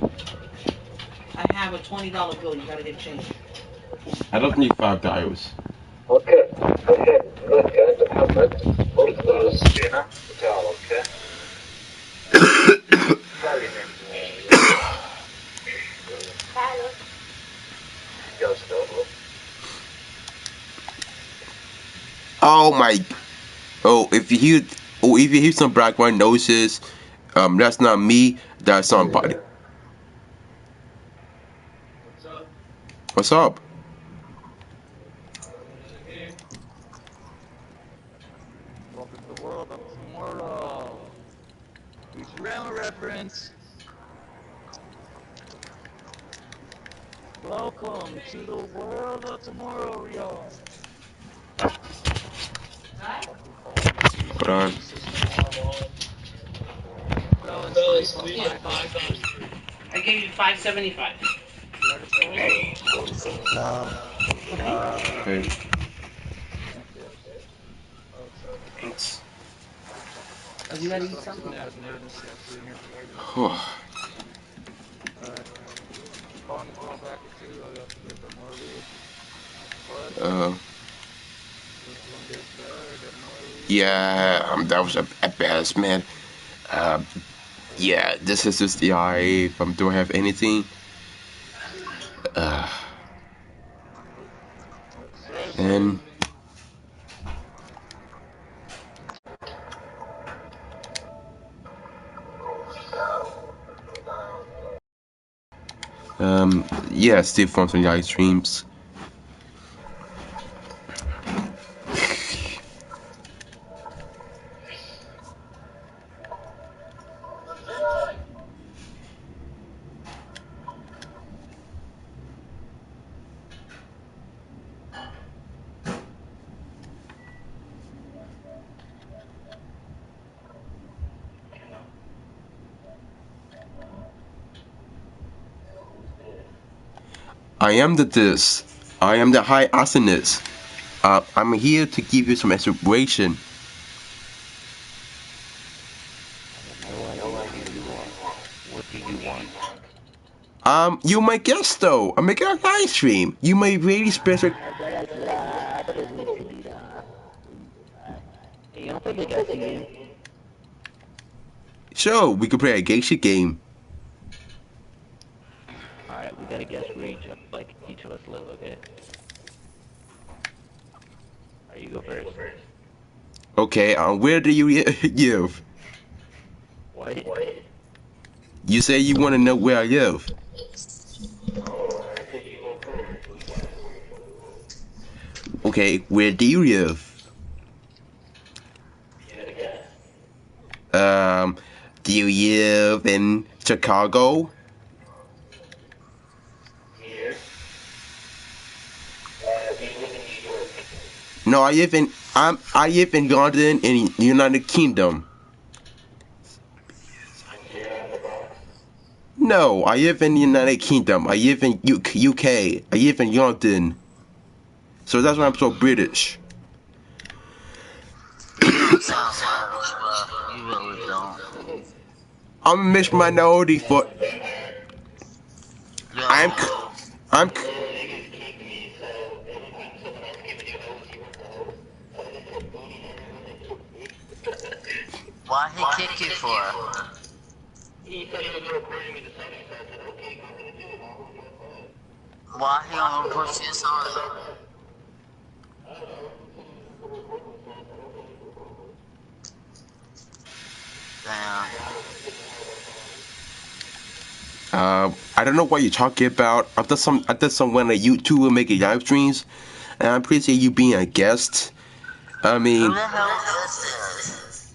I have a $20 bill. You gotta get change. I don't need $5. اوكي الحين ذكر عند محمد قلت له السكينة وتعال اوكي Oh my! If you hear some background noises, that's not me. That's somebody. What's up? Welcome to the world of tomorrow. Futurama reference. Welcome to the world of tomorrow, y'all. Hold on. I gave you $5.75. Okay. Thanks. You gotta eat something. uh, yeah, that was a best, man. Yeah, this is just the eye. Do I have anything? And yeah, still from some live streams. I am the this. I am the high arsonist. I'm here to give you some inspiration. What do you want? You might guess though. I'm making a live stream. You may really special. So we could play a geisha game. Alright, we gotta guess where each of us live, okay? Alright, you go first. Okay, where do you live? What? You say you want to know where I live. Okay, where do you live? Do you live in Chicago? No, I live in London in the United Kingdom. No, I live in the United Kingdom. I live in UK. I live in London. So that's why I'm so British. You sound Irish, bro. You really don't. I'm a mixed minority for. I'm. Why he kick you for? Why he don't push his on? Damn. I don't know what you're talking about. I did some when YouTube will make live streams, and I appreciate you being a guest. I mean, Who the hell is this?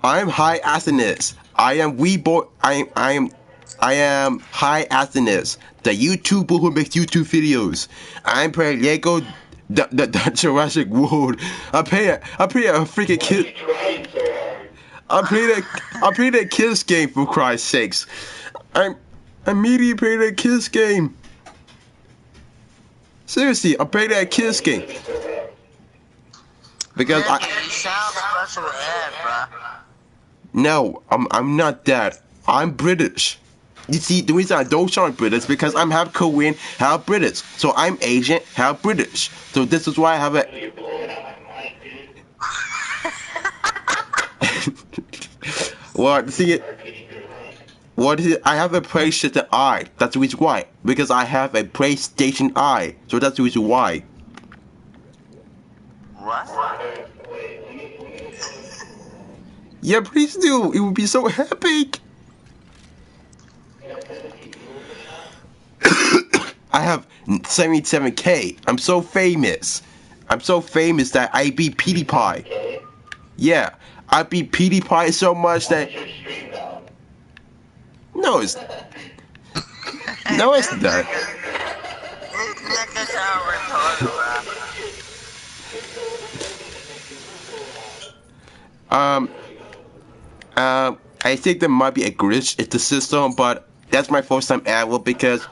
I'm high arsonist. I am high arsonist, the YouTuber who makes YouTube videos. I'm playing Lego the Jurassic World. I play a freaking kid. I played a kids game for Christ's sakes. I'm immediately playing a kids game. Seriously, I played that kids game. Because you sound special ed, bruh. No, I'm not that. I'm British. You see, the reason I don't sound British is because I'm half Korean, half British. So I'm Asian, half British. So this is why I have a. What? See, what is it? I have a PlayStation Eye. That's the reason why. Because I have a PlayStation Eye. So that's the reason why. What? Yeah, please do. It would be so epic. I have 77K. I'm so famous. I'm so famous that I beat PewDiePie. Yeah, I beat PewDiePie so much that. No, it's. No, it's not. I think there might be a glitch in the system, but that's my first time ever because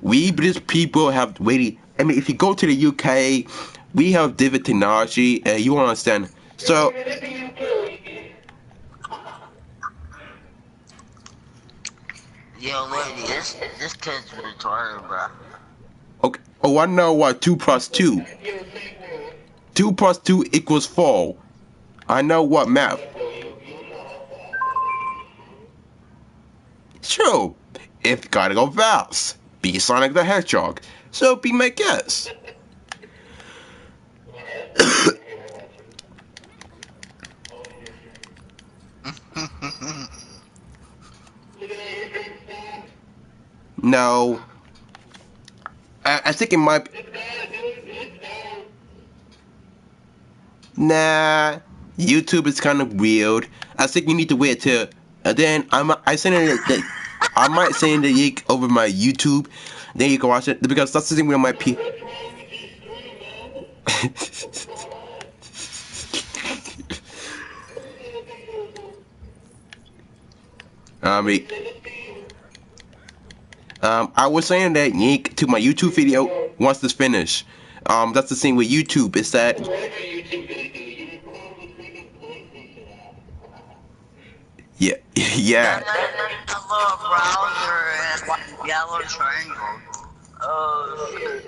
we British people have really. I mean, if you go to the UK, we have different technology, and you won't understand. So. Yo, lady, this kid's retarded, bro. Okay. Oh, I know what 2 plus 2. 2 plus 2 equals 4. I know what math. Sure. If gotta go fast, be Sonic the Hedgehog. So be my guess. No. I think it might be. Nah. YouTube is kind of weird. I think you need to wait till. And then I might send the link over my YouTube. Then you can watch it because that's the thing with my I was saying that link to my YouTube video once it's finished. That's the thing with YouTube is that. Yeah, yeah. A little browser and yellow triangle. Oh.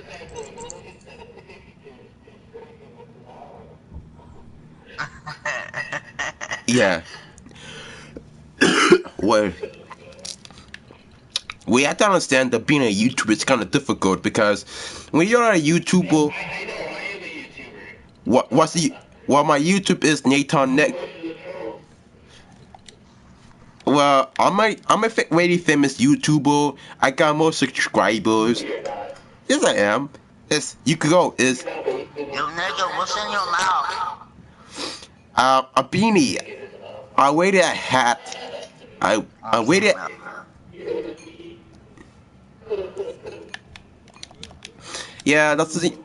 Yeah. Well, we have to understand that being a YouTuber is kind of difficult because when you're a YouTuber, what my YouTube is Nathan Neck. Well, I'm a really famous YouTuber. I got more subscribers. Yes, I am. Yes, you could go. Is Yo, nigga, what's in your mouth? A beanie. I waited a hat. I waited. Yeah, that's the thing.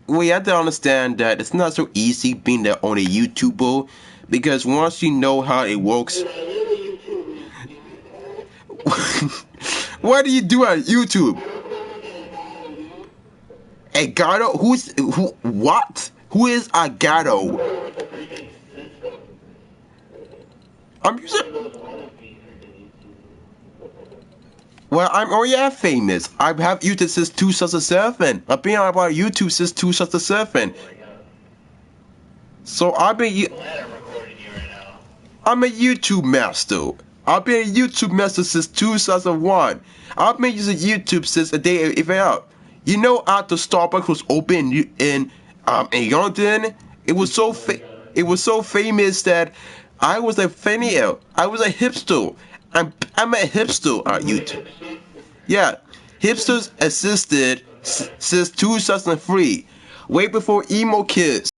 We have to understand that it's not so easy being the only YouTuber because once you know how it works. What do you do on YouTube? Agato? Who? What? Who is Agato? I'm using. Well, I'm already famous. I have YouTube since 2007. I've been on about YouTube since 2007. So I'm a YouTube master. I've been a YouTube master since 2001. I've been using YouTube since the day it went out. You know, after Starbucks was open in London, it was so famous that I was a fanatic. I was a hipster. I'm a hipster on YouTube. Yeah, hipsters existed since 2003, way before emo kids.